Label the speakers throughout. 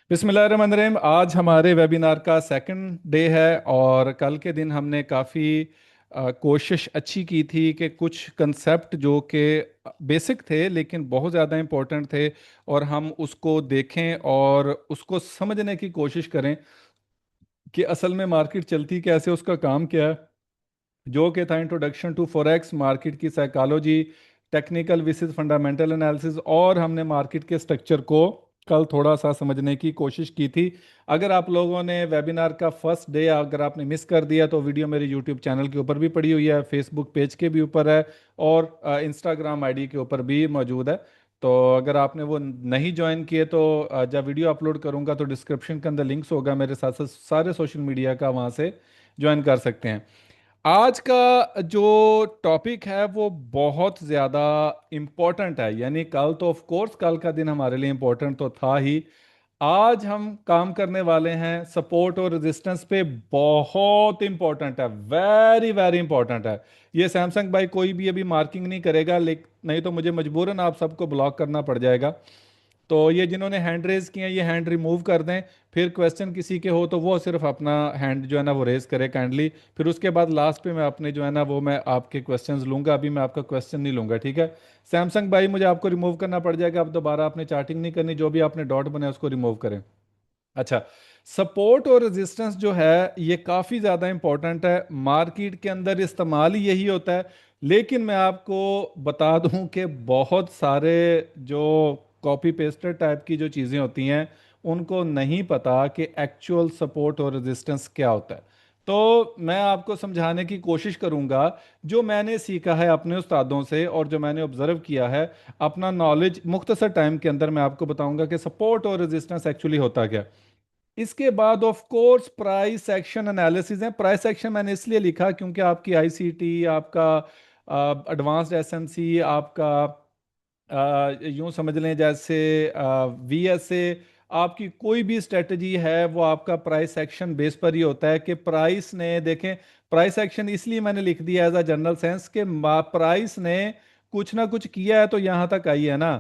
Speaker 1: बिस्मिल्लाहिर्रहमानिर्रहीम। आज हमारे वेबिनार का सेकंड डे है और कल के दिन हमने काफ़ी कोशिश अच्छी की थी कि कुछ कंसेप्ट जो कि बेसिक थे लेकिन बहुत ज़्यादा इम्पोर्टेंट थे और हम उसको देखें और उसको समझने की कोशिश करें कि असल में मार्केट चलती कैसे, उसका काम क्या है। जो कि था इंट्रोडक्शन टू फॉरेक्स, मार्केट की साइकोलॉजी, टेक्निकल विसेस फंडामेंटल एनालिसिस, और हमने मार्केट के स्ट्रक्चर को कल थोड़ा सा समझने की कोशिश की थी। अगर आप लोगों ने वेबिनार का फर्स्ट डे अगर आपने मिस कर दिया तो वीडियो मेरे यूट्यूब चैनल के ऊपर भी पड़ी हुई है, फेसबुक पेज के भी ऊपर है और इंस्टाग्राम आईडी के ऊपर भी मौजूद है। तो अगर आपने वो नहीं ज्वाइन किए तो जब वीडियो अपलोड करूंगा तो डिस्क्रिप्शन के अंदर लिंक्स होगा मेरे साथ साथ सारे सोशल मीडिया का, वहाँ से ज्वाइन कर सकते हैं। आज का जो टॉपिक है वो बहुत ज़्यादा इम्पोर्टेंट है, यानी कल तो ऑफ कोर्स कल का दिन हमारे लिए इम्पोर्टेंट तो था ही। आज हम काम करने वाले हैं सपोर्ट और रेजिस्टेंस पे। बहुत इम्पोर्टेंट है, वेरी वेरी इंपॉर्टेंट है। ये सैमसंग भाई कोई भी अभी मार्किंग नहीं करेगा, लेकिन नहीं तो मुझे मजबूरन आप सबको ब्लॉक करना पड़ जाएगा। तो ये जिन्होंने हैंड रेज किए हैं ये हैंड रिमूव कर दें। फिर क्वेश्चन किसी के हो तो वो सिर्फ अपना हैंड जो है ना वो रेज करे काइंडली। फिर उसके बाद लास्ट पे मैं अपने जो है ना वो मैं आपके क्वेश्चंस लूंगा, अभी मैं आपका क्वेश्चन नहीं लूंगा, ठीक है। सैमसंग भाई मुझे आपको रिमूव करना पड़ जाएगा, अब दोबारा आपने चार्टिंग नहीं करनी, जो भी आपने डॉट बने उसको रिमूव करें। अच्छा, सपोर्ट और रेजिस्टेंस जो है ये काफ़ी ज़्यादा इंपॉर्टेंट है, मार्केट के अंदर इस्तेमाल ही यही होता है। लेकिन मैं आपको बता दूं कि बहुत सारे जो कॉपी पेस्टेड टाइप की जो चीज़ें होती हैं उनको नहीं पता कि एक्चुअल सपोर्ट और रेजिस्टेंस क्या होता है। तो मैं आपको समझाने की कोशिश करूंगा जो मैंने सीखा है अपने उस्तादों से और जो मैंने ऑब्जर्व किया है, अपना नॉलेज मुख्तसर टाइम के अंदर मैं आपको बताऊंगा कि सपोर्ट और रेजिस्टेंस एक्चुअली होता क्या। इसके बाद of course price action analysis है। प्राइस एक्शन मैंने इसलिए लिखा क्योंकि आपकी आईसीटी, आपका एडवांस्ड एसएमसी, आपका यूं समझ लें जैसे वीएसए, आपकी कोई भी स्ट्रेटजी है वो आपका प्राइस एक्शन बेस पर ही होता है कि प्राइस ने देखें। प्राइस एक्शन इसलिए मैंने लिख दिया एज अ जनरल सेंस के प्राइस ने कुछ ना कुछ किया है तो यहां तक आई है ना,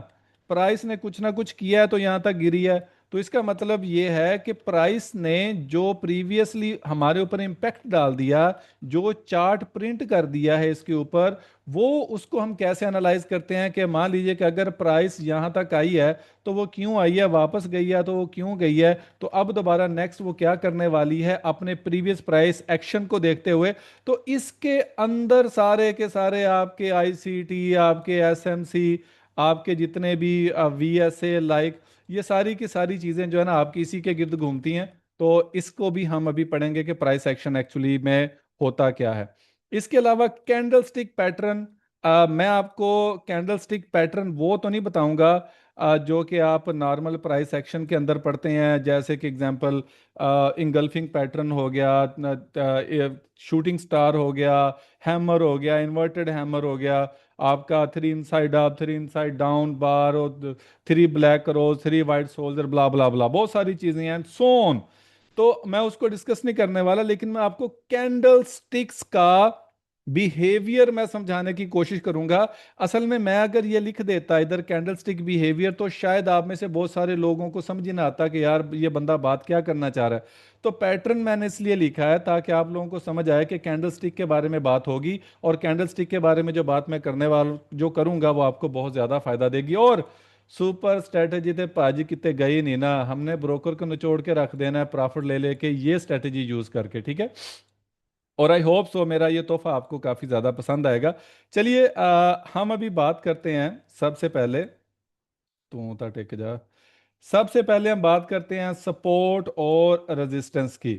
Speaker 1: प्राइस ने कुछ ना कुछ किया है तो यहां तक गिरी है। तो इसका मतलब ये है कि प्राइस ने जो प्रीवियसली हमारे ऊपर इम्पैक्ट डाल दिया, जो चार्ट प्रिंट कर दिया है इसके ऊपर, वो उसको हम कैसे एनालाइज करते हैं कि मान लीजिए कि अगर प्राइस यहां तक आई है तो वो क्यों आई है, वापस गई है तो वो क्यों गई है, तो अब दोबारा नेक्स्ट वो क्या करने वाली है अपने प्रीवियस प्राइस एक्शन को देखते हुए। तो इसके अंदर सारे के सारे आपके आईसीटी, आपके एसएमसी, आपके जितने भी वीएसए लाइक, ये सारी की सारी चीजें जो है ना आपकी इसी के गिर्द घूमती हैं। तो इसको भी हम अभी पढ़ेंगे कि प्राइस एक्शन एक्चुअली में होता क्या है। इसके अलावा कैंडल स्टिक पैटर्न, मैं आपको कैंडल स्टिक पैटर्न वो तो नहीं बताऊंगा जो कि आप नॉर्मल प्राइस एक्शन के अंदर पढ़ते हैं, जैसे कि एग्जांपल इंगल्फिंग पैटर्न हो गया, शूटिंग स्टार हो गया, हैमर हो गया, इन्वर्टेड हैमर हो गया, आपका three inside up, three inside down bar, और three black crows, three white soldier, blah blah blah, बहुत सारी चीजें हैं सोन। तो मैं उसको डिस्कस नहीं करने वाला, लेकिन मैं आपको कैंडल स्टिक्स का बिहेवियर मैं समझाने की कोशिश करूंगा। असल में मैं अगर ये लिख देता इधर कैंडल स्टिक बिहेवियर तो शायद आप में से बहुत सारे लोगों को समझ ही ना आता कि यार ये बंदा बात क्या करना चाह रहा है। तो पैटर्न मैंने इसलिए लिखा है ताकि आप लोगों को समझ आए कि कैंडल स्टिक के बारे में बात होगी, और कैंडल स्टिक के बारे में जो बात मैं करने वाला जो करूंगा वो आपको बहुत ज्यादा फायदा देगी। और सुपर स्ट्रेटेजी थे पाजी कितने गए नहीं ना, हमने ब्रोकर को निचोड़ के रख देना है प्रॉफिट ले लेके ये स्ट्रेटेजी यूज करके, ठीक है। और आई होप सो मेरा ये तोहफा आपको काफी ज्यादा पसंद आएगा। चलिए हम अभी बात करते हैं सबसे पहले, तू ता टेक जा। सबसे पहले हम बात करते हैं सपोर्ट और रेजिस्टेंस की।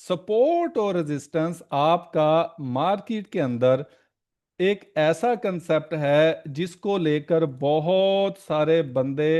Speaker 1: सपोर्ट और रेजिस्टेंस आपका मार्केट के अंदर एक ऐसा कंसेप्ट है जिसको लेकर बहुत सारे बंदे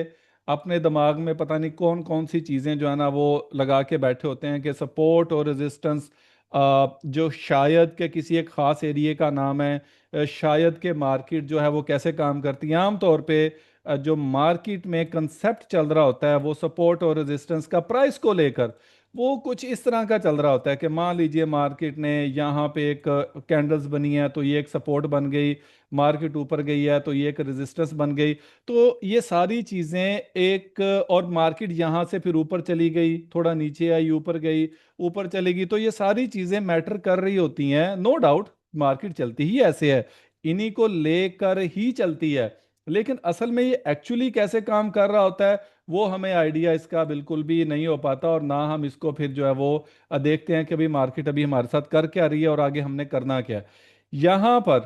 Speaker 1: अपने दिमाग में पता नहीं कौन कौन सी चीजें जो है ना वो लगा के बैठे होते हैं कि सपोर्ट और रेजिस्टेंस जो शायद के किसी एक खास एरिया का नाम है, शायद के मार्केट जो है वो कैसे काम करती है। आमतौर पे जो मार्केट में कंसेप्ट चल रहा होता है वो सपोर्ट और रेजिस्टेंस का प्राइस को लेकर। वो कुछ इस तरह का चल रहा होता है कि मान लीजिए मार्केट ने यहाँ पे एक कैंडल्स बनी है तो ये एक सपोर्ट बन गई, मार्केट ऊपर गई है तो ये एक रेजिस्टेंस बन गई। तो ये सारी चीजें एक, और मार्केट यहाँ से फिर ऊपर चली गई, थोड़ा नीचे आई, ऊपर गई, ऊपर चलेगी, तो ये सारी चीजें मैटर कर रही होती हैं, नो डाउट। मार्केट चलती ही ऐसे है, इन्हीं को लेकर ही चलती है। लेकिन असल में ये एक्चुअली कैसे काम कर रहा होता है वो हमें आइडिया इसका बिल्कुल भी नहीं हो पाता, और ना हम इसको फिर जो है वो देखते हैं कि अभी मार्केट अभी हमारे साथ कर क्या रही है और आगे हमने करना क्या है। यहां पर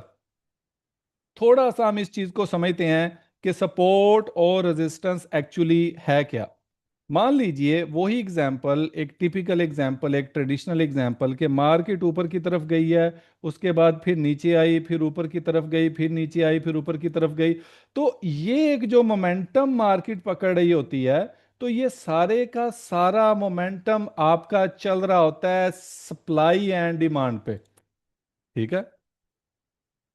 Speaker 1: थोड़ा सा हम इस चीज को समझते हैं कि सपोर्ट और रेजिस्टेंस एक्चुअली है क्या। मान लीजिए वही एग्जाम्पल, एक टिपिकल एग्जाम्पल, एक ट्रेडिशनल एग्जाम्पल, कि मार्केट ऊपर की तरफ गई है, उसके बाद फिर नीचे आई, फिर ऊपर की तरफ गई, फिर नीचे आई, फिर ऊपर की तरफ गई। तो ये एक जो मोमेंटम मार्केट पकड़ रही होती है, तो ये सारे का सारा मोमेंटम आपका चल रहा होता है सप्लाई एंड डिमांड पे। ठीक है,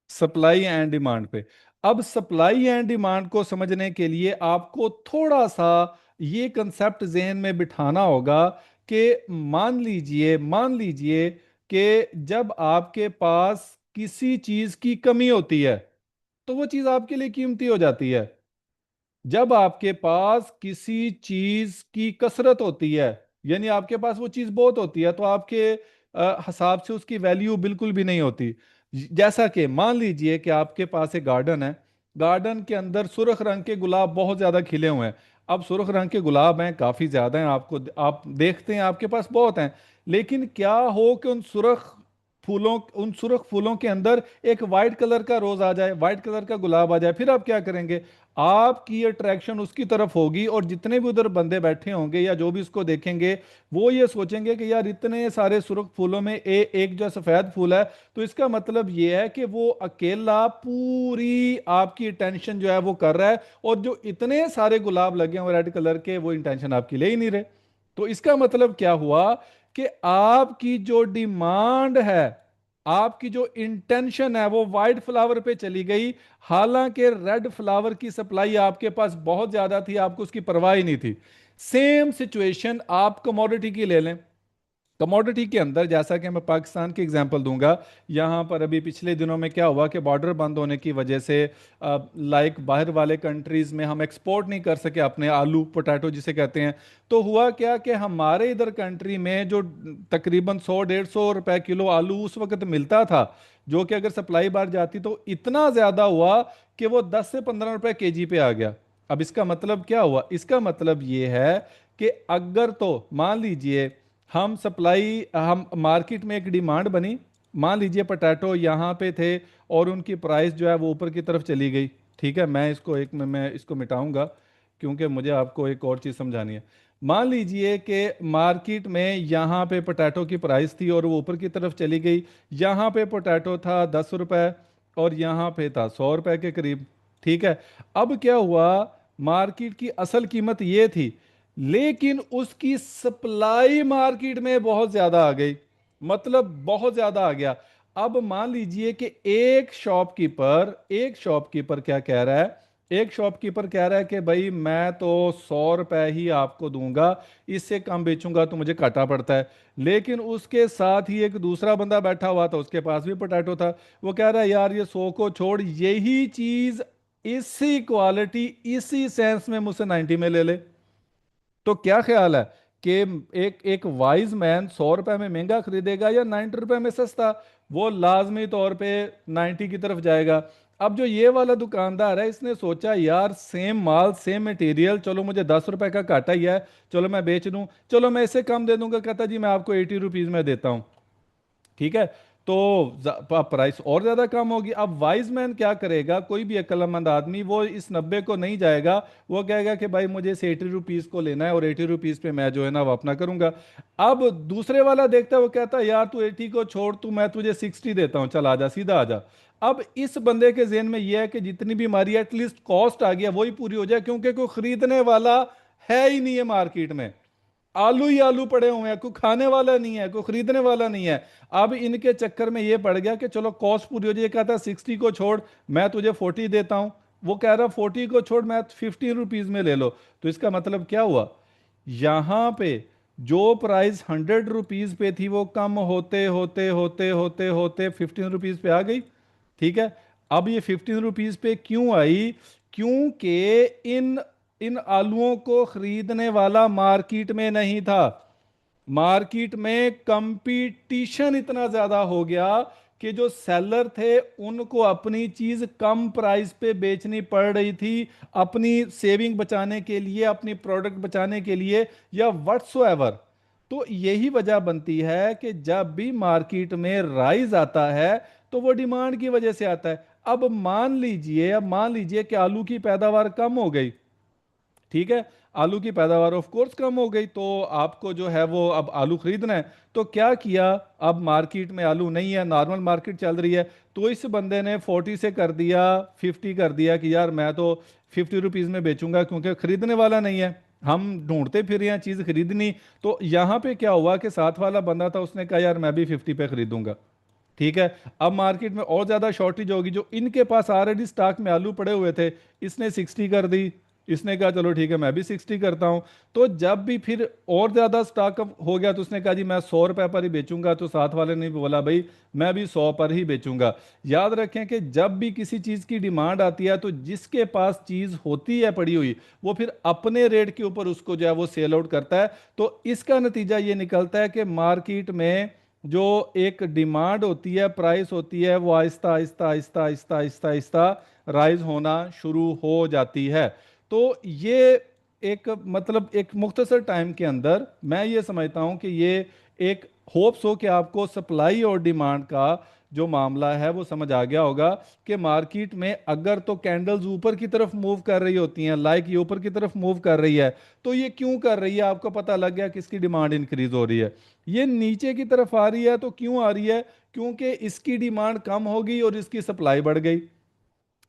Speaker 1: सप्लाई एंड डिमांड पे। अब सप्लाई एंड डिमांड को समझने के लिए आपको थोड़ा सा ये कंसेप्ट जहन में बिठाना होगा कि मान लीजिए कि जब आपके पास किसी चीज की कमी होती है तो वो चीज आपके लिए कीमती हो जाती है। जब आपके पास किसी चीज की कसरत होती है, यानी आपके पास वो चीज बहुत होती है, तो आपके हिसाब से उसकी वैल्यू बिल्कुल भी नहीं होती। जैसा कि मान लीजिए कि आपके पास एक गार्डन है, गार्डन के अंदर सुर्ख रंग के गुलाब बहुत ज्यादा खिले हुए हैं। अब सुर्ख रंग के गुलाब हैं, काफी ज्यादा हैं, आपको आप देखते हैं आपके पास बहुत हैं। लेकिन क्या हो कि उन सुर्ख फूलों के अंदर एक वाइट कलर का रोज आ जाए, वाइट कलर का गुलाब आ जाए, फिर आप क्या करेंगे? आपकी अट्रैक्शन उसकी तरफ होगी, और जितने भी उधर बंदे बैठे होंगे या जो भी इसको देखेंगे, वो ये सोचेंगे कि यार इतने सारे सुर्ख फूलों में एक जो सफेद फूल है, तो इसका मतलब ये है कि वो अकेला पूरी आपकी टेंशन जो है वो कर रहा है, और जो इतने सारे गुलाब लगे हैं रेड कलर के, वो इंटेंशन आपकी ले ही नहीं रहे। तो इसका मतलब क्या हुआ कि आपकी जो डिमांड है, आपकी जो इंटेंशन है, वो वाइट फ्लावर पे चली गई। हालांकि रेड फ्लावर की सप्लाई आपके पास बहुत ज्यादा थी, आपको उसकी परवाह ही नहीं थी। सेम सिचुएशन आप कमोडिटी की ले लें। कमोडिटी के अंदर, जैसा कि मैं पाकिस्तान की एग्जांपल दूंगा, यहाँ पर अभी पिछले दिनों में क्या हुआ कि बॉर्डर बंद होने की वजह से लाइक बाहर वाले कंट्रीज में हम एक्सपोर्ट नहीं कर सके अपने आलू पोटैटो जिसे कहते हैं। तो हुआ क्या कि हमारे इधर कंट्री में जो तकरीबन 100-150 रुपए किलो आलू उस वक्त मिलता था, जो कि अगर सप्लाई बाहर जाती तो इतना ज्यादा हुआ कि वो 10 से 15 रुपए केजी पे आ गया। अब इसका मतलब क्या हुआ? इसका मतलब ये है कि अगर तो मान लीजिए हम मार्केट में एक डिमांड बनी, मान लीजिए पोटैटो यहाँ पे थे और उनकी प्राइस जो है वो ऊपर की तरफ चली गई। ठीक है, मैं इसको मिटाऊंगा क्योंकि मुझे आपको एक और चीज़ समझानी है। मान लीजिए कि मार्केट में यहाँ पे पोटैटो की प्राइस थी और वो ऊपर की तरफ चली गई। यहाँ पे पोटैटो था 10 रुपए और यहाँ पे था 100 रुपए के करीब। ठीक है, अब क्या हुआ, मार्केट की असल कीमत ये थी, लेकिन उसकी सप्लाई मार्केट में बहुत ज्यादा आ गई, मतलब बहुत ज्यादा आ गया। अब मान लीजिए कि एक शॉपकीपर क्या कह रहा है, एक शॉपकीपर कह रहा है कि भाई मैं तो 100 रुपए ही आपको दूंगा, इससे कम बेचूंगा तो मुझे घाटा पड़ता है। लेकिन उसके साथ ही एक दूसरा बंदा बैठा हुआ था, उसके पास भी पोटैटो था। वो कह रहा है यार ये 100 को छोड़, यही चीज, इसी क्वालिटी, इसी सेंस में मुझसे 90 में ले ले। तो क्या ख्याल है कि एक एक वाइज मैन 100 रुपए में महंगा खरीदेगा या 90 रुपए में सस्ता? वो लाजमी तौर पे 90 की तरफ जाएगा। अब जो ये वाला दुकानदार है, इसने सोचा यार सेम माल सेम मटेरियल, चलो मुझे 10 रुपए का घाटा ही है, चलो मैं बेच दूं, चलो मैं इसे कम दे दूंगा। कहता जी मैं आपको 80 रुपीज में देता हूँ। ठीक है, तो प्राइस और ज्यादा कम होगी। अब वाइज मैन क्या करेगा, कोई भी अक्लमंद आदमी वो इस 90 को नहीं जाएगा, वो कहेगा कि भाई मुझे इस 80 रुपीज को लेना है और 80 रुपीज पे मैं जो है ना वो अपना करूंगा। अब दूसरे वाला देखता है, वो कहता है यार तू 80 को छोड़, तू मैं तुझे 60 देता हूँ, चल आजा, सीधा आजा। अब इस बंदे के जेहन में यह है कि जितनी भी हमारी एटलीस्ट कॉस्ट आ गया वही पूरी हो जाए, क्योंकि कोई खरीदने वाला है ही नहीं है मार्केट में। आलू ही आलू पड़े हुए हैं, कोई खाने वाला नहीं है, कोई खरीदने वाला नहीं है। अब इनके चक्कर में ये पड़ गया कि चलो कॉस्ट पूरी हो जाए, कहता है 60 को छोड़ मैं तुझे 40 देता हूं। वो कह रहा 40 को छोड़ मैं 15 रुपीज में ले लो। तो इसका मतलब क्या हुआ, यहां पे जो प्राइस 100 रुपीज पे थी वो कम होते होते होते होते होते 15 रुपीज पे आ गई। ठीक है। अब ये 15 रुपीज पे क्यों आई? क्योंकि इन इन आलूओं को खरीदने वाला मार्केट में नहीं था। मार्केट में कंपटीशन इतना ज्यादा हो गया कि जो सेलर थे उनको अपनी चीज कम प्राइस पे बेचनी पड़ रही थी, अपनी सेविंग बचाने के लिए, अपनी प्रोडक्ट बचाने के लिए, या व्हाट्सोएवर। तो यही वजह बनती है कि जब भी मार्केट में राइज आता है तो वो डिमांड की वजह से आता है। अब मान लीजिए कि आलू की पैदावार कम हो गई। ठीक है। आलू की पैदावार ऑफ कोर्स कम हो गई, तो आपको जो है वो अब आलू खरीदना है। तो क्या किया? अब मार्केट में आलू नहीं है, नॉर्मल मार्केट चल रही है, तो इस बंदे ने 40 से कर दिया 50, कर दिया कि यार मैं तो 50 रुपीज में बेचूंगा क्योंकि खरीदने वाला नहीं है। हम ढूंढते फिर रहे हैं चीज खरीदनी। तो यहां पे क्या हुआ कि साथ वाला बंदा था, उसने कहा यार मैं भी 50 पे खरीदूंगा। ठीक है। अब मार्केट में और ज्यादा शॉर्टेज होगी, जो इनके पास ऑलरेडी स्टॉक में आलू पड़े हुए थे, इसने 60 कर दी। इसने कहा चलो ठीक है मैं भी 60 करता हूं। तो जब भी फिर और ज्यादा स्टॉक अप हो गया तो उसने कहा जी मैं 100 रुपए पर ही बेचूंगा, तो साथ वाले ने भी बोला भाई मैं भी 100 पर ही बेचूंगा। याद रखें कि जब भी किसी चीज की डिमांड आती है तो जिसके पास चीज होती है पड़ी हुई, वो फिर अपने रेट के ऊपर उसको जो है वो सेल आउट करता है। तो इसका नतीजा ये निकलता है कि मार्केट में जो एक डिमांड होती है, प्राइस होती है, वो आहिस्ता आहिस्ता आहिस्ता आहिस्ता आहिस्ता आहिस्ता राइज होना शुरू हो जाती है। तो ये एक मतलब एक मुख्तसर टाइम के अंदर मैं ये समझता हूं कि ये एक होप्स हो कि आपको सप्लाई और डिमांड का जो मामला है वो समझ आ गया होगा कि मार्केट में अगर तो कैंडल्स ऊपर की तरफ मूव कर रही होती हैं, लाइक ये ऊपर की तरफ मूव कर रही है, तो ये क्यों कर रही है? आपको पता लग गया किसकी डिमांड इंक्रीज हो रही है। ये नीचे की तरफ आ रही है तो क्यों आ रही है? क्योंकि इसकी डिमांड कम होगी और इसकी सप्लाई बढ़ गई।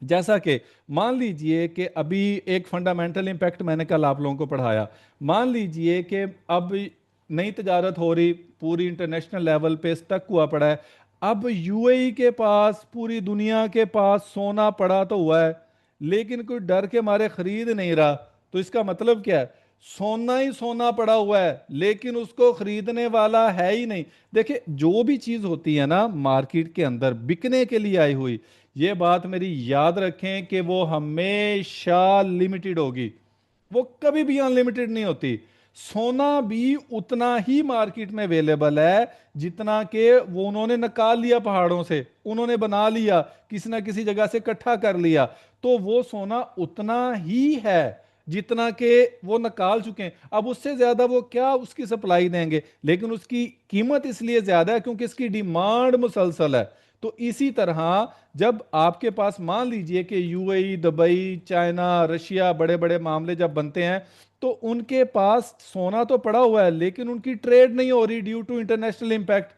Speaker 1: जैसा कि मान लीजिए कि अभी एक फंडामेंटल इंपैक्ट मैंने कल आप लोगों को पढ़ाया। मान लीजिए कि अब नई तजारत हो रही, पूरी इंटरनेशनल लेवल पे स्टक हुआ पड़ा है। अब यूएई के पास, पूरी दुनिया के पास सोना पड़ा तो हुआ है, लेकिन कोई डर के मारे खरीद नहीं रहा। तो इसका मतलब क्या है? सोना ही सोना पड़ा हुआ है लेकिन उसको खरीदने वाला है ही नहीं। देखिए जो भी चीज होती है ना मार्केट के अंदर बिकने के लिए आई हुई, ये बात मेरी याद रखें कि वो हमेशा लिमिटेड होगी, वो कभी भी अनलिमिटेड नहीं होती। सोना भी उतना ही मार्केट में अवेलेबल है जितना कि वो उन्होंने निकाल लिया पहाड़ों से, उन्होंने बना लिया, किसी ना किसी जगह से इकट्ठा कर लिया, तो वो सोना उतना ही है जितना कि वो निकाल चुके हैं। अब उससे ज्यादा वो क्या उसकी सप्लाई देंगे? लेकिन उसकी कीमत इसलिए ज्यादा है क्योंकि इसकी डिमांड मुसलसल है। तो इसी तरह जब आपके पास मान लीजिए कि यूएई, दुबई, चाइना, रशिया, बड़े बड़े मामले जब बनते हैं, तो उनके पास सोना तो पड़ा हुआ है लेकिन उनकी ट्रेड नहीं हो रही ड्यू टू इंटरनेशनल इंपैक्ट।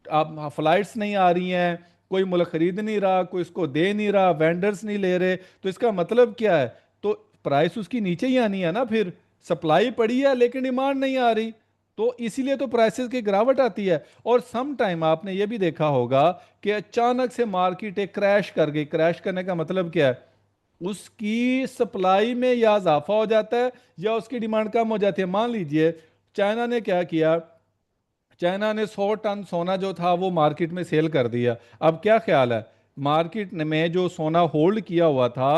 Speaker 1: आप फ्लाइट्स नहीं आ रही हैं, कोई मुल्क खरीद नहीं रहा, कोई इसको दे नहीं रहा, वेंडर्स नहीं ले रहे। तो इसका मतलब क्या है? तो प्राइस उसकी नीचे ही आनी है ना। फिर सप्लाई पड़ी है लेकिन डिमांड नहीं आ रही, तो इसीलिए तो प्राइसेस की गिरावट आती है। और सम टाइम आपने ये भी देखा होगा कि अचानक से मार्केट एक क्रैश कर गई। क्रैश करने का मतलब क्या है? उसकी सप्लाई में या इजाफा हो जाता है या उसकी डिमांड कम हो जाती है। मान लीजिए चाइना ने क्या किया, चाइना ने 100 टन सोना जो था वो मार्केट में सेल कर दिया। अब क्या ख्याल है? मार्केट में जो सोना होल्ड किया हुआ था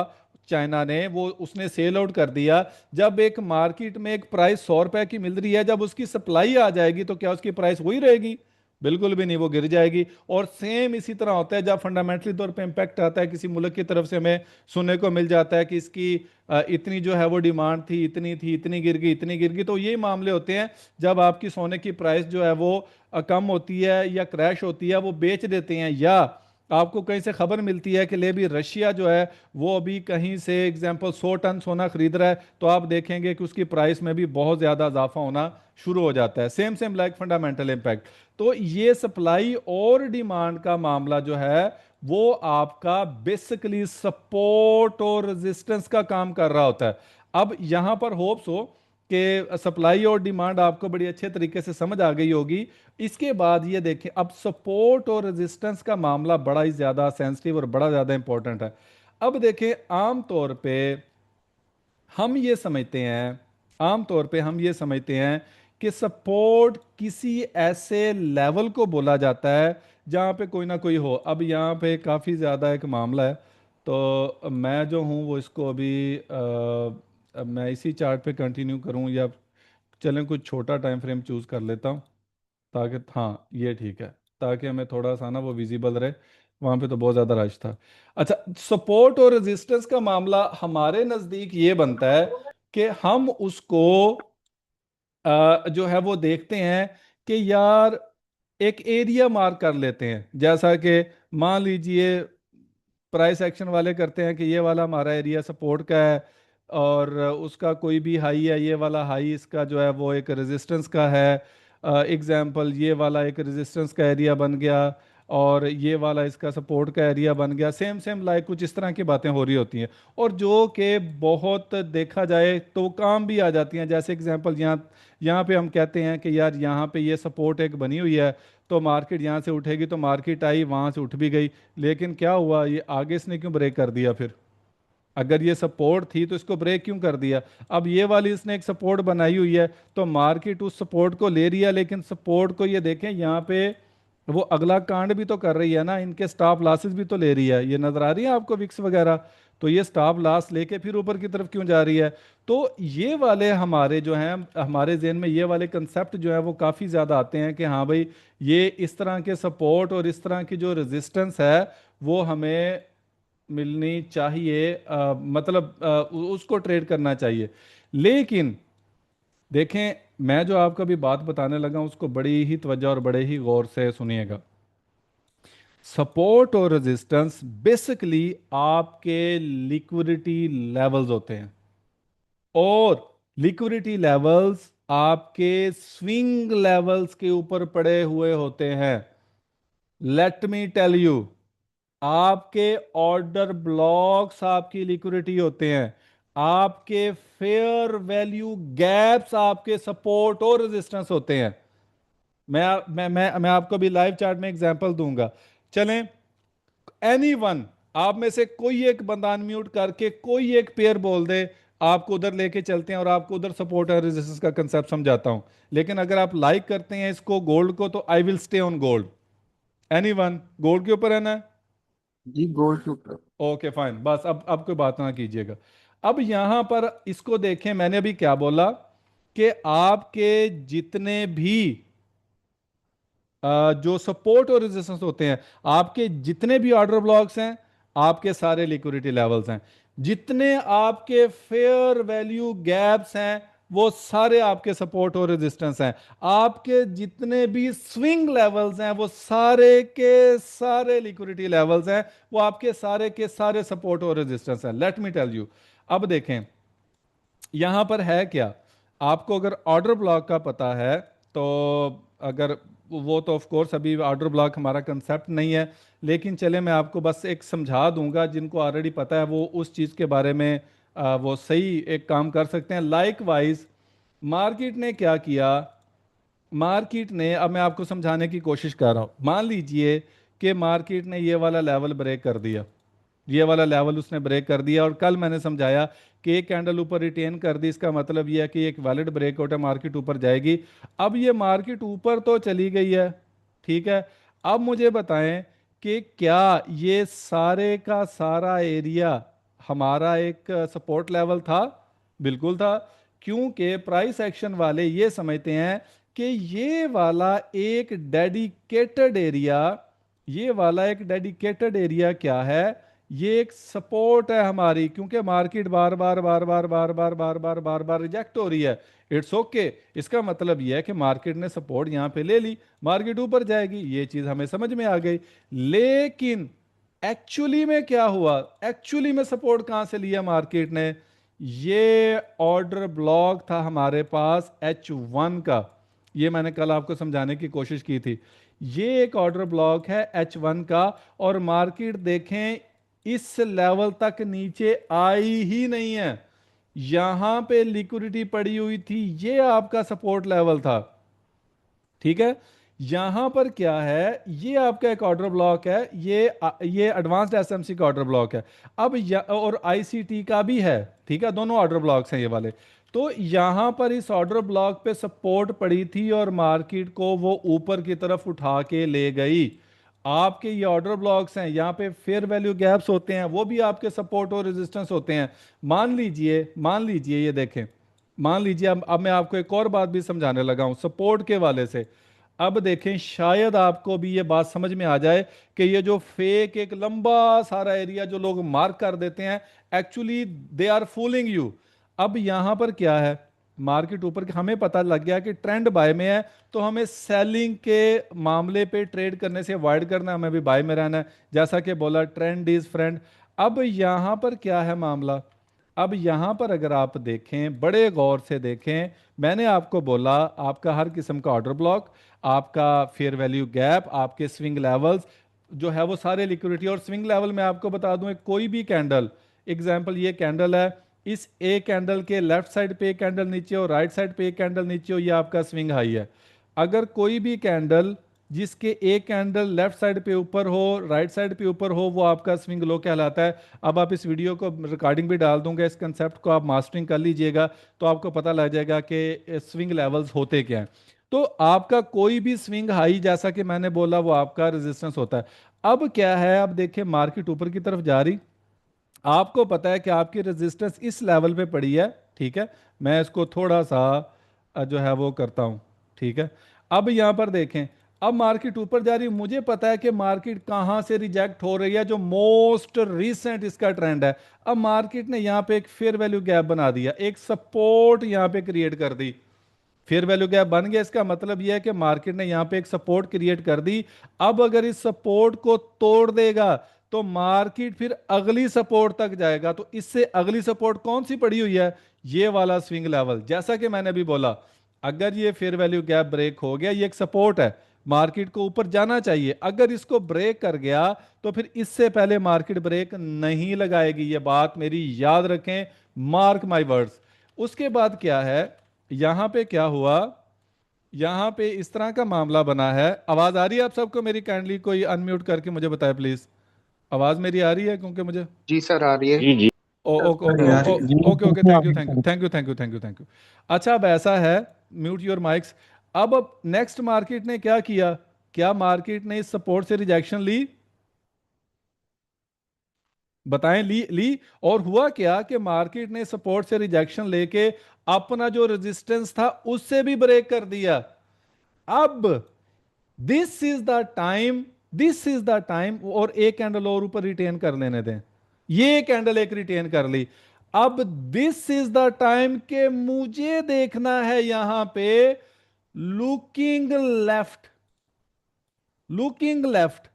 Speaker 1: चाइना ने, वो उसने सेल आउट कर दिया। जब एक मार्केट में एक प्राइस 100 रुपए की मिल रही है, जब उसकी सप्लाई आ जाएगी तो क्या उसकी प्राइस वही रहेगी? बिल्कुल भी नहीं, वो गिर जाएगी। और सेम इसी तरह होता है जब फंडामेंटली तौर पे इंपैक्ट आता है किसी मुल्क की तरफ से, हमें सुनने को मिल जाता है कि इसकी इतनी जो है वो डिमांड थी, इतनी गिर गई, इतनी गिर गई। तो ये मामले होते हैं जब आपकी सोने की प्राइस जो है वो कम होती है या क्रैश होती है, वो बेच देते हैं। या आपको कहीं से खबर मिलती है कि ले भी रशिया जो है वो अभी कहीं से एग्जांपल 100 टन सोना खरीद रहा है, तो आप देखेंगे कि उसकी प्राइस में भी बहुत ज्यादा इजाफा होना शुरू हो जाता है। Same same like fundamental impact. तो ये सप्लाई और डिमांड का मामला जो है वो आपका बेसिकली सपोर्ट और रेजिस्टेंस का काम कर रहा होता है। अब यहां पर होप्स हो कि सप्लाई और डिमांड आपको बड़ी अच्छे तरीके से समझ आ गई होगी। इसके बाद ये देखें, अब सपोर्ट और रेजिस्टेंस का मामला बड़ा ही ज्यादा सेंसिटिव और बड़ा ज्यादा इंपॉर्टेंट है। अब देखें, आमतौर पे हम ये समझते हैं, आमतौर पे हम ये समझते हैं कि सपोर्ट किसी ऐसे लेवल को बोला जाता है जहाँ पे कोई ना कोई हो। अब यहाँ पे काफ़ी ज़्यादा एक मामला है, तो मैं जो हूँ वो इसको अभी अब मैं इसी चार्ट पे कंटिन्यू करूँ या चलें कुछ छोटा टाइम फ्रेम चूज़ कर लेता हूँ, ताकि हाँ ये ठीक है, ताकि हमें थोड़ा सा ना वो विजिबल रहे। वहाँ पे तो बहुत ज़्यादा रश था। अच्छा, सपोर्ट और रेजिस्टेंस का मामला हमारे नज़दीक ये बनता है कि हम उसको जो है वो देखते हैं कि यार एक एरिया मार्क कर लेते हैं, जैसा कि मान लीजिए प्राइस एक्शन वाले करते हैं कि ये वाला हमारा एरिया सपोर्ट का है, और उसका कोई भी हाई है, ये वाला हाई इसका जो है वो एक रेजिस्टेंस का है। एग्जाम्पल, ये वाला एक रेजिस्टेंस का एरिया बन गया और ये वाला इसका सपोर्ट का एरिया बन गया। सेम सेम लाइक कुछ इस तरह की बातें हो रही होती हैं, और जो कि बहुत देखा जाए तो काम भी आ जाती हैं। जैसे एग्जाम्पल, यहाँ यहाँ पे हम कहते हैं कि यार यहाँ पे ये सपोर्ट एक बनी हुई है, तो मार्केट यहाँ से उठेगी, तो मार्केट आई वहाँ से उठ भी गई, लेकिन क्या हुआ, ये आगे इसने क्यों ब्रेक कर दिया फिर? अगर ये सपोर्ट थी तो इसको ब्रेक क्यों कर दिया? अब ये वाली इसने एक सपोर्ट बनाई हुई है, तो मार्केट उस सपोर्ट को ले रही है, लेकिन सपोर्ट को ये देखें यहाँ पे वो अगला कांड भी तो कर रही है ना, इनके स्टॉप लॉसेस भी तो ले रही है। ये नजर आ रही है आपको विक्स वगैरह? तो ये स्टॉप लॉस लेके फिर ऊपर की तरफ क्यों जा रही है? तो ये वाले हमारे जो हैं, हमारे जहन में ये वाले कंसेप्ट जो है वो काफ़ी ज़्यादा आते हैं कि हाँ भाई, ये इस तरह के सपोर्ट और इस तरह की जो रेजिस्टेंस है वो हमें मिलनी चाहिए, मतलब उसको ट्रेड करना चाहिए। लेकिन देखें, मैं जो आपको अभी बात बताने लगा हूं उसको बड़ी ही तवज्जो और बड़े ही गौर से सुनिएगा। सपोर्ट और रेजिस्टेंस बेसिकली आपके लिक्विडिटी लेवल्स होते हैं, और लिक्विडिटी लेवल्स आपके स्विंग लेवल्स के ऊपर पड़े हुए होते हैं। लेट मी टेल यू, आपके ऑर्डर ब्लॉक्स आपकी लिक्विडिटी होते हैं, आपके फेयर वैल्यू गैप्स आपके सपोर्ट और रेजिस्टेंस होते हैं। मैं आपको भी लाइव चार्ट में एग्जांपल दूंगा। चलें, एनी वन, आप में से कोई एक बंदा अनम्यूट करके कोई एक पेयर बोल दे, आपको उधर लेके चलते हैं और आपको उधर सपोर्ट और रेजिस्टेंस का कंसेप्ट समझाता हूं। लेकिन अगर आप लाइक करते हैं इसको गोल्ड को, तो I will stay on gold. Any one, gold के ऊपर है ना?
Speaker 2: जी गोल्ड के ऊपर।
Speaker 1: ओके फाइन, बस अब कोई बात ना कीजिएगा। अब यहां पर इसको देखें, मैंने अभी क्या बोला कि आपके जितने भी जो सपोर्ट और रेजिस्टेंस होते हैं, आपके जितने भी ऑर्डर ब्लॉक्स हैं, आपके सारे लिक्विडिटी लेवल्स हैं। जितने आपके फेयर वैल्यू गैप्स हैं, वो सारे आपके सपोर्ट और रेजिस्टेंस हैं। आपके जितने भी स्विंग लेवल्स हैं, वो सारे के सारे लिक्विडिटी लेवल्स हैं, वो आपके सारे के सारे सपोर्ट और रेजिस्टेंस हैं। लेट मी टेल यू, अब देखें यहां पर है क्या। आपको अगर ऑर्डर ब्लॉक का पता है, तो अगर वो तो ऑफ कोर्स अभी ऑर्डर ब्लॉक हमारा कंसेप्ट नहीं है, लेकिन चले मैं आपको बस एक समझा दूंगा, जिनको ऑलरेडी पता है वो उस चीज़ के बारे में वो सही एक काम कर सकते हैं। लाइक वाइज मार्केट ने क्या किया, मार्केट ने, अब मैं आपको समझाने की कोशिश कर रहा हूं। मान लीजिए कि मार्केट ने ये वाला लेवल ब्रेक कर दिया, ये वाला लेवल उसने ब्रेक कर दिया, और कल मैंने समझाया कि एक कैंडल ऊपर रिटेन कर दी, इसका मतलब यह है कि एक वैलिड ब्रेकआउट है, मार्केट ऊपर जाएगी। अब ये मार्केट ऊपर तो चली गई है, ठीक है। अब मुझे बताएं कि क्या ये सारे का सारा एरिया हमारा एक सपोर्ट लेवल था? बिल्कुल था, क्योंकि प्राइस एक्शन वाले ये समझते हैं कि ये वाला एक डेडिकेटेड एरिया, ये वाला एक डेडिकेटेड एरिया क्या है, ये एक सपोर्ट है हमारी, क्योंकि मार्केट बार बार बार बार बार बार बार बार बार बार रिजेक्ट हो रही है। इट्स ओके, इसका मतलब यह है कि मार्केट ने सपोर्ट यहां पे ले ली, मार्केट ऊपर जाएगी, ये चीज हमें समझ में आ गई। लेकिन एक्चुअली में क्या हुआ, एक्चुअली में सपोर्ट कहां से लिया मार्केट ने? ये ऑर्डर ब्लॉक था हमारे पास H1 का, ये मैंने कल आपको समझाने की कोशिश की थी। ये एक ऑर्डर ब्लॉक है H1 का, और मार्केट देखें इस लेवल तक नीचे आई ही नहीं है, यहां पे लिक्विडिटी पड़ी हुई थी, ये आपका सपोर्ट लेवल था, ठीक है। यहां पर क्या है, ये आपका एक ऑर्डर ब्लॉक है, ये एडवांस्ड एसएमसी का ऑर्डर ब्लॉक है। अब और आईसीटी का भी है, ठीक है, दोनों ऑर्डर ब्लॉक्स हैं ये वाले। तो यहां पर इस ऑर्डर ब्लॉक पे सपोर्ट पड़ी थी और मार्केट को वो ऊपर की तरफ उठा के ले गई। आपके ये ऑर्डर ब्लॉक्स हैं, यहाँ पे फेयर वैल्यू गैप्स होते हैं, वो भी आपके सपोर्ट और रेजिस्टेंस होते हैं। मान लीजिए ये देखें, मान लीजिए अब मैं आपको एक और बात भी समझाने लगा हूं सपोर्ट के वाले से। अब देखें, शायद आपको भी ये बात समझ में आ जाए कि ये जो फेक एक लंबा सारा एरिया जो लोग मार्क कर देते हैं, actually they are fooling you. अब यहां पर क्या है, मार्केट ऊपर हमें पता लग गया कि ट्रेंड बाय में है, तो हमें सेलिंग के मामले पे ट्रेड करने से अवॉइड करना है, हमें भी बाय में रहना है। जैसा कि बोला, ट्रेंड इज फ्रेंड। अब यहां पर क्या है मामला, अब यहां पर अगर आप देखें, बड़े गौर से देखें, मैंने आपको बोला आपका हर किस्म का ऑर्डर ब्लॉक, आपका फेयर वैल्यू गैप, आपके स्विंग लेवल्स जो है वो सारे लिक्विडिटी। और स्विंग लेवल मैं आपको बता दूं, एक कोई भी कैंडल, एग्जांपल ये कैंडल है, इस ए कैंडल के लेफ्ट साइड पे एक कैंडल नीचे हो, राइट साइड पे एक कैंडल नीचे हो, ये आपका स्विंग हाई है। अगर कोई भी कैंडल जिसके एक कैंडल लेफ्ट साइड पे ऊपर हो, राइट साइड पे ऊपर हो, वो आपका स्विंग लो कहलाता है। अब आप इस वीडियो को रिकॉर्डिंग भी डाल दूंगा, इस कंसेप्ट को आप मास्टरिंग कर लीजिएगा, तो आपको पता लग जाएगा कि स्विंग लेवल्स होते क्या हैं। तो आपका कोई भी स्विंग हाई, जैसा कि मैंने बोला, वो आपका रेजिस्टेंस होता है। अब क्या है, अब देखिए मार्केट ऊपर की तरफ जा रही, आपको पता है कि आपकी रेजिस्टेंस इस लेवल पे पड़ी है, ठीक है। मैं इसको थोड़ा सा जो है वो करता हूं, ठीक है। अब यहां पर देखें, अब मार्केट ऊपर जा रही है, मुझे पता है कि मार्केट कहां से रिजेक्ट हो रही है, जो मोस्ट रीसेंट इसका ट्रेंड है। अब मार्केट ने यहां पे एक फेयर वैल्यू गैप बना दिया, एक सपोर्ट यहां पे क्रिएट कर दी। फेयर वैल्यू गैप बन गया, इसका मतलब यह है कि मार्केट ने यहां पे एक सपोर्ट क्रिएट कर दी। अब अगर इस सपोर्ट को तोड़ देगा तो मार्केट फिर अगली सपोर्ट तक जाएगा। तो इससे अगली सपोर्ट कौन सी पड़ी हुई है, ये वाला स्विंग लेवल। जैसा कि मैंने अभी बोला, अगर ये फेयर वैल्यू गैप ब्रेक हो गया, ये एक सपोर्ट है, मार्केट को ऊपर जाना चाहिए। अगर इसको ब्रेक कर गया तो फिर इससे पहले मार्केट ब्रेक नहीं लगाएगी, ये बात मेरी याद रखें, मार्क माय वर्ड्स। उसके बाद क्या है, यहां पे क्या हुआ, यहां पे इस तरह का मामला बना है। आवाज आ रही है आप सबको मेरी? काइंडली कोई अनम्यूट करके मुझे बताए प्लीज, आवाज मेरी आ रही है? क्योंकि मुझे
Speaker 2: जी सर, आ रही है।
Speaker 3: जी जी।
Speaker 1: ओ ओके
Speaker 4: अरे यार,
Speaker 1: ओके
Speaker 4: ये
Speaker 1: ओके ओके,
Speaker 4: कैसे आ
Speaker 1: थैंक यू
Speaker 4: गई
Speaker 1: thank you
Speaker 4: sir?
Speaker 1: Thank you thank you thank you thank you. अच्छा, अब ऐसा है, म्यूट योर माइक्स। अब नेक्स्ट मार्केट ने क्या किया, क्या मार्केट ने इस सपोर्ट से रिजेक्शन ली? बताएं, ली। और हुआ क्या कि मार्केट ने सपोर्ट से रिजेक्शन लेके अपना जो रेजिस्टेंस था उससे भी ब्रेक कर दिया। अब this is the time, this is the time, और एक कैंडल और ऊपर रिटेन कर लेने दें, ये कैंडल एक रिटेन कर ली। अब दिस इज द टाइम के मुझे देखना है यहां पे लुकिंग लेफ्ट, लुकिंग लेफ्ट,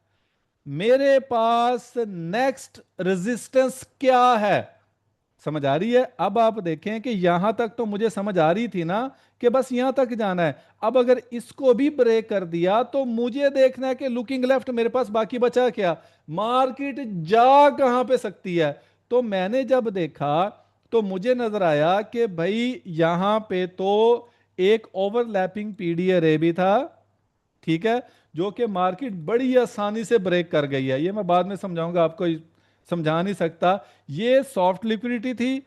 Speaker 1: मेरे पास नेक्स्ट रेजिस्टेंस क्या है। समझ आ रही है? अब आप देखें कि यहां तक तो मुझे समझ आ रही थी ना कि बस यहां तक जाना है। अब अगर इसको भी ब्रेक कर दिया तो मुझे देखना है कि लुकिंग लेफ्ट मेरे पास बाकी बचा क्या, मार्केट जा कहां पे सकती है। तो मैंने जब देखा तो मुझे नजर आया कि भाई यहां पे तो एक ओवरलैपिंग पीडीए रे भी था, ठीक है, जो कि मार्केट बड़ी आसानी से ब्रेक कर गई है। ये मैं बाद में समझाऊंगा, आपको समझा नहीं सकता। ये सॉफ्ट लिक्विडिटी थी,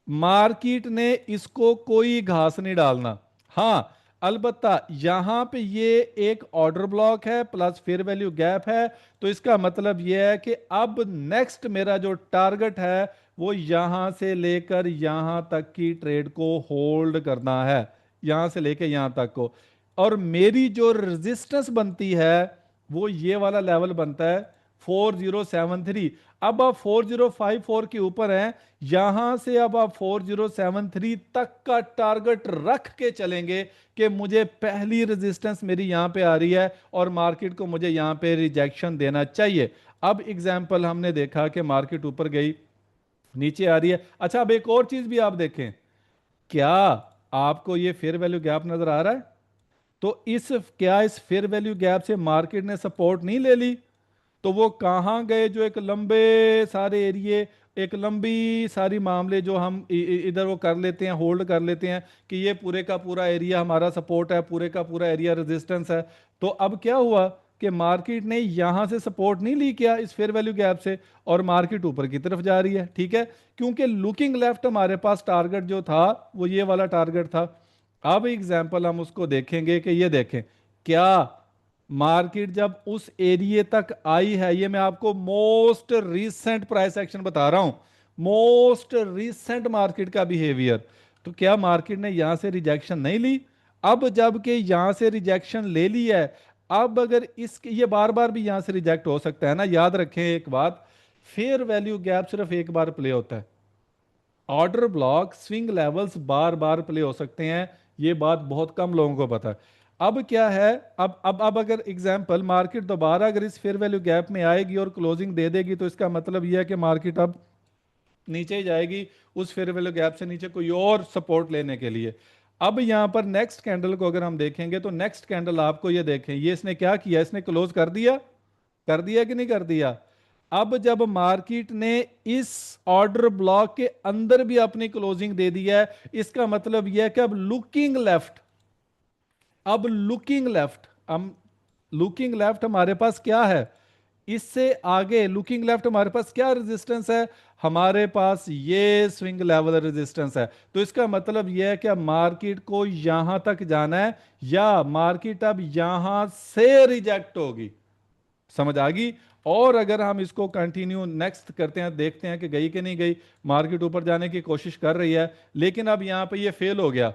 Speaker 1: मार्केट ने इसको कोई घास नहीं डालना। हाँ, अलबत्ता यहां पे ये एक ऑर्डर ब्लॉक है प्लस फेयर वैल्यू गैप है, तो इसका मतलब ये है कि अब नेक्स्ट मेरा जो टारगेट है वो यहां से लेकर यहां तक की ट्रेड को होल्ड करना है, यहां से लेकर यहां तक को। और मेरी जो रेजिस्टेंस बनती है वो ये वाला लेवल बनता है 4073। अब आप 4054 के ऊपर हैं, यहां से अब आप 4073 तक का टारगेट रख के चलेंगे कि मुझे पहली रेजिस्टेंस मेरी यहां पे आ रही है और मार्केट को मुझे यहां पे रिजेक्शन देना चाहिए। अब एग्जांपल हमने देखा कि मार्केट ऊपर गई, नीचे आ रही है। अच्छा, अब एक और चीज भी आप देखें, क्या आपको ये फेयर वैल्यू गैप नजर आ रहा है? तो इस फेयर वैल्यू गैप से मार्केट ने सपोर्ट नहीं ले ली, तो वो कहां गए, जो एक लंबे सारे एरिए, एक लंबी सारी मामले जो हम इधर वो कर लेते हैं, होल्ड कर लेते हैं कि ये पूरे का पूरा एरिया हमारा सपोर्ट है, पूरे का पूरा एरिया रेजिस्टेंस है। तो अब क्या हुआ कि मार्केट ने यहां से सपोर्ट नहीं ली क्या इस फेयर वैल्यू गैप से, और मार्केट ऊपर की तरफ जा रही है, ठीक है। क्योंकि लुकिंग लेफ्ट हमारे पास टारगेट जो था वो ये वाला टारगेट था। अब एग्जांपल हम उसको देखेंगे कि ये देखें, क्या मार्केट जब उस एरिया तक आई है, ये मैं आपको मोस्ट रीसेंट प्राइस एक्शन बता रहा हूं, मोस्ट रीसेंट मार्केट का बिहेवियर, तो क्या मार्केट ने यहां से रिजेक्शन नहीं ली? अब जबकि यहां से रिजेक्शन ले ली है, अब अगर इस ये बार बार भी यहां से रिजेक्ट हो सकता है ना, याद रखें एक बात, फेयर वैल्यू गैप सिर्फ एक बार प्ले होता है, ऑर्डर ब्लॉक स्विंग लेवल्स बार बार प्ले हो सकते हैं, ये बात बहुत कम लोगों को पता है। अब क्या है, अब अगर एग्जांपल मार्केट दोबारा अगर इस फेयर वैल्यू गैप में आएगी और क्लोजिंग दे देगी, तो इसका मतलब यह है कि मार्केट अब नीचे ही जाएगी उस फेयर वैल्यू गैप से नीचे कोई और सपोर्ट लेने के लिए। अब यहां पर नेक्स्ट कैंडल को अगर हम देखेंगे, तो नेक्स्ट कैंडल आपको ये देखें, ये इसने क्या किया, इसने क्लोज कर दिया कि नहीं कर दिया? अब जब मार्केट ने इस ऑर्डर ब्लॉक के अंदर भी अपनी क्लोजिंग दे दी है, इसका मतलब यह है कि अब लुकिंग लेफ्ट, अब लुकिंग लेफ्ट, हम लुकिंग लेफ्ट हमारे पास क्या है, इससे आगे लुकिंग लेफ्ट हमारे पास क्या रेजिस्टेंस है, हमारे पास ये स्विंग लेवल रेजिस्टेंस है। तो इसका मतलब यह है कि अब मार्केट को यहां तक जाना है, या मार्केट अब यहां से रिजेक्ट होगी, समझ आ गई? और अगर हम इसको कंटिन्यू नेक्स्ट करते हैं, देखते हैं कि गई कि नहीं गई, मार्केट ऊपर जाने की कोशिश कर रही है, लेकिन अब यहां पे ये फेल हो गया,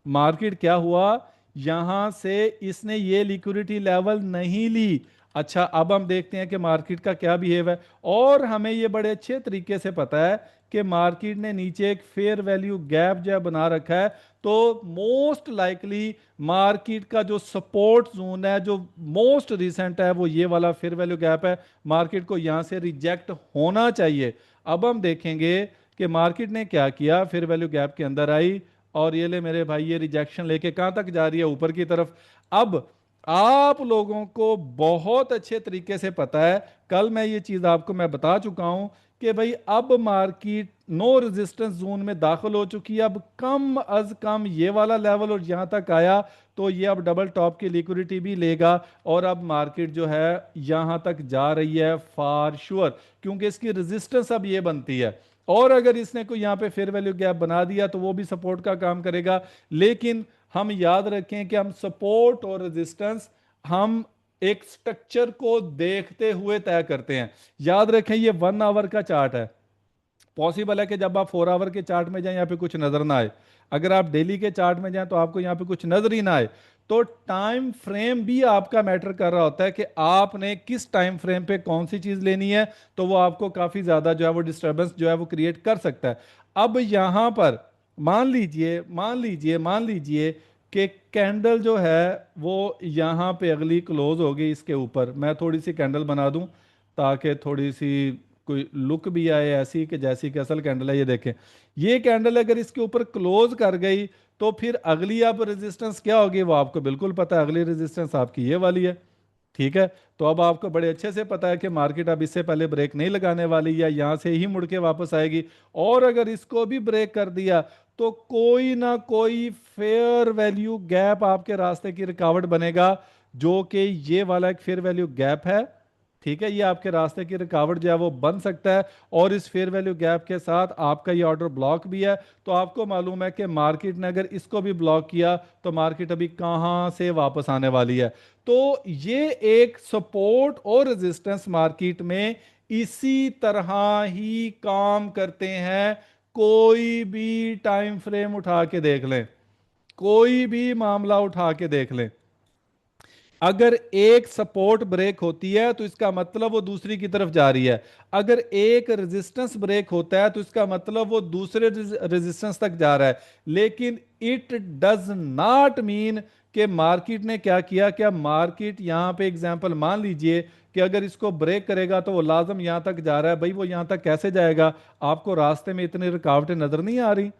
Speaker 1: मार्केट क्या हुआ, यहां से इसने ये लिक्विडिटी लेवल नहीं ली। अच्छा, अब हम देखते हैं कि मार्केट का क्या बिहेव है, और हमें ये बड़े अच्छे तरीके से पता है कि मार्केट ने नीचे एक फेयर वैल्यू गैप जो है बना रखा है, तो मोस्ट लाइकली मार्केट का जो सपोर्ट जोन है जो मोस्ट रिसेंट है वो ये वाला फेयर वैल्यू गैप है, मार्केट को यहां से रिजेक्ट होना चाहिए। अब हम देखेंगे कि मार्केट ने क्या किया, फेयर वैल्यू गैप के अंदर आई, और ये ले मेरे भाई ये रिजेक्शन लेके कहां तक जा रही है, ऊपर की तरफ। अब आप लोगों को बहुत अच्छे तरीके से पता है, कल मैं ये चीज आपको मैं बता चुका हूं कि भाई अब मार्केट नो रेजिस्टेंस जोन में दाखिल हो चुकी है, अब कम अज कम ये वाला लेवल और यहां तक आया, तो ये अब डबल टॉप की लिक्विडिटी भी लेगा, और अब मार्केट जो है यहां तक जा रही है फॉर श्योर, क्योंकि इसकी रेजिस्टेंस अब ये बनती है। और अगर इसने कोई यहां पे फेयर वैल्यू गैप बना दिया तो वो भी सपोर्ट का काम करेगा, लेकिन हम याद रखें कि हम सपोर्ट और रेजिस्टेंस हम एक स्ट्रक्चर को देखते हुए तय करते हैं। याद रखें ये 1 आवर का चार्ट है, पॉसिबल है कि जब आप 4 आवर के चार्ट में जाएं यहाँ पे कुछ नजर ना आए, अगर आप डेली के चार्ट में जाएं तो आपको यहाँ पे कुछ नजर ही ना आए। तो टाइम फ्रेम भी आपका मैटर कर रहा होता है कि आपने किस टाइम फ्रेम पे कौन सी चीज लेनी है, तो वो आपको काफी ज्यादा जो है वो डिस्टरबेंस जो है वो क्रिएट कर सकता है। अब यहां पर मान लीजिए कि कैंडल जो है वो यहां पे अगली क्लोज होगी इसके ऊपर, मैं थोड़ी सी कैंडल बना दूं ताकि थोड़ी सी कोई लुक भी आए ऐसी कि जैसी कि असल कैंडल है। ये देखें, ये कैंडल अगर इसके ऊपर क्लोज कर गई, तो फिर अगली अब रेजिस्टेंस क्या होगी वो आपको बिल्कुल पता है, अगली रेजिस्टेंस आपकी ये वाली है, ठीक है। तो अब आपको बड़े अच्छे से पता है कि मार्केट अब इससे पहले ब्रेक नहीं लगाने वाली, या यहां से ही मुड़ के वापस आएगी, और अगर इसको भी ब्रेक कर दिया तो कोई ना कोई फेयर वैल्यू गैप आपके रास्ते की रुकावट बनेगा, जो कि ये वाला एक फेयर वैल्यू गैप है, ठीक है, ये आपके रास्ते की रुकावट जो है वो बन सकता है, और इस फेयर वैल्यू गैप के साथ आपका ये ऑर्डर ब्लॉक भी है। तो आपको मालूम है कि मार्केट ने अगर इसको भी ब्लॉक किया तो मार्केट अभी कहां से वापस आने वाली है। तो ये एक सपोर्ट और रेजिस्टेंस मार्केट में इसी तरह ही काम करते हैं। कोई भी टाइम फ्रेम उठा के देख लें, कोई भी मामला उठा के देख लें, अगर एक सपोर्ट ब्रेक होती है तो इसका मतलब वो दूसरी की तरफ जा रही है, अगर एक रेजिस्टेंस ब्रेक होता है तो इसका मतलब वो दूसरे रेजिस्टेंस तक जा रहा है। लेकिन इट डज नॉट मीन कि मार्केट ने क्या किया, क्या मार्केट यहां पे एग्जांपल मान लीजिए कि अगर इसको ब्रेक करेगा तो वो लाजम यहां तक जा रहा है, भाई वो यहां तक कैसे जाएगा, आपको रास्ते में इतनी रुकावटें नजर नहीं आ रही,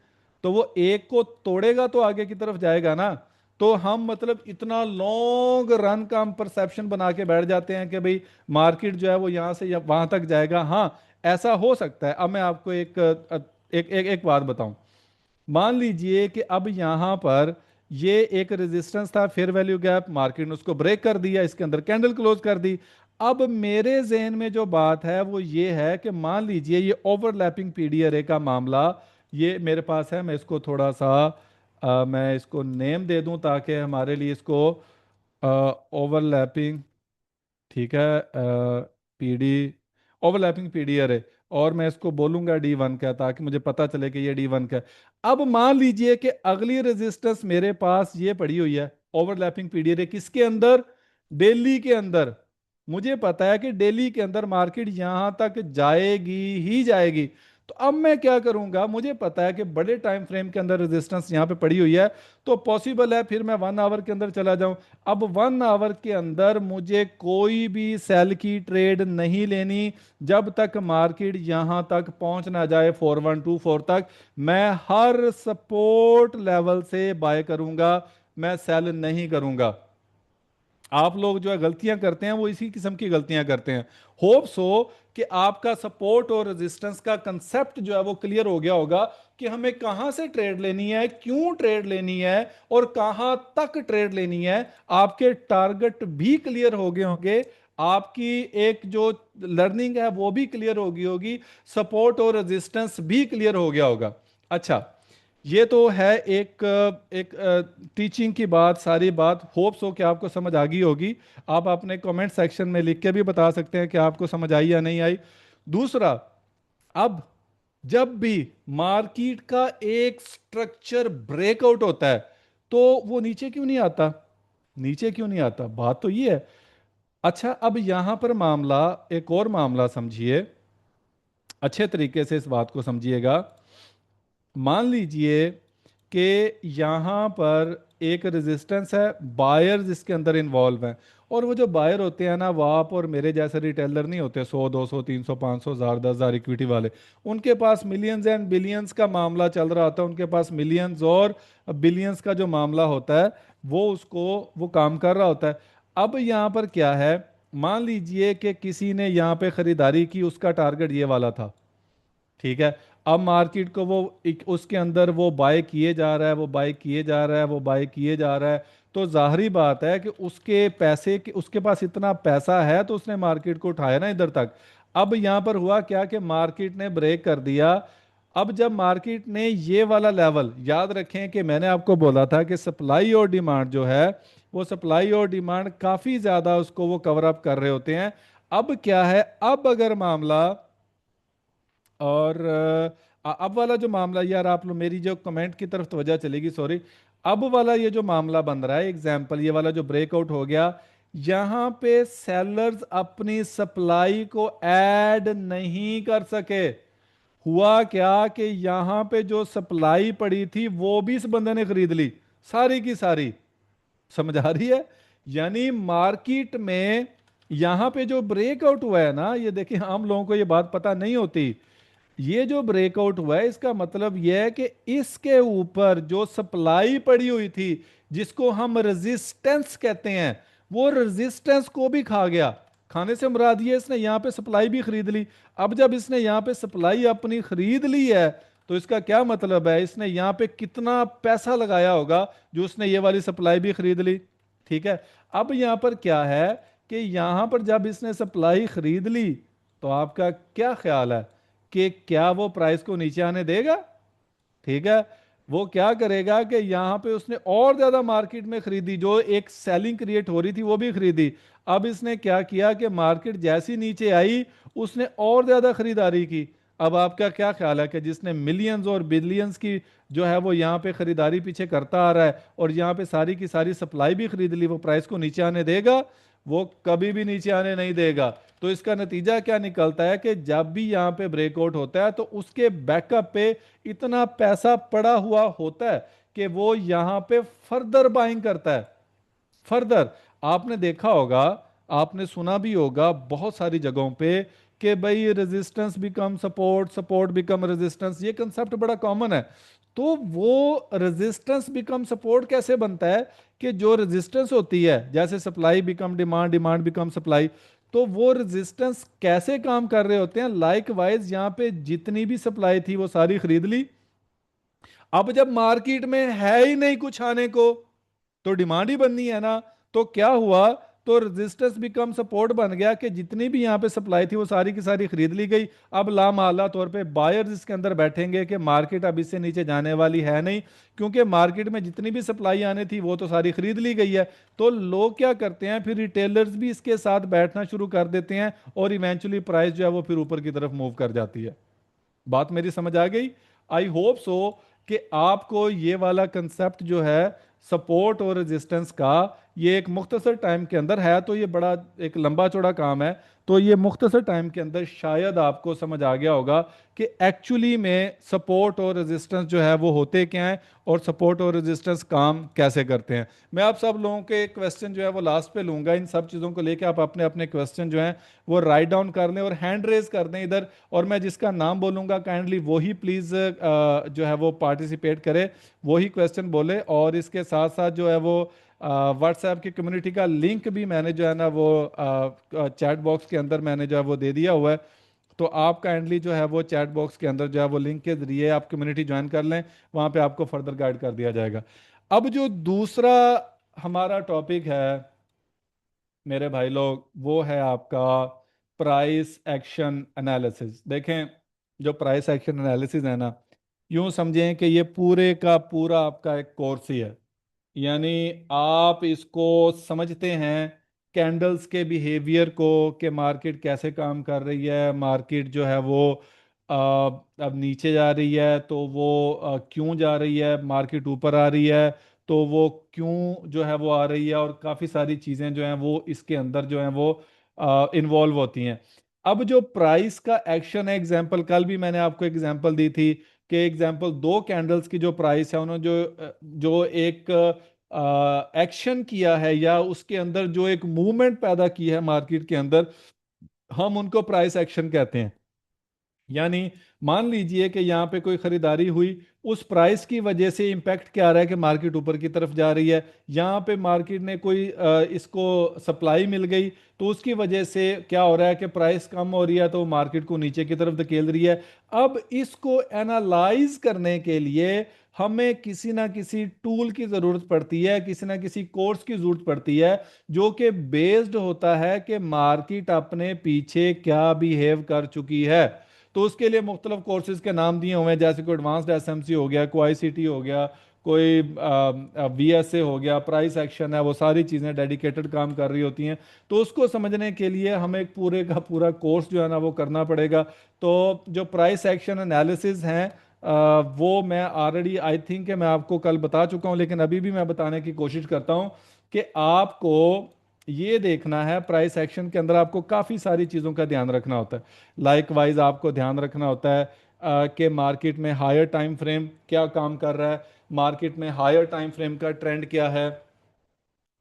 Speaker 1: तो वो एक को तोड़ेगा तो आगे की तरफ जाएगा ना। तो हम मतलब इतना लॉन्ग रन का हम परसेप्शन बना के बैठ जाते हैं कि भाई मार्केट जो है वो यहां से वहां तक जाएगा। हाँ, ऐसा हो सकता है। अब मैं आपको एक बात बताऊं, मान लीजिए कि अब यहां पर ये एक रेजिस्टेंस था, फेयर वैल्यू गैप, मार्केट ने उसको ब्रेक कर दिया, इसके अंदर कैंडल क्लोज कर दी। अब मेरे जहन में जो बात है वो ये है कि मान लीजिए ये ओवरलैपिंग पीडीआरए का मामला ये मेरे पास है। मैं इसको थोड़ा सा मैं इसको नेम दे दूं ताकि हमारे लिए इसको ओवरलैपिंग, ठीक है, पीडी, ओवरलैपिंग पीडीआर है, और मैं इसको बोलूंगा D1 का ताकि मुझे पता चले कि ये D1 का है। अब मान लीजिए कि अगली रेजिस्टेंस मेरे पास ये पड़ी हुई है ओवरलैपिंग पीडीआर है, किसके अंदर? डेली के अंदर। मुझे पता है कि डेली के अंदर मार्केट यहां तक जाएगी ही जाएगी। तो अब मैं क्या करूंगा, मुझे पता है कि बड़े टाइम फ्रेम के अंदर रेजिस्टेंस यहां पे पड़ी हुई है, तो पॉसिबल है फिर मैं 1 आवर के अंदर चला जाऊं। अब 1 आवर के अंदर मुझे कोई भी सेल की ट्रेड नहीं लेनी जब तक मार्केट यहां तक पहुंच ना जाए 4124 तक। मैं हर सपोर्ट लेवल से बाय करूंगा, मैं सेल नहीं करूंगा। आप लोग जो है गलतियां करते हैं वो इसी किस्म की गलतियां करते हैं। होप सो कि आपका सपोर्ट और रेजिस्टेंस का कंसेप्ट जो है वो क्लियर हो गया होगा कि हमें कहां से ट्रेड लेनी है, क्यों ट्रेड लेनी है, और कहां तक ट्रेड लेनी है। आपके टारगेट भी क्लियर हो गए होंगे, आपकी एक जो लर्निंग है वो भी क्लियर हो गई होगी, सपोर्ट और रेजिस्टेंस भी क्लियर हो गया होगा। अच्छा, ये तो है एक एक टीचिंग की बात, सारी बात होप्स हो कि आपको समझ आ गई होगी। आप अपने कमेंट सेक्शन में लिख के भी बता सकते हैं कि आपको समझ आई या नहीं आई। दूसरा, अब जब भी मार्केट का एक स्ट्रक्चर ब्रेकआउट होता है तो वो नीचे क्यों नहीं आता? नीचे क्यों नहीं आता, बात तो ये है। अच्छा, अब यहां पर मामला, एक और मामला समझिए, अच्छे तरीके से इस बात को समझिएगा। मान लीजिए कि यहाँ पर एक रेजिस्टेंस है, बायर्स इसके अंदर इन्वॉल्व हैं, और वो जो बायर होते हैं ना, वो आप और मेरे जैसे रिटेलर नहीं होते, 100 200 300 500 1000 इक्विटी वाले। उनके पास मिलियंस एंड बिलियंस का मामला चल रहा होता है, उनके पास मिलियंस और बिलियंस का जो मामला होता है वो उसको वो काम कर रहा होता है। अब यहाँ पर क्या है, मान लीजिए कि किसी ने यहाँ पे खरीदारी की, उसका टारगेट ये वाला था, ठीक है। अब मार्केट को वो उसके अंदर वो बाय किए जा रहा है, वो बाय किए जा रहा है, वो बाय किए जा रहा है। तो जाहिरी बात है कि उसके पैसे के, उसके पास इतना पैसा है तो उसने मार्केट को उठाया ना इधर तक। अब यहां पर हुआ क्या कि मार्केट ने ब्रेक कर दिया। अब जब मार्केट ने ये वाला लेवल, याद रखें कि मैंने आपको बोला था कि सप्लाई और डिमांड जो है, वो सप्लाई और डिमांड काफी ज्यादा उसको वो कवर अप कर रहे होते हैं। अब क्या है, अब अगर मामला, और अब वाला जो मामला, यार आप लोग मेरी जो कमेंट की तरफ तवज्जो चलेगी, सॉरी। अब वाला ये जो मामला बन रहा है, एग्जाम्पल ये वाला जो ब्रेकआउट हो गया, यहां पे सेलर्स अपनी सप्लाई को ऐड नहीं कर सके। हुआ क्या कि यहां पे जो सप्लाई पड़ी थी वो भी इस बंदे ने खरीद ली, सारी की सारी। समझ आ रही है? यानी मार्केट में यहां पे जो ब्रेकआउट हुआ है ना, ये देखिए आम लोगों को ये बात पता नहीं होती। ये जो ब्रेकआउट हुआ है इसका मतलब यह है कि इसके ऊपर जो सप्लाई पड़ी हुई थी, जिसको हम रेजिस्टेंस कहते हैं, वो रेजिस्टेंस को भी खा गया। खाने से मुराद ये, इसने यहां पे सप्लाई भी खरीद ली। अब जब इसने यहां पे सप्लाई अपनी खरीद ली है, तो इसका क्या मतलब है, इसने यहां पे कितना पैसा लगाया होगा जो उसने ये वाली सप्लाई भी खरीद ली। ठीक है। अब यहां पर क्या है कि यहां पर जब इसने सप्लाई खरीद ली, तो आपका क्या ख्याल है कि क्या वो प्राइस को नीचे आने देगा? ठीक है। वो क्या करेगा कि यहां पे उसने और ज्यादा मार्केट में खरीदी, जो एक सेलिंग क्रिएट हो रही थी वो भी खरीदी। अब इसने क्या किया कि मार्केट जैसी नीचे आई, उसने और ज्यादा खरीदारी की। अब आपका क्या ख्याल है कि जिसने मिलियंस और बिलियंस की जो है वो यहाँ पे खरीदारी पीछे करता आ रहा है, और यहाँ पे सारी की सारी सप्लाई भी खरीद ली, वो प्राइस को नीचे आने देगा? वो कभी भी नीचे आने नहीं देगा। तो इसका नतीजा क्या निकलता है कि जब भी यहाँ पे ब्रेकआउट होता है तो उसके बैकअप पे इतना पैसा पड़ा हुआ होता है कि वो यहाँ पे फर्दर बाइंग करता है। फर्दर, आपने देखा होगा, आपने सुना भी होगा बहुत सारी जगहों पे कि भाई resistance become support, support become resistance, ये कंसेप्ट बड़ा कॉमन है। तो वो रेजिस्टेंस बिकम सपोर्ट कैसे बनता है कि जो रेजिस्टेंस होती है, जैसे supply become demand, demand become supply, तो वो रेजिस्टेंस कैसे काम कर रहे होते हैं? लाइक वाइज यहाँ पे जितनी भी सप्लाई थी वो सारी खरीद ली। अब जब मार्केट में है ही नहीं कुछ आने को, तो डिमांड ही बननी है ना। तो क्या हुआ, तो रेजिस्टेंस बिकम सपोर्ट बन गया कि जितनी भी यहाँ पे सप्लाई थी वो सारी की सारी खरीद ली गई। अब लामहल्ला तौर पे बायर्स इसके अंदर बैठेंगे कि मार्केट अब इससे नीचे जाने वाली है नहीं, क्योंकि मार्केट में जितनी भी सप्लाई आने थी वो तो सारी खरीद ली गई है। तो लोग क्या करते हैं, फिर रिटेलर्स भी इसके साथ बैठना शुरू कर देते हैं, और इवेंचुअली प्राइस जो है वो फिर ऊपर की तरफ मूव कर जाती है। बात मेरी समझ आ गई? आई होप सो कि आपको ये वाला कंसेप्ट जो है सपोर्ट और रेजिस्टेंस का, ये एक मुख्तसर टाइम के अंदर है, तो ये बड़ा एक लंबा चौड़ा काम है, तो ये मुख्तसर टाइम के अंदर शायद आपको समझ आ गया होगा कि एक्चुअली में सपोर्ट और रेजिस्टेंस जो है वो होते क्या हैं, और सपोर्ट और रेजिस्टेंस काम कैसे करते हैं। मैं आप सब लोगों के क्वेश्चन जो है वो लास्ट पे लूंगा। इन सब चीज़ों को लेके आप अपने अपने क्वेश्चन जो हैं वो राइट डाउन कर लें और हैंड रेज कर दें इधर, और मैं जिसका नाम बोलूंगा काइंडली वही प्लीज जो है वो पार्टिसिपेट करे, वही क्वेश्चन बोले। और इसके साथ साथ जो है वो व्हाट्सएप की कम्युनिटी का लिंक भी मैंने जो है ना वो चैट बॉक्स के अंदर मैंने जो है वो दे दिया हुआ है। तो आप काइंडली जो है वो चैट बॉक्स के अंदर जो है वो लिंक के जरिए आप कम्युनिटी ज्वाइन कर लें, वहां पे आपको फर्दर गाइड कर दिया जाएगा। अब जो दूसरा हमारा टॉपिक है मेरे भाई लोग, वो है आपका प्राइस एक्शन एनालिसिस। देखें, जो प्राइस एक्शन एनालिसिस है ना, यूं समझें कि ये पूरे का पूरा आपका एक कोर्स ही है। यानी आप इसको समझते हैं कैंडल्स के बिहेवियर को, कि मार्केट कैसे काम कर रही है, मार्केट जो है वो अब नीचे जा रही है तो वो क्यों जा रही है, मार्केट ऊपर आ रही है तो वो क्यों जो है वो आ रही है, और काफ़ी सारी चीज़ें जो हैं वो इसके अंदर जो हैं वो इन्वॉल्व होती हैं। अब जो प्राइस का एक्शन है, एग्जांपल कल भी मैंने आपको एग्जांपल दी थी कि एग्जांपल दो कैंडल्स की जो प्राइस है, उन्होंने जो एक एक्शन किया है, या उसके अंदर जो एक मूवमेंट पैदा की है मार्केट के अंदर, हम उनको प्राइस एक्शन कहते हैं। यानी मान लीजिए कि यहाँ पे कोई खरीदारी हुई, उस प्राइस की वजह से इंपैक्ट क्या आ रहा है कि मार्केट ऊपर की तरफ जा रही है। यहाँ पे मार्केट ने कोई इसको सप्लाई मिल गई, तो उसकी वजह से क्या हो रहा है कि प्राइस कम हो रही है, तो मार्केट को नीचे की तरफ धकेल रही है। अब इसको एनालाइज करने के लिए हमें किसी ना किसी टूल की जरूरत पड़ती है, किसी ना किसी कोर्स की जरूरत पड़ती है, जो कि बेस्ड होता है कि मार्केट अपने पीछे क्या बिहेव कर चुकी है। तो उसके लिए मुख्तलिफ कोर्सेज के नाम दिए हुए हैं, जैसे कोई एडवांस्ड एसएमसी हो गया, कोई आईसीटी हो गया, कोई वीएसए हो गया, प्राइस एक्शन है, वो सारी चीज़ें डेडिकेटेड काम कर रही होती हैं। तो उसको समझने के लिए हमें एक पूरे का पूरा कोर्स जो है ना वो करना पड़ेगा। तो जो प्राइस एक्शन एनालिसिस हैं, वो मैं ऑलरेडी आई थिंक मैं आपको कल बता चुका हूं, लेकिन अभी भी मैं बताने की कोशिश करता हूं कि आपको ये देखना है, प्राइस एक्शन के अंदर आपको काफ़ी सारी चीज़ों का ध्यान रखना होता है। लाइक वाइज आपको ध्यान रखना होता है कि मार्केट में हायर टाइम फ्रेम क्या काम कर रहा है, मार्केट में हायर टाइम फ्रेम का ट्रेंड क्या है,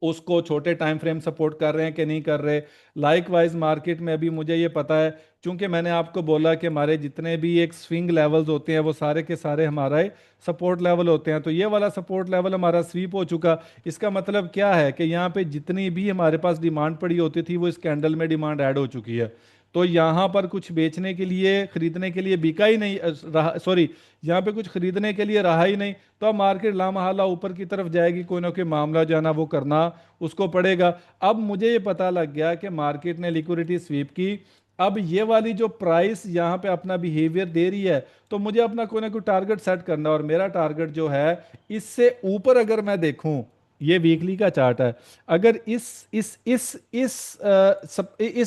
Speaker 1: उसको छोटे टाइम फ्रेम सपोर्ट कर रहे हैं कि नहीं कर रहे। लाइक वाइज मार्केट में अभी मुझे ये पता है, क्योंकि मैंने आपको बोला कि हमारे जितने भी एक स्विंग लेवल्स होते हैं वो सारे के सारे हमारे सपोर्ट लेवल होते हैं। तो ये वाला सपोर्ट लेवल हमारा स्वीप हो चुका। इसका मतलब क्या है कि यहाँ पे जितनी भी हमारे पास डिमांड पड़ी होती थी वो इस कैंडल में डिमांड ऐड हो चुकी है। तो यहाँ पर कुछ बेचने के लिए खरीदने के लिए बिका ही नहीं रहा, सॉरी, यहाँ पे कुछ खरीदने के लिए रहा ही नहीं। तो अब मार्केट लामहला ऊपर की तरफ जाएगी, कोई ना कोई मामला जो है ना वो करना उसको पड़ेगा। अब मुझे ये पता लग गया कि मार्केट ने लिक्विडिटी स्वीप की। अब ये वाली जो प्राइस यहाँ पे अपना बिहेवियर दे रही है, तो मुझे अपना कोई ना कोई टारगेट सेट करना है, और मेरा टारगेट जो है इससे ऊपर अगर मैं देखूं, ये वीकली का चार्ट है, अगर इस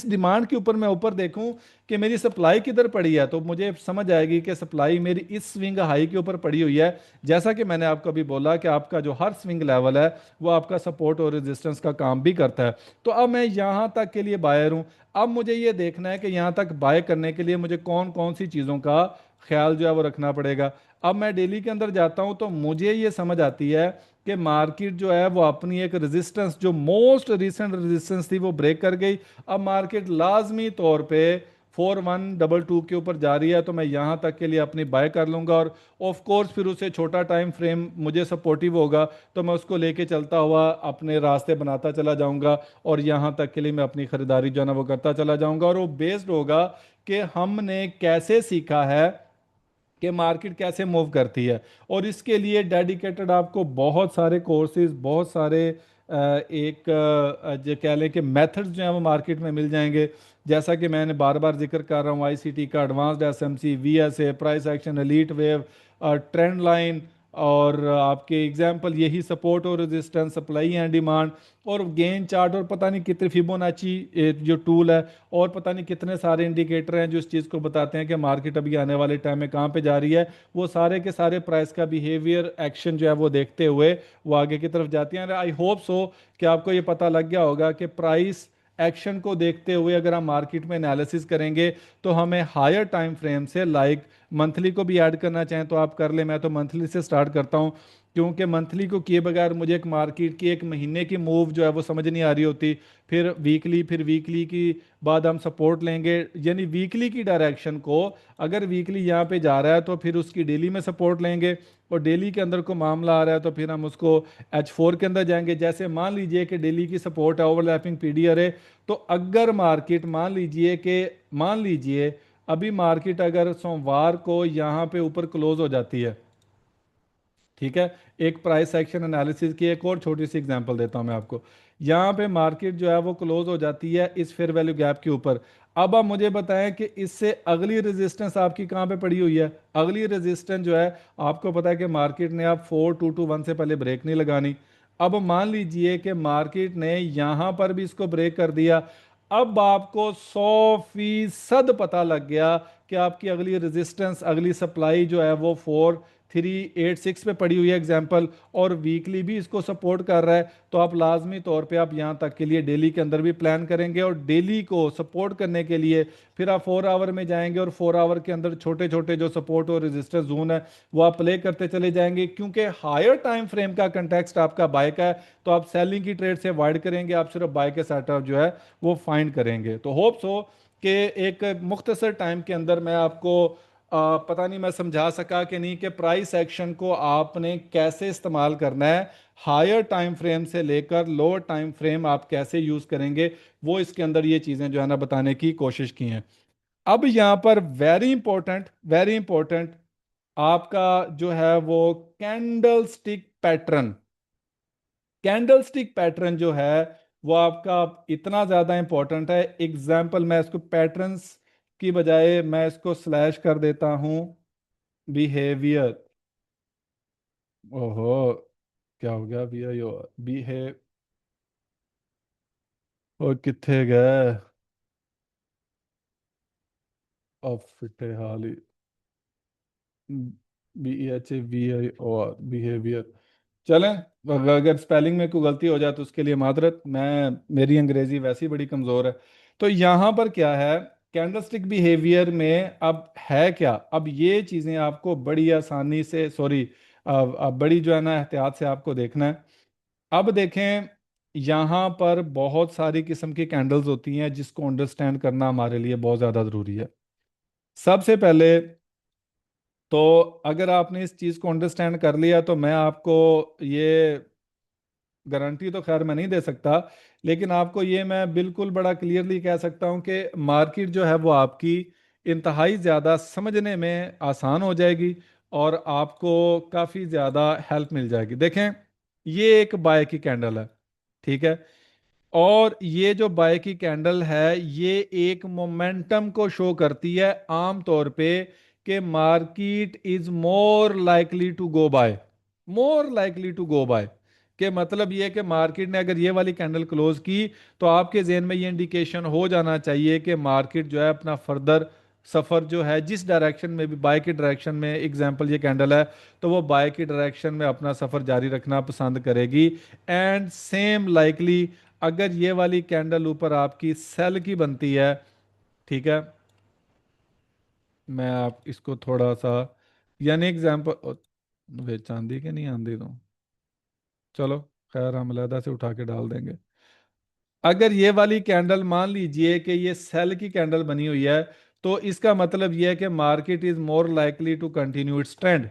Speaker 1: डिमांड के ऊपर मैं ऊपर देखूं कि मेरी सप्लाई किधर पड़ी है, तो मुझे समझ आएगी कि सप्लाई मेरी इस स्विंग हाई के ऊपर पड़ी हुई है। जैसा कि मैंने आपको अभी बोला कि आपका जो हर स्विंग लेवल है वो आपका सपोर्ट और रेजिस्टेंस का काम भी करता है। तो अब मैं यहां तक के लिए बायर हूं। अब मुझे ये देखना है कि यहां तक बाय करने के लिए मुझे कौन कौन सी चीज़ों का ख्याल जो है वो रखना पड़ेगा। अब मैं डेली के अंदर जाता हूं तो मुझे ये समझ आती है कि मार्केट जो है वो अपनी एक रेजिस्टेंस, जो मोस्ट रिसेंट रेजिस्टेंस थी, वो ब्रेक कर गई। अब मार्केट लाजमी तौर पे 4122 के ऊपर जा रही है, तो मैं यहां तक के लिए अपनी बाय कर लूंगा। और ऑफ कोर्स फिर उसे छोटा टाइम फ्रेम मुझे सपोर्टिव होगा, तो मैं उसको लेके चलता हुआ अपने रास्ते बनाता चला जाऊंगा, और यहां तक के लिए मैं अपनी खरीदारी जो है ना वो करता चला जाऊंगा। और वो बेस्ड होगा कि हमने कैसे सीखा है कि मार्केट कैसे मूव करती है। और इसके लिए डेडिकेटेड आपको बहुत सारे कोर्सेज, बहुत सारे एक जो कह लें कि मेथड्स जो हैं वो मार्केट में मिल जाएंगे। जैसा कि मैंने बार बार जिक्र कर रहा हूँ, आईसीटी का advanced SMC, VSA, price action, elite wave, trend line, और आपके एग्जांपल यही सपोर्ट और रेजिस्टेंस, सप्लाई एंड डिमांड, और गेन चार्ट, और पता नहीं कितने फिबोनाची जो टूल है, और पता नहीं कितने सारे इंडिकेटर हैं जो इस चीज़ को बताते हैं कि मार्केट अभी आने वाले टाइम में कहाँ पे जा रही है। वो सारे के सारे प्राइस का बिहेवियर एक्शन जो है वो देखते हुए वो आगे की तरफ जाती हैं। आई होप सो कि आपको ये पता लग गया होगा कि प्राइस एक्शन को देखते हुए अगर हम मार्केट में एनालिसिस करेंगे तो हमें हायर टाइम फ्रेम से, लाइक मंथली को भी ऐड करना चाहें तो आप कर ले, मैं तो मंथली से स्टार्ट करता हूं, क्योंकि मंथली को किए बगैर मुझे एक मार्केट की एक महीने की मूव जो है वो समझ नहीं आ रही होती। फिर वीकली की बाद हम सपोर्ट लेंगे, यानी वीकली की डायरेक्शन को, अगर वीकली यहाँ पे जा रहा है तो फिर उसकी डेली में सपोर्ट लेंगे, और डेली के अंदर को मामला आ रहा है तो फिर हम उसको H4 के अंदर जाएंगे। जैसे मान लीजिए कि डेली की सपोर्ट है ओवरलैपिंग पीडीआर है, तो अगर मार्केट मान लीजिए अभी मार्केट अगर सोमवार को यहाँ पे ऊपर क्लोज हो जाती है, ठीक है, एक प्राइस एक्शन एनालिसिस की एक और छोटी सी एग्जांपल देता हूं मैं आपको। यहाँ पे मार्केट जो है वो क्लोज हो जाती है इस फेयर वैल्यू गैप के ऊपर। अब आप मुझे बताएं कि इससे अगली रेजिस्टेंस आपकी कहाँ पे पड़ी हुई है। अगली रेजिस्टेंस जो है, आपको पता है कि मार्केट ने आप 4221 से पहले ब्रेक नहीं लगानी। अब मान लीजिए कि मार्केट ने यहां पर भी इसको ब्रेक कर दिया। अब आपको 100% पता लग गया कि आपकी अगली रेजिस्टेंस, अगली सप्लाई जो है वो 4386 पे पड़ी हुई है एग्जांपल, और वीकली भी इसको सपोर्ट कर रहा है। तो आप लाजमी तौर पे आप यहाँ तक के लिए डेली के अंदर भी प्लान करेंगे, और डेली को सपोर्ट करने के लिए फिर आप 4 आवर में जाएंगे, और 4 आवर के अंदर छोटे छोटे जो सपोर्ट और रेजिस्टेंस जोन है वो आप प्ले करते चले जाएंगे। क्योंकि हायर टाइम फ्रेम का कंटेक्स्ट आपका बाय का है, तो आप सेलिंग की ट्रेड से अवॉइड करेंगे, आप सिर्फ बाय के सेटअप जो है वो फाइंड करेंगे। तो होप्स हो कि एक मुख्तसर टाइम के अंदर मैं आपको पता नहीं मैं समझा सका कि नहीं, कि प्राइस एक्शन को आपने कैसे इस्तेमाल करना है, हायर टाइम फ्रेम से लेकर लोअर टाइम फ्रेम आप कैसे यूज करेंगे, वो इसके अंदर ये चीजें जो है ना बताने की कोशिश की हैं। अब यहां पर वेरी इंपॉर्टेंट आपका जो है वो candle stick pattern. Candle stick pattern जो है वो आपका इतना ज्यादा इंपॉर्टेंट है। एग्जाम्पल, मैं इसको पैटर्न्स की बजाय मैं इसको स्लैश कर देता हूं, बिहेवियर। ओहो, क्या हो गया भैया, यो बिहेव, और कितने गए, अब फिटे हाल ही, BHAVIOR, बिहेवियर। चलें, अगर स्पेलिंग में कोई गलती हो जाए तो उसके लिए मादरत, मैं मेरी अंग्रेजी वैसे ही बड़ी कमज़ोर है। तो यहाँ पर क्या है, कैंडलस्टिक बिहेवियर में अब है क्या, अब ये चीज़ें आपको बड़ी आसानी से, सॉरी, अब बड़ी जो है ना एहतियात से आपको देखना है। अब देखें, यहाँ पर बहुत सारी किस्म की कैंडल्स होती हैं जिसको अंडरस्टैंड करना हमारे लिए बहुत ज़्यादा ज़रूरी है। सबसे पहले तो अगर आपने इस चीज़ को अंडरस्टैंड कर लिया तो मैं आपको ये गारंटी तो खैर मैं नहीं दे सकता, लेकिन आपको ये मैं बिल्कुल बड़ा क्लियरली कह सकता हूँ कि मार्केट जो है वो आपकी इंतहाई ज़्यादा समझने में आसान हो जाएगी, और आपको काफ़ी ज़्यादा हेल्प मिल जाएगी। देखें, ये एक बाय की कैंडल है, ठीक है, और ये जो बाय की कैंडल है ये एक मोमेंटम को शो करती है आम तौर पे, कि market is more likely to go buy. के मतलब ये कि मार्केट ने अगर ये वाली कैंडल क्लोज की तो आपके जेहन में ये इंडिकेशन हो जाना चाहिए कि मार्केट जो है अपना फर्दर सफर जो है जिस डायरेक्शन में भी, बाय की डायरेक्शन में, एग्जांपल ये कैंडल है, तो वो बाय की डायरेक्शन में अपना सफर जारी रखना पसंद करेगी। एंड सेम लाइकली अगर ये वाली कैंडल ऊपर आपकी सेल की बनती है, ठीक है, मैं आप इसको थोड़ा सा, यानी एग्जांपल, वे चांदी के नहीं आंदी तो चलो खैर हम अलहदा से उठा के डाल देंगे। अगर ये वाली कैंडल मान लीजिए कि ये सेल की कैंडल बनी हुई है, तो इसका मतलब यह है कि market is more likely to continue its trend,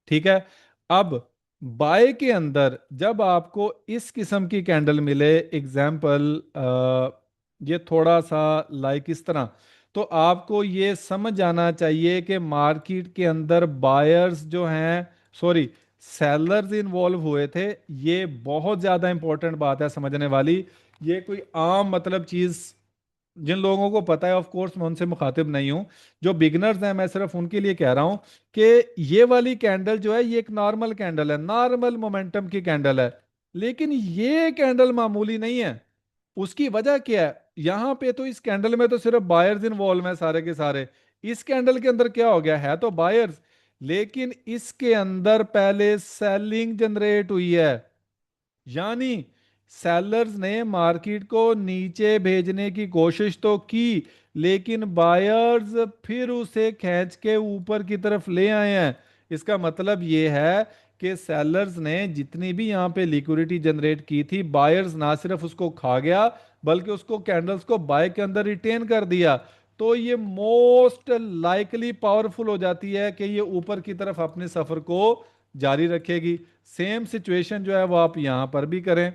Speaker 1: ठीक है। अब बाय के अंदर जब आपको इस किस्म की कैंडल मिले, एग्जाम्पल ये थोड़ा सा लाइक इस तरह, तो आपको ये समझ जाना चाहिए कि मार्केट के अंदर बायर्स जो हैं, सॉरी, सेलर्स इन्वॉल्व हुए थे। ये बहुत ज्यादा इंपॉर्टेंट बात है समझने वाली। ये कोई आम मतलब चीज जिन लोगों को पता है, ऑफ कोर्स मैं उनसे मुखातिब नहीं हूं। जो बिगनर्स हैं मैं सिर्फ उनके लिए कह रहा हूं कि ये वाली कैंडल जो है ये एक नॉर्मल कैंडल है, नॉर्मल मोमेंटम की कैंडल है। लेकिन ये कैंडल मामूली नहीं है। उसकी वजह क्या है? यहां पे तो इस कैंडल में तो सिर्फ बायर्स इन्वॉल्व हैं सारे के सारे। इस कैंडल के अंदर क्या हो गया है? तो बायर्स, लेकिन इसके अंदर पहले सेलिंग जनरेट हुई है। यानी सेलर्स ने मार्केट को नीचे भेजने की कोशिश तो की, लेकिन बायर्स फिर उसे खींच के ऊपर की तरफ ले आए हैं। इसका मतलब ये है कि सेलर्स ने जितनी भी यहां पे लिक्विडिटी जनरेट की थी, बायर्स ना सिर्फ उसको खा गया बल्कि उसको कैंडल्स को बाय के अंदर रिटेन कर दिया। तो ये मोस्ट लाइकली पावरफुल हो जाती है कि ये ऊपर की तरफ अपने सफर को जारी रखेगी। सेम सिचुएशन जो है वो आप यहां पर भी करें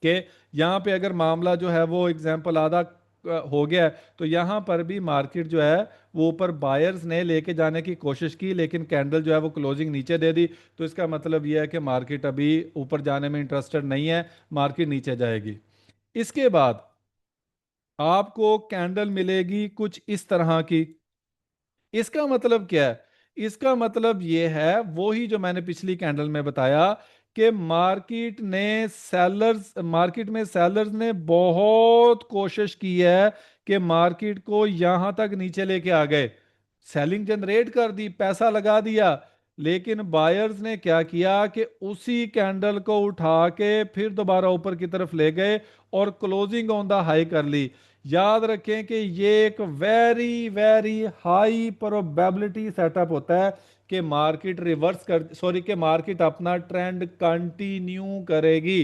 Speaker 1: कि यहां पे अगर मामला जो है वो एग्जांपल आधा हो गया है, तो यहां पर भी मार्केट जो है वो ऊपर बायर्स ने लेके जाने की कोशिश की, लेकिन कैंडल जो है वो क्लोजिंग नीचे दे दी। तो इसका मतलब यह है कि मार्केट अभी ऊपर जाने में इंटरेस्टेड नहीं है, मार्केट नीचे जाएगी। इसके बाद आपको कैंडल मिलेगी कुछ इस तरह की। इसका मतलब क्या है? इसका मतलब यह है वो ही जो मैंने पिछली कैंडल में बताया कि मार्केट में सेलर्स ने बहुत कोशिश की है कि मार्केट को यहां तक नीचे लेके आ गए, सेलिंग जनरेट कर दी, पैसा लगा दिया। लेकिन बायर्स ने क्या किया कि उसी कैंडल को उठा के फिर दोबारा ऊपर की तरफ ले गए और क्लोजिंग ऑन द हाई कर ली। याद रखें कि ये एक very very high probability setup होता है कि मार्केट रिवर्स कर, सॉरी, कि मार्केट अपना ट्रेंड कंटिन्यू करेगी।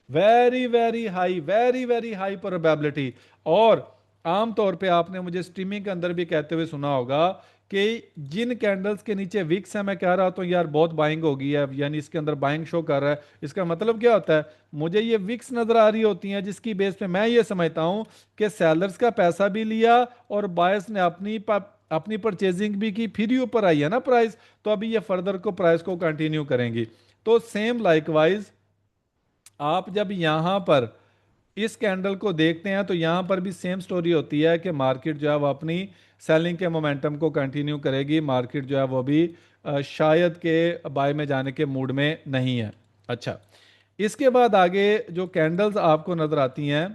Speaker 1: Very very high probability. और आमतौर पे आपने मुझे स्ट्रीमिंग के अंदर भी कहते हुए सुना होगा कि जिन कैंडल्स के नीचे विक्स है, मैं कह रहा हूं यार बहुत बाइंग हो गई है, यानी इसके अंदर बाइंग शो कर रहा है। इसका मतलब क्या होता है? मुझे ये विक्स नजर आ रही होती हैं जिसकी बेस पे मैं ये समझता हूं कि सेलर्स का पैसा भी लिया और बायर्स ने अपनी परचेजिंग भी की, फिर ही ऊपर आई है ना प्राइस। तो अभी ये फर्दर को प्राइस को कंटिन्यू करेंगी। तो सेम लाइकवाइज आप जब यहां पर इस कैंडल को देखते हैं तो यहां पर भी सेम स्टोरी होती है कि मार्केट जो है वो अपनी सेलिंग के मोमेंटम को कंटिन्यू करेगी। मार्केट जो है वो भी शायद के बाय में जाने के मूड में नहीं है। अच्छा, इसके बाद आगे जो कैंडल्स आपको नजर आती हैं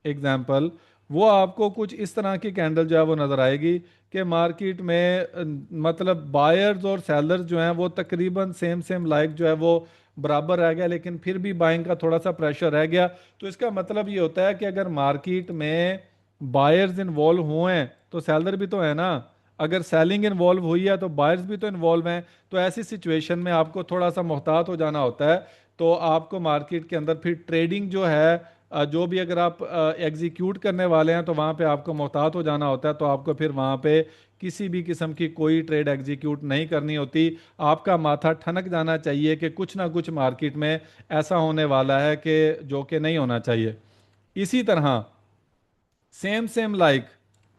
Speaker 1: एग्जाम्पल, वो आपको कुछ इस तरह की कैंडल जो है वो नजर आएगी कि मार्केट में मतलब बायर्स और सेलर्स जो हैं वो तकरीबन सेम सेम लाइक जो है वो बराबर रह गया, लेकिन फिर भी बाइंग का थोड़ा सा प्रेशर रह गया। तो इसका मतलब ये होता है कि अगर मार्केट में बायर्स इन्वॉल्व हुए हैं तो सेलर भी तो है ना। अगर सेलिंग इन्वॉल्व हुई है तो बायर्स भी तो इन्वॉल्व हैं। तो ऐसी सिचुएशन में आपको थोड़ा सा मुहतात हो जाना होता है। तो आपको मार्केट के अंदर फिर ट्रेडिंग जो है, जो भी अगर आप एग्जीक्यूट करने वाले हैं तो वहां पे आपको मुहतात हो जाना होता है। तो आपको फिर वहां पे किसी भी किस्म की कोई ट्रेड एग्जीक्यूट नहीं करनी होती। आपका माथा ठनक जाना चाहिए कि कुछ ना कुछ मार्केट में ऐसा होने वाला है कि जो कि नहीं होना चाहिए। इसी तरह सेम सेम लाइक,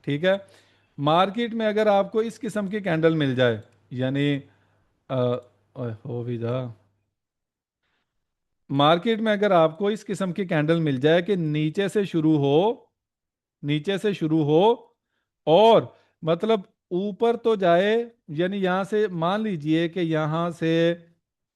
Speaker 1: ठीक है, मार्केट में अगर आपको इस किस्म की कैंडल मिल जाए, यानी ओए हो भी जा, मार्केट में अगर आपको इस किस्म की कैंडल मिल जाए कि नीचे से शुरू हो और मतलब ऊपर तो जाए, यानी यहां से मान लीजिए कि यहां से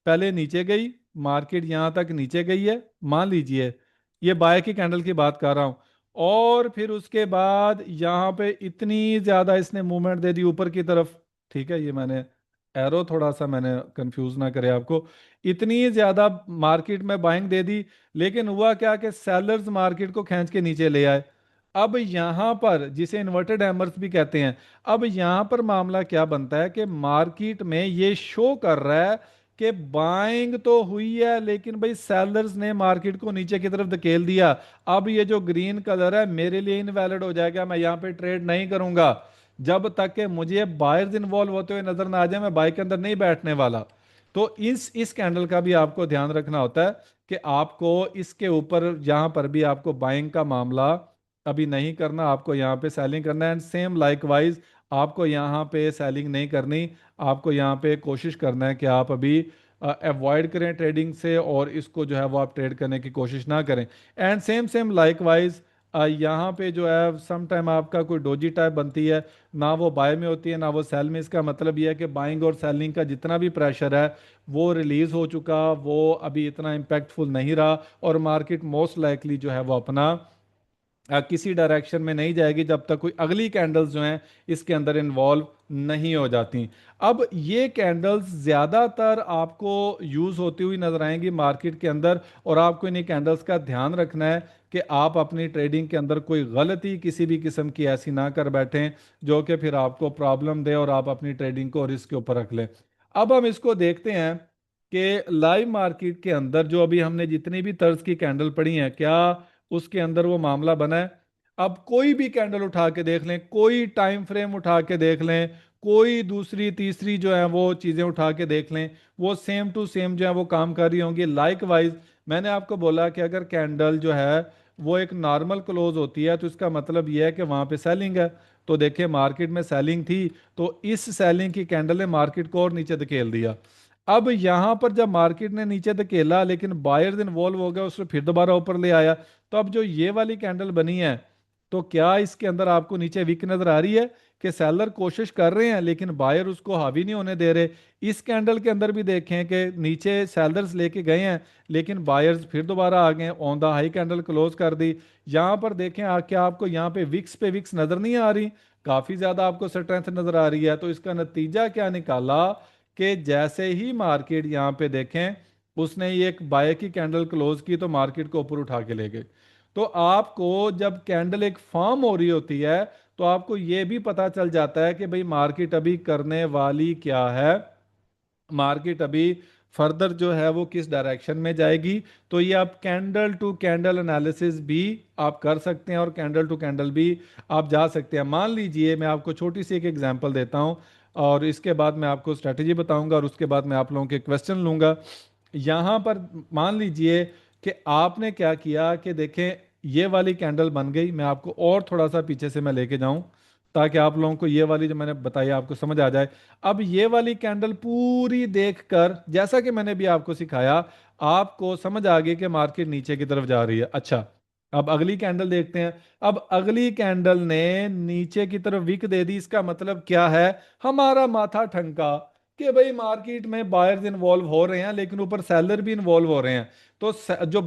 Speaker 1: पहले नीचे गई, मार्केट यहां तक नीचे गई है, मान लीजिए, ये बाय की कैंडल की बात कर रहा हूं। और फिर उसके बाद यहां पे इतनी ज्यादा इसने मूवमेंट दे दी ऊपर की तरफ। ठीक है, ये मैंने एरो थोड़ा सा मैंने कंफ्यूज ना करे आपको। इतनी ज्यादा मार्केट में बाइंग दे दी, लेकिन हुआ क्या कि सेलर्स मार्केट को खींच के नीचे ले आए। अब यहां पर जिसे इन्वर्टेड हैमर्स भी कहते हैं, अब यहां पर मामला क्या बनता है कि मार्केट में ये शो कर रहा है कि बाइंग तो हुई है, लेकिन भाई सेलर्स ने मार्केट को नीचे की तरफ धकेल दिया। अब ये जो ग्रीन कलर है मेरे लिए इनवैलिड हो जाएगा, मैं यहां पे ट्रेड नहीं करूंगा जब तक कि मुझे बायर्स इन्वॉल्व होते हुए नजर ना आ जाए। मैं बाय के अंदर नहीं बैठने वाला। तो इस कैंडल का भी आपको ध्यान रखना होता है कि आपको इसके ऊपर यहां पर भी आपको बाइंग का मामला अभी नहीं करना, आपको यहाँ पे सेलिंग करना है। एंड सेम लाइकवाइज आपको यहाँ पे सेलिंग नहीं करनी, आपको यहाँ पे कोशिश करना है कि आप अभी अवॉइड करें ट्रेडिंग से, और इसको जो है वो आप ट्रेड करने की कोशिश ना करें। एंड सेम सेम लाइकवाइज यहाँ पे जो है सम टाइम आपका कोई डोजी टाइप बनती है, ना वो बाय में होती है ना वो सेल में। इसका मतलब ये है कि बाइंग और सेलिंग का जितना भी प्रेशर है वो रिलीज हो चुका, वो अभी इतना इम्पैक्टफुल नहीं रहा, और मार्केट मोस्ट लाइकली जो है वो अपना किसी डायरेक्शन में नहीं जाएगी जब तक कोई अगली कैंडल्स जो हैं इसके अंदर इन्वॉल्व नहीं हो जाती। अब ये कैंडल्स ज़्यादातर आपको यूज़ होती हुई नजर आएंगी मार्केट के अंदर, और आपको इन्हीं कैंडल्स का ध्यान रखना है कि आप अपनी ट्रेडिंग के अंदर कोई गलती किसी भी किस्म की ऐसी ना कर बैठें जो कि फिर आपको प्रॉब्लम दे और आप अपनी ट्रेडिंग को रिस्क के ऊपर रख लें। अब हम इसको देखते हैं कि लाइव मार्केट के अंदर जो अभी हमने जितनी भी तर्ज की कैंडल पढ़ी हैं, क्या उसके अंदर वो मामला बना है। अब कोई भी कैंडल उठा के देख लें, कोई टाइम फ्रेम उठा के देख लें, कोई दूसरी तीसरी जो है वो चीजें उठा के देख लें, वो सेम टू सेम जो है वो काम कर रही होंगी। लाइक वाइज मैंने आपको बोला कि अगर कैंडल जो है वो एक नॉर्मल क्लोज होती है तो इसका मतलब यह है कि वहां पे सेलिंग है। तो देखिए मार्केट में सेलिंग थी, तो इस सेलिंग की कैंडल ने मार्केट को और नीचे धकेल दिया। अब यहां पर जब मार्केट ने नीचे धकेला लेकिन बायर्स इन्वॉल्व हो गया, उसने फिर दोबारा ऊपर ले आया। तो अब जो ये वाली कैंडल बनी है, तो क्या इसके अंदर आपको नीचे वीक नजर आ रही है कि सेलर कोशिश कर रहे हैं लेकिन बायर उसको हावी नहीं होने दे रहे। इस कैंडल के अंदर भी देखें कि नीचे सेलर्स लेके गए हैं लेकिन बायर्स फिर दोबारा आ गए, on the high candle close कर दी। यहां पर देखें क्या आपको यहाँ पे विक्स नजर नहीं आ रही, काफी ज्यादा आपको स्ट्रेंथ नजर आ रही है। तो इसका नतीजा क्या निकाला कि जैसे ही मार्केट यहाँ पे देखें उसने ये एक बाय की कैंडल क्लोज की तो मार्केट को ऊपर उठा के ले गए। तो आपको जब कैंडल एक फॉर्म हो रही होती है तो आपको यह भी पता चल जाता है कि भाई मार्केट अभी करने वाली क्या है, मार्केट अभी फर्दर जो है वो किस डायरेक्शन में जाएगी। तो ये आप कैंडल टू कैंडल एनालिसिस भी आप कर सकते हैं और कैंडल टू कैंडल भी आप जा सकते हैं। मान लीजिए मैं आपको छोटी सी एक एग्जांपल देता हूं और इसके बाद मैं आपको स्ट्रेटजी बताऊंगा और उसके बाद मैं आप लोगों के क्वेश्चन लूंगा। यहां पर मान लीजिए कि आपने क्या किया कि देखें ये वाली कैंडल बन गई। मैं आपको और थोड़ा सा पीछे से मैं लेके जाऊं ताकि आप लोगों को ये वाली जो मैंने बताई आपको समझ आ जाए। अब ये वाली कैंडल पूरी देखकर जैसा कि मैंने भी आपको सिखाया, आपको समझ आ गई कि मार्केट नीचे की तरफ जा रही है। अच्छा, अब अगली कैंडल देखते हैं। अब अगली कैंडल ने नीचे की तरफ विक दे दी, इसका मतलब क्या है, हमारा माथा ठनका कि भाई मार्केट में बायर्स इन्वॉल्व हो रहे हैं लेकिन ऊपर सेलर भी इन्वॉल्व हो रहे हैं। तो जो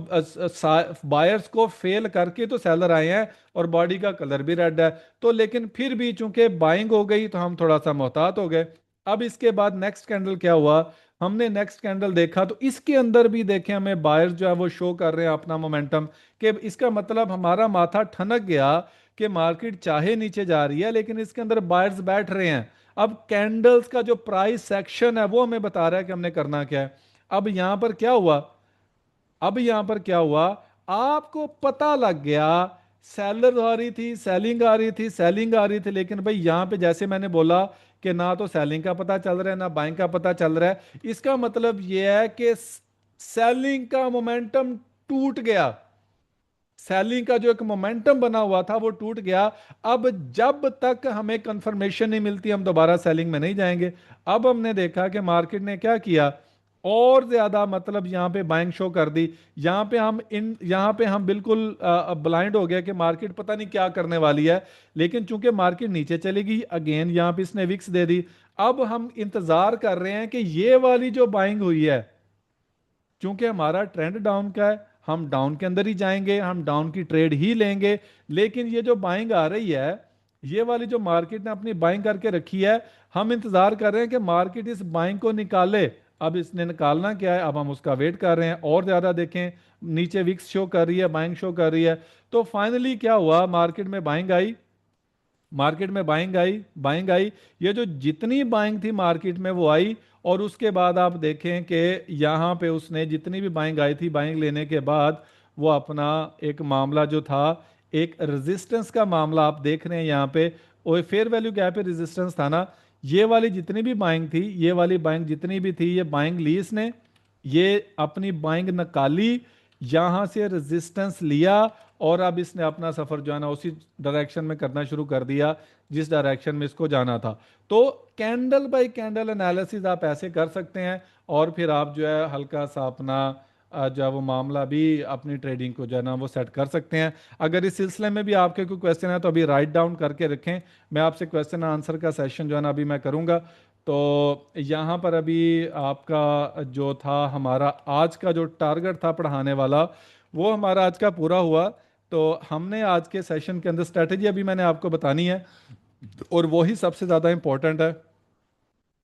Speaker 1: बायर्स को फेल करके तो सेलर आए हैं और बॉडी का कलर भी रेड है। तो लेकिन फिर भी चूंकि बाइंग हो गई तो हम थोड़ा सा मोहतात हो गए। अब इसके बाद नेक्स्ट कैंडल क्या हुआ, हमने नेक्स्ट कैंडल देखा तो इसके अंदर भी देखे हमें बायर्स जो है वो शो कर रहे हैं अपना मोमेंटम, कि इसका मतलब हमारा माथा ठनक गया कि मार्केट चाहे नीचे जा रही है लेकिन इसके अंदर बायर्स बैठ रहे हैं। अब कैंडल्स का जो प्राइस सेक्शन है वो हमें बता रहा है कि हमने करना क्या है। अब यहां पर क्या हुआ, अब यहां पर क्या हुआ, आपको पता लग गया सेलर आ रही थी, सेलिंग आ रही थी, सेलिंग आ रही थी, लेकिन भाई यहां पे जैसे मैंने बोला कि ना तो सेलिंग का पता चल रहा है ना बाइंग का पता चल रहा है। इसका मतलब यह है कि सेलिंग का मोमेंटम टूट गया, सेलिंग का जो एक मोमेंटम बना हुआ था वो टूट गया। अब जब तक हमें कंफर्मेशन नहीं मिलती हम दोबारा सेलिंग में नहीं जाएंगे। अब हमने देखा कि मार्केट ने क्या किया, और ज्यादा मतलब यहां पे बाइंग शो कर दी। यहां पे हम बिल्कुल ब्लाइंड हो गए कि मार्केट पता नहीं क्या करने वाली है। लेकिन चूंकि मार्केट नीचे चलेगी अगेन यहां पे इसने विक्स दे दी। अब हम इंतजार कर रहे हैं कि ये वाली जो बाइंग हुई है, क्योंकि हमारा ट्रेंड डाउन का है, हम डाउन के अंदर ही जाएंगे, हम डाउन की ट्रेड ही लेंगे। लेकिन ये जो बाइंग आ रही है, ये वाली जो मार्केट ने अपनी बाइंग करके रखी है, हम इंतजार कर रहे हैं कि मार्केट इस बाइंग को निकाले। अब इसने निकालना क्या है, अब हम उसका वेट कर रहे हैं। और ज्यादा देखें, नीचे विक्स शो कर रही है, बाइंग शो कर रही है। तो फाइनली क्या हुआ, मार्केट में बाइंग आई, मार्केट में बाइंग आई, बाइंग आई। ये जो जितनी बाइंग थी मार्केट में वो आई। और उसके बाद आप देखें कि यहाँ पे उसने जितनी भी बाइंग आई थी, बाइंग लेने के बाद वो अपना एक मामला जो था, एक रेजिस्टेंस का मामला आप देख रहे हैं यहाँ पे, और फेयर वैल्यू गैप पे रेजिस्टेंस था ना। ये वाली जितनी भी बाइंग थी, ये वाली बाइंग जितनी भी थी, ये बाइंग ली इसने, ये अपनी बाइंग निकाली, यहां से रेजिस्टेंस लिया और अब इसने अपना सफ़र जो है ना उसी डायरेक्शन में करना शुरू कर दिया जिस डायरेक्शन में इसको जाना था। तो कैंडल बाय कैंडल एनालिसिस आप ऐसे कर सकते हैं, और फिर आप जो है हल्का सा अपना जो है वो मामला भी अपनी ट्रेडिंग को जो है ना वो सेट कर सकते हैं। अगर इस सिलसिले में भी आपके कोई क्वेश्चन है तो अभी राइट डाउन करके रखें, मैं आपसे क्वेश्चन आंसर का सेशन जो है ना अभी मैं करूंगा। तो यहाँ पर अभी आपका जो था हमारा आज का जो टारगेट था पढ़ाने वाला, वो हमारा आज का पूरा हुआ। तो हमने आज के सेशन के अंदर स्ट्रेटेजी अभी मैंने आपको बतानी है, और वही सबसे ज़्यादा इंपॉर्टेंट है।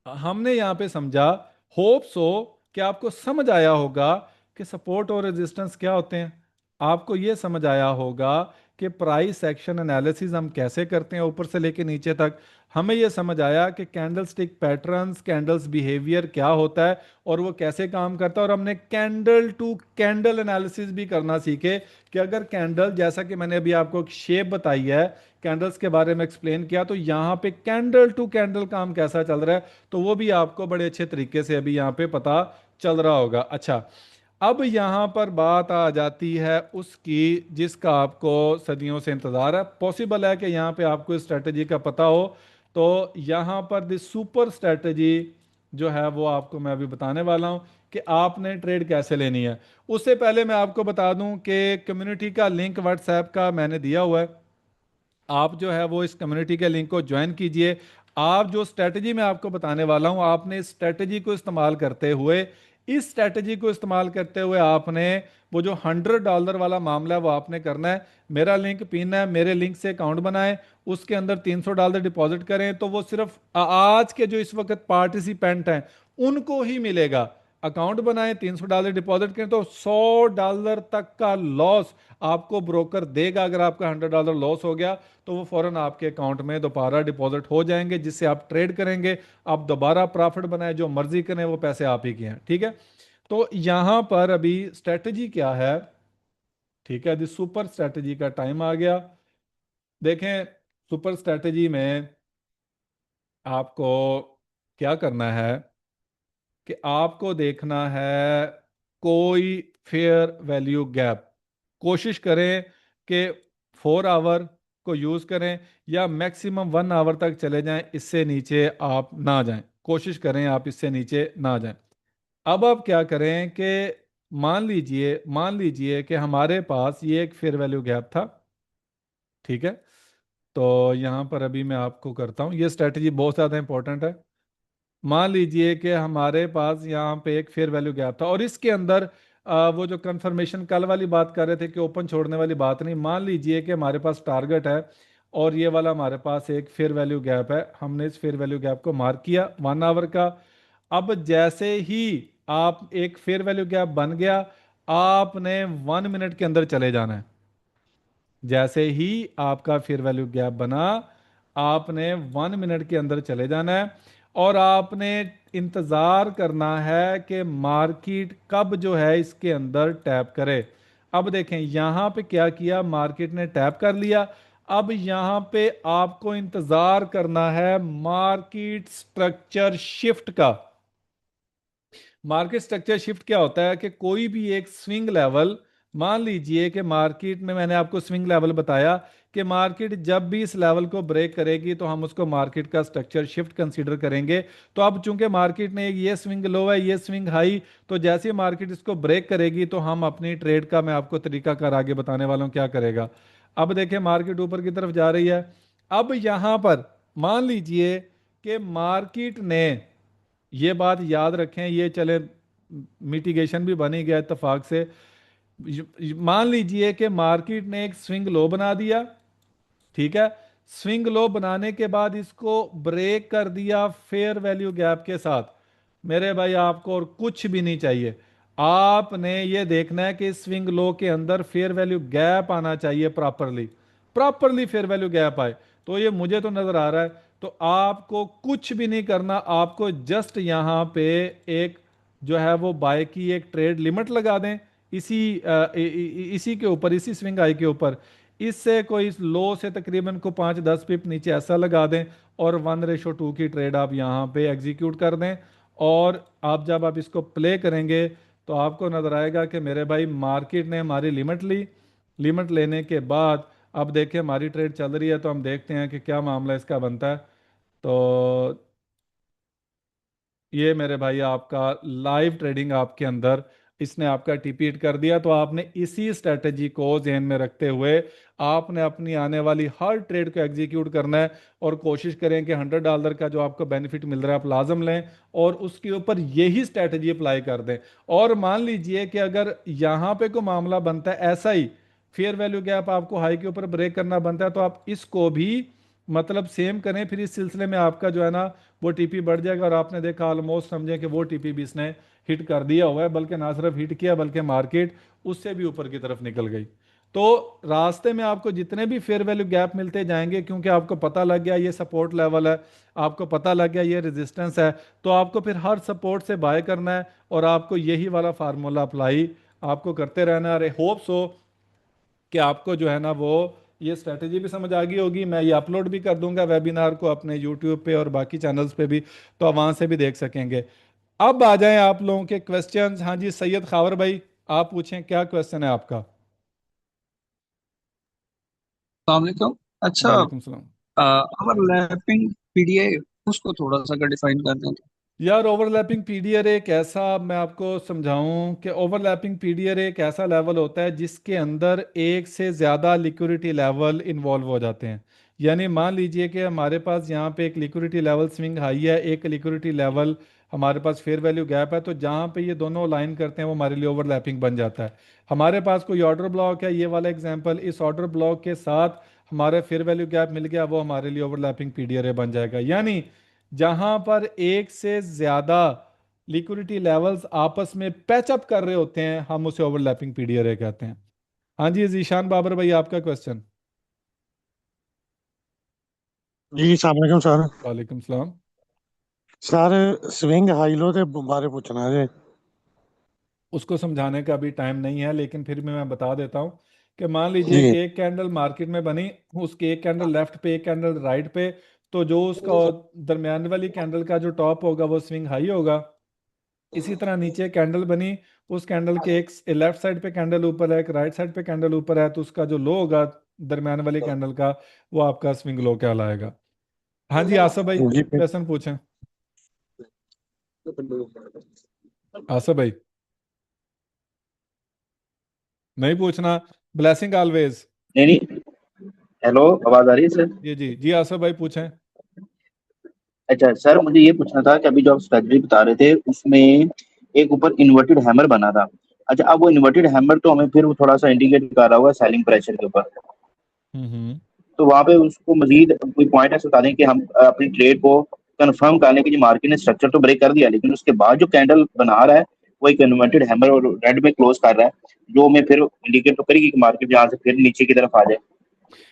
Speaker 1: हमने यहाँ पे समझा, होप सो कि आपको समझ आया होगा कि सपोर्ट और रेजिस्टेंस क्या होते हैं। आपको ये समझ आया होगा कि प्राइस एक्शन एनालिसिस हम कैसे करते हैं ऊपर से लेके नीचे तक। हमें ये समझ आया कि candle stick patterns, candles behaviour क्या होता है और वो कैसे काम करता है। और हमने कैंडल टू कैंडल एनालिसिस भी करना सीखे कि अगर कैंडल, जैसा कि मैंने अभी आपको एक शेप बताई है, कैंडल्स के बारे में एक्सप्लेन किया, तो यहाँ पे कैंडल टू कैंडल काम कैसा चल रहा है, तो वो भी आपको बड़े अच्छे तरीके से अभी यहाँ पे पता चल रहा होगा। अच्छा, अब यहाँ पर बात आ जाती है उसकी जिसका आपको सदियों से इंतजार है। पॉसिबल है कि यहाँ पे आपको इस स्ट्रेटजी का पता हो, तो यहाँ पर द सुपर स्ट्रेटजी जो है वो आपको मैं अभी बताने वाला हूँ कि आपने ट्रेड कैसे लेनी है। उससे पहले मैं आपको बता दूं कि कम्युनिटी का लिंक व्हाट्सएप का मैंने दिया हुआ है। आप जो है वो इस कम्युनिटी के लिंक को ज्वाइन कीजिए। आप जो स्ट्रेटजी मैं आपको बताने वाला हूं, आपने इस स्ट्रेटजी को इस्तेमाल करते हुए, इस स्ट्रेटजी को इस्तेमाल करते हुए आपने वो जो $100 वाला मामला है वो आपने करना है। मेरा लिंक पिन है, मेरे लिंक से अकाउंट बनाएं, उसके अंदर $300 डिपॉजिट करें, तो वो सिर्फ आज के जो इस वक्त पार्टिसिपेंट हैं उनको ही मिलेगा। अकाउंट बनाएं, $300 डिपॉजिट करें, तो $100 तक का लॉस आपको ब्रोकर देगा। अगर आपका $100 लॉस हो गया तो वो फौरन आपके अकाउंट में दोबारा डिपॉजिट हो जाएंगे, जिससे आप ट्रेड करेंगे, आप दोबारा प्रॉफिट बनाए, जो मर्जी करें, वो पैसे आप ही के हैं। ठीक है, तो यहां पर अभी स्ट्रेटजी क्या है। ठीक है, सुपर स्ट्रेटजी का टाइम आ गया। देखें, सुपर स्ट्रेटजी में आपको क्या करना है कि आपको देखना है कोई फेयर वैल्यू गैप। कोशिश करें कि 4 आवर को यूज करें, या मैक्सिमम 1 आवर तक चले जाएं, इससे नीचे आप ना जाएं। कोशिश करें आप इससे नीचे ना जाएं। अब आप क्या करें कि मान लीजिए कि हमारे पास ये एक फेयर वैल्यू गैप था। ठीक है, तो यहां पर अभी मैं आपको करता हूं, ये स्ट्रेटजी बहुत ज़्यादा इंपॉर्टेंट है। मान लीजिए कि हमारे पास यहाँ पे एक फेयर वैल्यू गैप था, और इसके अंदर वो जो कंफर्मेशन कल वाली बात कर रहे थे कि ओपन छोड़ने वाली बात नहीं। मान लीजिए कि हमारे पास टारगेट है और ये वाला हमारे पास एक फेयर वैल्यू गैप है। हमने इस फेयर वैल्यू गैप को मार्क किया 1 आवर का। अब जैसे ही आप एक फेयर वैल्यू गैप बन गया, आपने 1 मिनट के अंदर चले जाना है। जैसे ही आपका फेयर वैल्यू गैप बना, आपने 1 मिनट के अंदर चले जाना है, और आपने इंतजार करना है कि मार्केट कब जो है इसके अंदर टैप करे। अब देखें यहां पे क्या किया, मार्केट ने टैप कर लिया। अब यहां पे आपको इंतजार करना है मार्केट स्ट्रक्चर शिफ्ट का। मार्केट स्ट्रक्चर शिफ्ट क्या होता है कि कोई भी एक स्विंग लेवल, मान लीजिए कि मार्केट में मैंने आपको स्विंग लेवल बताया कि मार्केट जब भी इस लेवल को ब्रेक करेगी तो हम उसको मार्केट का स्ट्रक्चर शिफ्ट कंसीडर करेंगे। तो अब चूंकि मार्केट ने ये स्विंग लो है, ये स्विंग हाई, तो जैसे ही मार्केट इसको ब्रेक करेगी तो हम अपनी ट्रेड का, मैं आपको तरीकाकार आगे बताने वाला हूं क्या करेगा। अब देखिए मार्केट ऊपर की तरफ जा रही है। अब यहां पर मान लीजिए कि मार्केट ने, ये बात याद रखें, ये चले मिटिगेशन भी बनी गया इत्तेफाक से। मान लीजिए कि मार्केट ने एक स्विंग लो बना दिया। ठीक है, स्विंग लो बनाने के बाद इसको ब्रेक कर दिया फेयर वैल्यू गैप के साथ। मेरे भाई आपको और कुछ भी नहीं चाहिए, आपने ये देखना है कि स्विंग लो के अंदर फेयर वैल्यू गैप आना चाहिए properly. Properly fair value gap आए, तो ये मुझे तो नजर आ रहा है। तो आपको कुछ भी नहीं करना, आपको जस्ट यहां पे एक जो है वो बाय की एक ट्रेड लिमिट लगा दें, इसी इसी के ऊपर, इसी स्विंग आई के ऊपर। इससे कोई इस लो से तकरीबन को 5-10 पिप नीचे ऐसा लगा दें, और 1:2 की ट्रेड आप यहाँ पे एग्जीक्यूट कर दें। और आप जब आप इसको प्ले करेंगे तो आपको नजर आएगा कि मेरे भाई मार्केट ने हमारी लिमिट ली, लिमिट लेने के बाद अब देखिए हमारी ट्रेड चल रही है, तो हम देखते हैं कि क्या मामला इसका बनता है। तो ये मेरे भाई आपका लाइव ट्रेडिंग आपके अंदर इसने आपका टीपी हिट कर दिया। तो आपने इसी स्ट्रेटजी को ध्यान में रखते हुए आपने अपनी आने वाली हर ट्रेड को एग्जीक्यूट करना है, और कोशिश करें कि $100 का जो आपको बेनिफिट मिल रहा है आप लाजम लें, और उसके ऊपर यही स्ट्रेटजी अप्लाई कर दें। और मान लीजिए कि अगर यहाँ पे कोई मामला बनता है ऐसा ही, फेयर वैल्यू गैप आपको हाई के ऊपर ब्रेक करना बनता है, तो आप इसको भी मतलब सेम करें, फिर इस सिलसिले में आपका जो है ना वो टीपी बढ़ जाएगा। और आपने देखा ऑलमोस्ट समझे कि वो टीपी भी इसने हिट कर दिया हुआ है, बल्कि ना सिर्फ हिट किया बल्कि मार्केट उससे भी ऊपर की तरफ निकल गई। तो रास्ते में आपको जितने भी फेयर वैल्यू गैप मिलते जाएंगे, क्योंकि आपको पता लग गया ये सपोर्ट लेवल है, आपको पता लग गया ये रेजिस्टेंस है, तो आपको फिर हर सपोर्ट से बाय करना है, और आपको यही वाला फार्मूला अप्लाई आपको करते रहना है। अरे होप सो कि आपको जो है ना वो ये स्ट्रेटेजी भी समझ आ गई होगी। मैं ये अपलोड भी कर दूंगा वेबिनार को अपने यूट्यूब पे और बाकी चैनल्स पे भी, तो आप वहां से भी देख सकेंगे। अब आ जाएं आप लोगों के क्वेश्चंस। हाँ जी, सैयद खावर भाई आप पूछें, क्या क्वेश्चन है आपका?
Speaker 2: वालेकुम। अच्छा,
Speaker 1: वालेकुम सलाम।
Speaker 2: ओवरलैपिंग पीडीए, उसको थोड़ा सा अगर डिफाइन कर दें तो।
Speaker 1: यार ओवरलैपिंग पीडीआर एक ऐसा, मैं आपको समझाऊं कि ओवरलैपिंग पीडीआर एक ऐसा लेवल होता है जिसके अंदर एक से ज़्यादा लिक्विडिटी लेवल इन्वॉल्व हो जाते हैं। यानी मान लीजिए कि हमारे पास यहाँ पे एक लिक्विडिटी लेवल स्विंग हाई है, एक लिक्विडिटी लेवल हमारे पास फेयर वैल्यू गैप है, तो जहाँ पे ये दोनों अलाइन करते हैं वो हमारे लिए ओवरलैपिंग बन जाता है। हमारे पास कोई ऑर्डर ब्लॉक है, ये वाला एग्जाम्पल, इस ऑर्डर ब्लॉक के साथ हमारा फेयर वैल्यू गैप मिल गया, वो हमारे लिए ओवरलैपिंग पीडीआर बन जाएगा। यानी जहां पर एक से ज्यादा लिक्विडिटी लेवल्स आपस में पैचअप कर रहे होते हैं, हम उसे ओवरलैपिंग पीडीआर कहते हैं। हाँ जी जीशान बाबर भाई आपका क्वेश्चन।
Speaker 3: जी सलामकुम सर।
Speaker 1: वालेकुम सलाम।
Speaker 3: सर स्विंग हाई लो ते बारे पूछना है।
Speaker 1: उसको समझाने का अभी टाइम नहीं है, लेकिन फिर भी मैं बता देता हूँ कि मान लीजिए
Speaker 3: जी
Speaker 1: कि एक कैंडल मार्केट में बनी, उसकी एक कैंडल लेफ्ट पे एक कैंडल राइट पे, तो जो उसका दरमियान वाली कैंडल का जो टॉप होगा वो स्विंग हाई होगा। इसी तरह नीचे कैंडल बनी, उस कैंडल के एक लेफ्ट साइड पे कैंडल ऊपर है, एक राइट साइड पे कैंडल ऊपर है, तो उसका जो लो होगा दरम्यान वाली कैंडल का, वो आपका स्विंग लो कहलाएगा। हाँ जी आसफ भाई
Speaker 3: जी
Speaker 1: क्वेश्चन पूछें। आसफ भाई नहीं पूछना? Blessing always.
Speaker 4: नहीं नहीं। हेलो, आवाज आ रही है सर?
Speaker 1: जी जी जी आसफ भाई पूछें।
Speaker 4: अच्छा सर, मुझे ये पूछना था कि अभी जो आप स्ट्रेटजी बता रहे थे उसमें एक ऊपर इन्वर्टेड हैमर बना था। अच्छा, अब वो इन्वर्टेड हैमर तो हमें फिर वो थोड़ा सा इंडिकेट कर रहा होगा सेलिंग प्रेशर के ऊपर।
Speaker 1: हम्म।
Speaker 4: तो वहां पे उसको मजीद कोई पॉइंट ऐसे बता दें कि हम अपनी ट्रेड को कंफर्म कर लें कि जो मार्केट ने स्ट्रक्चर तो ब्रेक कर दिया, लेकिन उसके बाद जो कैंडल बना रहा है वो एक इन्वर्टेड हैमर और रेड में क्लोज कर रहा है, जो हमें फिर इंडिकेट तो करेगी कि मार्केट यहाँ से फिर नीचे की तरफ आ जाए।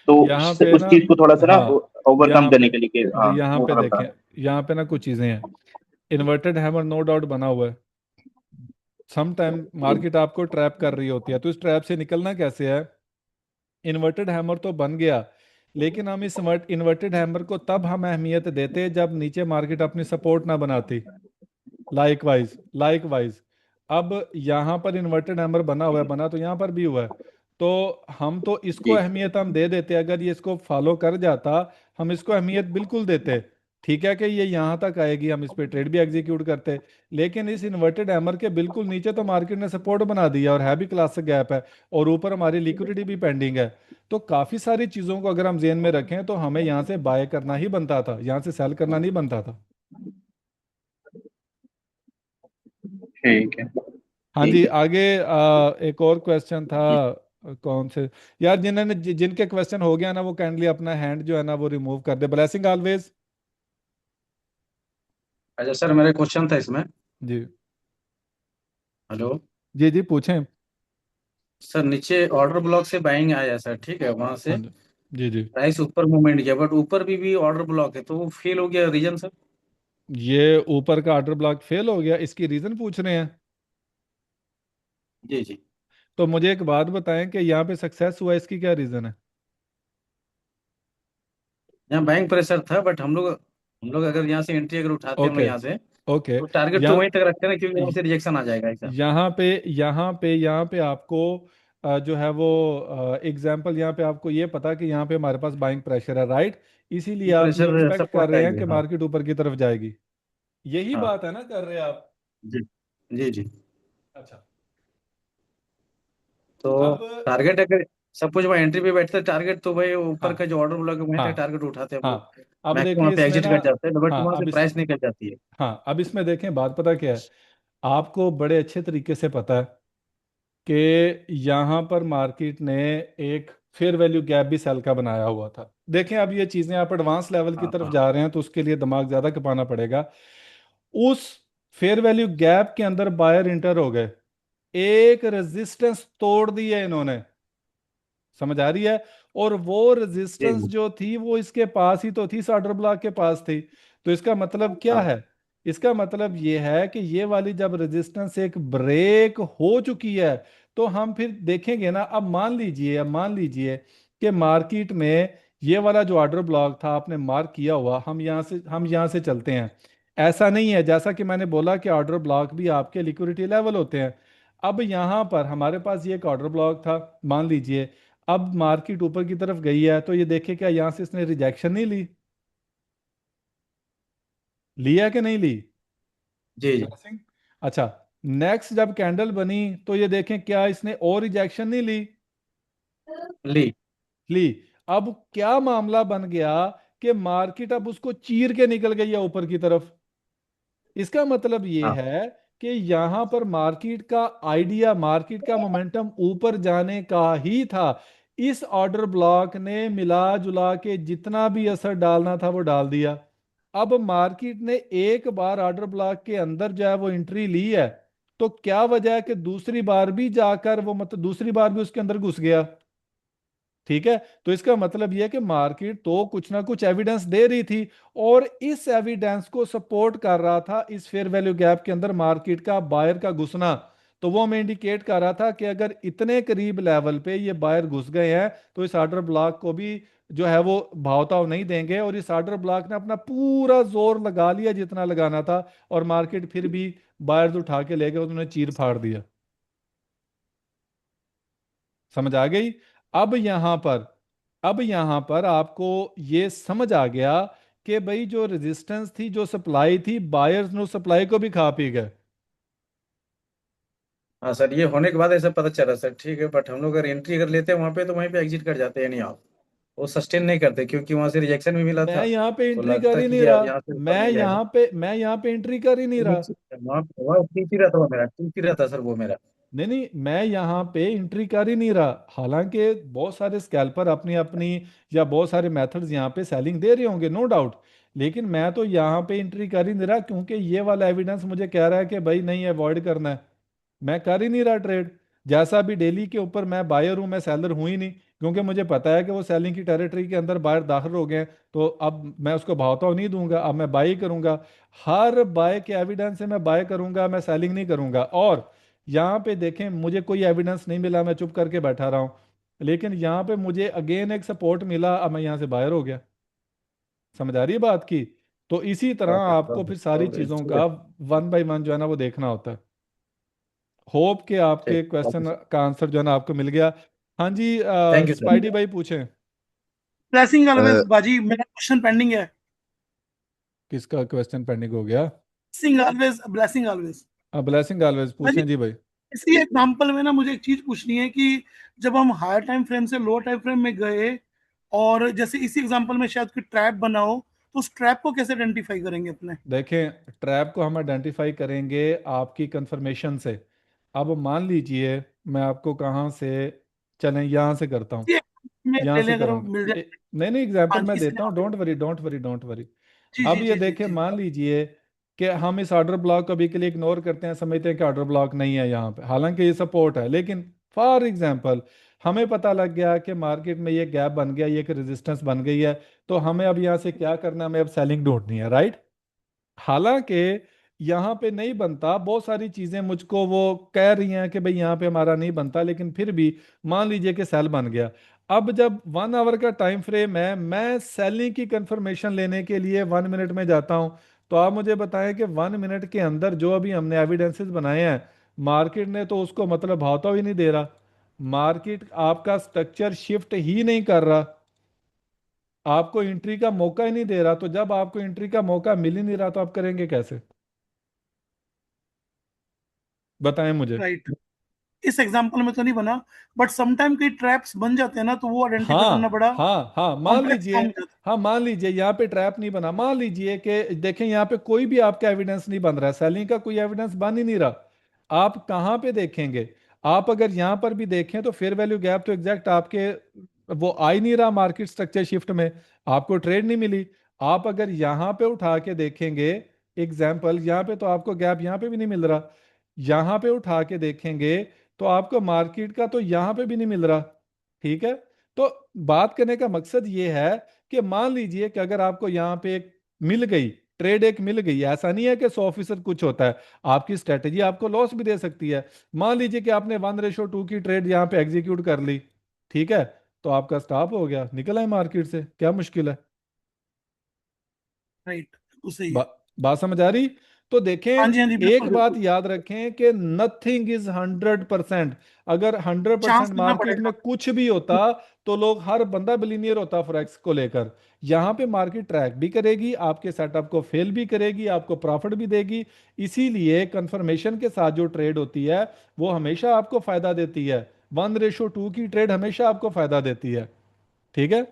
Speaker 4: तो
Speaker 1: यहाँ पे
Speaker 4: उस
Speaker 1: ना,
Speaker 4: चीज को थोड़ा सा ना
Speaker 1: हाँ
Speaker 4: ओवरकम
Speaker 1: यहाँ पे,
Speaker 4: करने के लिए हाँ
Speaker 1: यहाँ
Speaker 4: वो
Speaker 1: पे
Speaker 4: थोड़ा बता
Speaker 1: देखें,
Speaker 4: दें।
Speaker 1: यहाँ पे ना कुछ चीजें हैं। इन्वर्टेड हैमर नो डाउट बना हुआ है, सम टाइम
Speaker 4: जी
Speaker 1: मार्केट आपको ट्रैप कर रही होती है, तो इस ट्रैप से निकलना कैसे है? इन्वर्टेड हैमर तो बन गया, लेकिन हम इस इन्वर्टेड हैमर को तब हम अहमियत देते जब नीचे मार्केट अपनी सपोर्ट ना बनाती। लाइकवाइज लाइकवाइज अब यहाँ पर इन्वर्टेड हैमर बना हुआ है, बना तो यहाँ पर भी हुआ है, तो हम तो इसको
Speaker 4: जी।
Speaker 1: अहमियत हम दे देते, अगर ये इसको फॉलो कर जाता हम इसको अहमियत बिल्कुल देते। ठीक है कि ये यहाँ तक आएगी, हम इस पे ट्रेड भी एग्जीक्यूट करते, लेकिन इस इन्वर्टेड हैमर के बिल्कुल नीचे तो मार्केट ने सपोर्ट बना दिया और है भी क्लासिक गैप है, और ऊपर हमारी लिक्विडिटी भी पेंडिंग है। तो काफी सारी चीजों को अगर हम जेन में रखें तो हमें यहाँ से बाय करना ही बनता था, यहाँ से सेल करना नहीं बनता था।
Speaker 4: ठीक है।
Speaker 1: हाँ जी
Speaker 4: ठीक है।
Speaker 1: आगे एक और क्वेश्चन था। कौन से? यार जिन्होंने जिनके क्वेश्चन हो गया ना वो काइंडली अपना हैंड जो है ना वो रिमूव कर दे। Blessing always.
Speaker 2: अच्छा सर, मेरा क्वेश्चन था इसमें।
Speaker 1: जी
Speaker 2: हेलो।
Speaker 1: जी जी पूछें।
Speaker 2: सर, नीचे ऑर्डर ब्लॉक से बाइंग आया सर, ठीक है, वहां
Speaker 1: हाँ
Speaker 2: से
Speaker 1: जी जी जी।
Speaker 2: प्राइस ऊपर मूवमेंट किया, बट ऊपर भी ऑर्डर ब्लॉक है, तो वो फेल हो गया, रीजन सर?
Speaker 1: ये ऊपर का ऑर्डर ब्लॉक फेल हो गया, इसकी रीजन पूछ रहे हैं?
Speaker 2: जी जी।
Speaker 1: तो मुझे एक बात बताएं कि यहाँ पे सक्सेस हुआ, इसकी क्या रीजन है?
Speaker 2: यहाँ बाइंग प्रेशर था, बट हम लोग अगर यहाँ से एंट्री अगर उठाते हैं हम लोग
Speaker 1: ओके
Speaker 2: यहाँ से,
Speaker 1: ओके।
Speaker 2: तो टारगेट तो
Speaker 1: यहाँ
Speaker 2: वहीं तक रखते हैं ना, क्योंकि यहाँ से रिजेक्शन आ जाएगा ऐसा।
Speaker 1: यहाँ पे आपको जो है वो एग्जाम्पल यहाँ पे आपको ये पता कि यहाँ पे हमारे पास बाइंग प्रेशर है, राइट। इसीलिए आप ये
Speaker 5: प्रेशर
Speaker 1: एक्सपेक्ट कर
Speaker 5: सपोर्ट
Speaker 1: रहे हैं
Speaker 5: आएगी,
Speaker 1: कि
Speaker 5: हाँ।
Speaker 1: मार्केट ऊपर की तरफ जाएगी। यही
Speaker 5: हाँ
Speaker 1: बात है ना, कर रहे हैं आप।
Speaker 5: जी जी जी।
Speaker 1: अच्छा।
Speaker 5: तो
Speaker 1: अब
Speaker 5: टारगेट अगर सपोज वहाँ एंट्री पे बैठते हैं टारगेट, तो भाई ऊपर का
Speaker 1: हाँ
Speaker 5: जो ऑर्डर ब्लॉक है वहीं तक
Speaker 1: हाँ
Speaker 5: टारगेट उठाते हैं हम लोग।
Speaker 1: हाँ, अब
Speaker 5: मैक्सिमम
Speaker 1: देखिए
Speaker 5: वहाँ पे
Speaker 1: इसमें
Speaker 5: एग्जिट
Speaker 1: ना,
Speaker 5: कर जाते हैं, बट
Speaker 1: हाँ
Speaker 5: वहाँ से
Speaker 1: अब इस
Speaker 5: प्राइस निकल जाती है।
Speaker 1: हाँ अब इसमें देखें, बात पता क्या है, आपको बड़े अच्छे तरीके से पता है कि यहाँ पर मार्केट ने एक फेयर वैल्यू गैप भी सेल का बनाया हुआ था। देखें, अब ये चीज़ें आप एडवांस लेवल की
Speaker 5: हाँ
Speaker 1: तरफ
Speaker 5: हाँ
Speaker 1: जा रहे हैं तो उसके लिए दिमाग ज़्यादा खपाना पड़ेगा। उस फेयर वैल्यू गैप के अंदर बायर इंटर हो गए, एक रेजिस्टेंस तोड़ दी है इन्होंने, समझ आ रही है। और वो
Speaker 5: जी
Speaker 1: रेजिस्टेंस
Speaker 5: जी।
Speaker 1: जो थी वो इसके पास ही तो थी, ऑर्डर ब्लॉक के पास थी। तो इसका मतलब क्या
Speaker 5: हाँ
Speaker 1: है, इसका मतलब ये है कि ये वाली जब रेजिस्टेंस एक ब्रेक हो चुकी है तो हम फिर देखेंगे ना। अब मान लीजिए कि मार्केट में ये वाला जो ऑर्डर ब्लॉक था आपने मार्क किया हुआ, हम यहाँ से चलते हैं। ऐसा नहीं है, जैसा कि मैंने बोला कि ऑर्डर ब्लॉक भी आपके लिक्विडिटी लेवल होते हैं। अब यहाँ पर हमारे पास ये एक ऑर्डर ब्लॉक था, मान लीजिए। अब मार्केट ऊपर की तरफ गई है तो ये देखे क्या यहां से इसने रिजेक्शन नहीं ली, लिया कि नहीं ली,
Speaker 5: जी जी।
Speaker 1: ब्लेसिंग। अच्छा, नेक्स्ट जब कैंडल बनी तो ये देखें क्या इसने और रिजेक्शन नहीं ली,
Speaker 5: ली।
Speaker 1: ली। अब क्या मामला बन गया कि मार्केट अब उसको चीर के निकल गई है ऊपर की तरफ। इसका मतलब ये
Speaker 5: हाँ
Speaker 1: है कि यहां पर मार्केट का आइडिया, मार्केट का मोमेंटम ऊपर जाने का ही था। इस ऑर्डर ब्लॉक ने मिला जुला के जितना भी असर डालना था वो डाल दिया। अब मार्केट ने एक बार ऑर्डर ब्लॉक के अंदर जो है वो एंट्री ली है, तो क्या वजह है कि दूसरी बार भी जाकर वो, मतलब दूसरी बार भी उसके अंदर घुस गया। ठीक है, तो इसका मतलब यह है कि मार्केट तो कुछ ना कुछ एविडेंस दे रही थी, और इस एविडेंस को सपोर्ट कर रहा था इस फेयर वैल्यू गैप के अंदर मार्केट का बायर का घुसना। तो वो हमें इंडिकेट कर रहा था कि अगर इतने करीब लेवल पे ये बायर घुस गए हैं तो इस ऑर्डर ब्लॉक को भी जो है वो भावताव नहीं देंगे, और इस ऑर्डर ब्लॉक ने अपना पूरा जोर लगा लिया जितना लगाना था, और मार्केट फिर भी बायर्स उठा के ले गए, उन्होंने चीर फाड़ दिया। समझ आ गई। अब यहां पर अब यहां पर आपको ये समझ आ गया कि भाई जो रेजिस्टेंस थी, जो सप्लाई थी, बायर्स ने सप्लाई को भी खा पी गए।
Speaker 5: हाँ सर, ये होने के बाद ऐसा पता चला सर, ठीक है। बट हम लोग अगर एंट्री अगर लेते हैं वहाँ पे, तो वहीं पे एग्जिट कर जाते हैं नहीं आप, वो सस्टेन नहीं करते, क्योंकि वहाँ से रिजेक्शन भी मिला
Speaker 1: मैं
Speaker 5: था।
Speaker 1: यहाँ पे
Speaker 5: तो
Speaker 1: एंट्री कर
Speaker 5: लगता
Speaker 1: ही
Speaker 5: कि
Speaker 1: नहीं
Speaker 5: ये
Speaker 1: रहा,
Speaker 5: अब यहाँ से ऊपर
Speaker 1: मैं
Speaker 5: नहीं जाएगा।
Speaker 1: यहाँ पे मैं यहाँ पे एंट्री कर ही नहीं रहा।
Speaker 5: वहाँ वहाँ ठीक ही रहता, वो मेरा ठीक ही रहता सर, वो मेरा।
Speaker 1: नहीं नहीं, मैं यहाँ पे एंट्री कर ही नहीं रहा। हालांकि बहुत सारे स्कैल्पर अपनी अपनी या बहुत सारे मेथड्स यहाँ पे सेलिंग दे रहे होंगे, नो डाउट। लेकिन मैं तो यहाँ पे एंट्री कर ही नहीं रहा, क्योंकि ये वाला एविडेंस मुझे कह रहा है कि भाई नहीं, अवॉइड करना है। मैं कर ही नहीं रहा ट्रेड। जैसा भी डेली के ऊपर मैं बायर हूं, मैं सेलर हूं ही नहीं, क्योंकि मुझे पता है कि वो सेलिंग की टेरिटरी के अंदर बायर दाखिल हो गए हैं। तो अब मैं उसको भावताव नहीं दूंगा, अब मैं बाई करूंगा। हर बाय के एविडेंस से मैं बाय करूंगा, मैं सेलिंग नहीं करूंगा। और यहाँ पे देखें, मुझे कोई एविडेंस नहीं मिला, मैं चुप करके बैठा रहा हूँ। लेकिन यहाँ पे मुझे अगेन एक सपोर्ट मिला, अब मैं यहाँ से बायर हो गया। समझ आ रही है बात की। तो इसी तरह
Speaker 5: ओके
Speaker 1: आपको
Speaker 5: ओके
Speaker 1: फिर सारी
Speaker 5: ओके,
Speaker 1: चीज़ों
Speaker 5: ठीक है।
Speaker 1: का वन बाय वन जो है ना वो देखना होता है। होप के आपके
Speaker 5: ठीक, ओके
Speaker 1: क्वेश्चन
Speaker 5: सर।
Speaker 1: का आंसर जो है ना आपको मिल गया। हाँ जी,
Speaker 5: थैंक यू सर।
Speaker 1: स्पाइडी भाई पूछें।
Speaker 6: ब्लेसिंग ऑलवेज बाजी, मेरा क्वेश्चन पेंडिंग है।
Speaker 1: किसका क्वेश्चन पेंडिंग हो गया?
Speaker 6: Sing always, blessing always.
Speaker 1: Blessing always,
Speaker 6: बाजी,
Speaker 1: पूछें जी भाई।
Speaker 6: इसी एग्जांपल में ना मुझे एक चीज पूछनी है कि जब हम हायर टाइम फ्रेम से लोअर टाइम फ्रेम में गए, और जैसे इसी एग्जांपल में शायद कोई ट्रैप बनाओ, तो उस ट्रैप को कैसे आइडेंटिफाई करेंगे अपने?
Speaker 1: देखें, ट्रैप को हम आइडेंटिफाई करेंगे आपकी कंफर्मेशन से। अब मान लीजिए मैं आपको कहाँ से, चलें यहाँ से करता हूँ,
Speaker 6: ये में
Speaker 1: यहाँ
Speaker 6: ले
Speaker 1: से
Speaker 6: लें अगर वो
Speaker 1: करूँगा।
Speaker 6: मिल जाए।
Speaker 1: नहीं नहीं, एग्जाम्पल
Speaker 6: हाँ
Speaker 1: मैं
Speaker 6: जी,
Speaker 1: देता हूँ,
Speaker 6: scenario.
Speaker 1: Don't worry don't worry don't worry.
Speaker 6: जी
Speaker 1: अब
Speaker 6: जी
Speaker 1: ये
Speaker 6: जी जी
Speaker 1: देखें,
Speaker 6: जी।
Speaker 1: मान लीजिए कि हम इस ऑर्डर ब्लॉक को अभी के लिए इग्नोर करते हैं, समझते हैं कि ऑर्डर ब्लॉक नहीं है यहाँ पे, हालांकि ये सपोर्ट है। लेकिन फॉर एग्जांपल हमें पता लग गया कि मार्केट में ये गैप बन गया, ये एक रेजिस्टेंस बन गई है। तो हमें अब यहाँ से क्या करना है, हमें अब सेलिंग ढूंढनी है, राइट। हालांकि यहाँ पे नहीं बनता, बहुत सारी चीजें मुझको वो कह रही हैं कि भाई यहाँ पे हमारा नहीं बनता, लेकिन फिर भी मान लीजिए कि सेल बन गया। अब जब 1 आवर का टाइम फ्रेम है, मैं सेलिंग की कंफर्मेशन लेने के लिए 1 मिनट में जाता हूँ। तो आप मुझे बताएं कि 1 मिनट के अंदर जो अभी हमने एविडेंसेस बनाए हैं, मार्केट ने तो उसको मतलब भावता ही नहीं दे रहा। मार्केट आपका स्ट्रक्चर शिफ्ट ही नहीं कर रहा, आपको एंट्री का मौका ही नहीं दे रहा। तो जब आपको एंट्री का मौका मिल ही नहीं रहा तो आप करेंगे कैसे? बताएं मुझे।
Speaker 6: राइट। इस एग्जांपल में तो नहीं बना, बट समटाइम कई ट्रैप्स बन जाते हैं ना, तो वो आइडेंटिफाई करना
Speaker 1: हाँ
Speaker 6: बड़ा
Speaker 1: हाँ हाँ, मान
Speaker 6: कॉम्प्लेक्स
Speaker 1: लीजिए,
Speaker 6: काम हो जाता
Speaker 1: हाँ मान लीजिए यहाँ पे ट्रैप नहीं बना, मान लीजिए कि देखें यहाँ पे कोई भी आपका एविडेंस नहीं बन रहा है, सेलिंग का कोई एविडेंस बन ही नहीं रहा। आप कहाँ पे देखेंगे? आप अगर यहाँ पर भी देखें तो फेयर वैल्यू गैप तो एग्जैक्ट आपके वो आ ही नहीं रहा, मार्केट स्ट्रक्चर शिफ्ट में आपको ट्रेड नहीं मिली। आप अगर यहाँ पे उठा के देखेंगे एग्जाम्पल, यहाँ पे तो आपको गैप यहाँ पे भी नहीं मिल रहा, यहाँ पे उठा के देखेंगे तो आपको मार्केट का तो यहाँ पे भी नहीं मिल रहा। ठीक है, तो बात करने का मकसद ये है कि मान लीजिए कि अगर आपको यहाँ पे एक मिल गई, ट्रेड एक मिल गई, ऐसा नहीं है कि 100% कुछ होता है, आपकी स्ट्रेटेजी आपको लॉस भी दे सकती है। मान लीजिए कि आपने 1:2 की ट्रेड यहाँ पे एग्जीक्यूट कर ली, ठीक है, तो आपका स्टॉप हो गया, निकल आए मार्केट से, क्या मुश्किल है?
Speaker 6: राइट, वो सही है।
Speaker 1: बा, बात समझ आ रही? तो देखें,
Speaker 6: हाँ जी, हाँ जी,
Speaker 1: एक
Speaker 6: बिल्कुल
Speaker 1: बात
Speaker 6: बिल्कुल।
Speaker 1: याद रखें कि नथिंग इज 100%। अगर
Speaker 6: चांस
Speaker 1: 100%
Speaker 6: लेना
Speaker 1: मार्केट में
Speaker 6: पड़ेगा।
Speaker 1: कुछ भी होता तो लोग, हर बंदा बिलीनियर होता फॉरेक्स को लेकर। यहाँ पे मार्केट ट्रैक भी करेगी, आपके सेटअप को फेल भी करेगी, आपको प्रॉफिट भी देगी। इसीलिए कंफर्मेशन के साथ जो ट्रेड होती है वो हमेशा आपको फायदा देती है। 1:2 की ट्रेड हमेशा आपको फायदा देती है। ठीक है,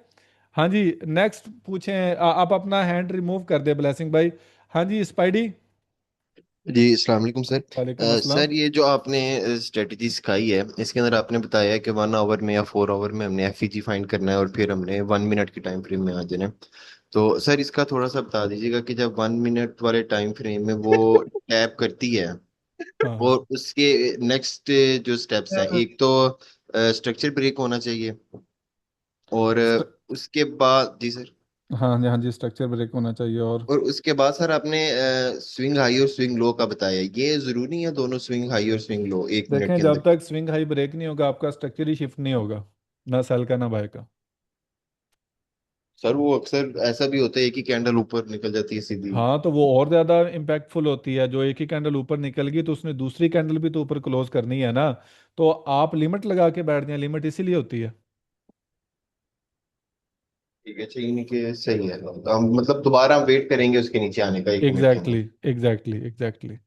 Speaker 1: हाँ जी, नेक्स्ट पूछें। आप अपना हैंड रिमूव कर दे ब्लेसिंग भाई। हाँ जी स्पाइडी।
Speaker 7: जी अस्सलाम वालेकुम सर।
Speaker 1: वालेकुम अस्सलाम।
Speaker 7: सर ये जो आपने स्ट्रेटजी सिखाई है इसके अंदर आपने बताया है कि 1 आवर में या 4 आवर में हमने एफईजी फाइंड करना है और फिर हमने 1 मिनट की टाइम फ्रेम में आ जाना है। तो सर इसका थोड़ा सा बता दीजिएगा कि जब 1 मिनट वाले टाइम फ्रेम में वो टैप करती है
Speaker 1: हाँ
Speaker 7: और उसके नेक्स्ट जो स्टेप्स हैं, एक तो स्ट्रक्चर ब्रेक होना चाहिए और
Speaker 1: स्ट-
Speaker 7: उसके बाद जी सर,
Speaker 1: हाँ जी, हाँ जी, स्ट्रक्चर ब्रेक होना चाहिए और
Speaker 7: और उसके बाद सर आपने स्विंग हाई और स्विंग लो का बताया। ये जरूरी है दोनों स्विंग हाई और स्विंग लो 1 मिनट
Speaker 1: देखें,
Speaker 7: के
Speaker 1: जब
Speaker 7: अंदर?
Speaker 1: तक स्विंग हाई ब्रेक नहीं होगा आपका स्ट्रक्चर ही शिफ्ट नहीं होगा, ना सेल का ना बाय का।
Speaker 7: सर वो अक्सर ऐसा भी होता है एक ही कैंडल ऊपर निकल जाती है सीधी।
Speaker 1: हाँ, तो वो और ज्यादा इम्पैक्टफुल होती है, जो एक ही कैंडल ऊपर निकल गई तो उसने दूसरी कैंडल भी तो ऊपर क्लोज करनी है ना। तो आप लिमिट लगा के बैठ जाए, लिमिट इसीलिए होती है।
Speaker 7: ठीक है, चाहिए नहीं कि सही है तो हम मतलब दोबारा वेट करेंगे उसके नीचे आने का 1 मिनट के
Speaker 1: एग्जैक्टली
Speaker 7: अंदर।
Speaker 1: Exactly exactly.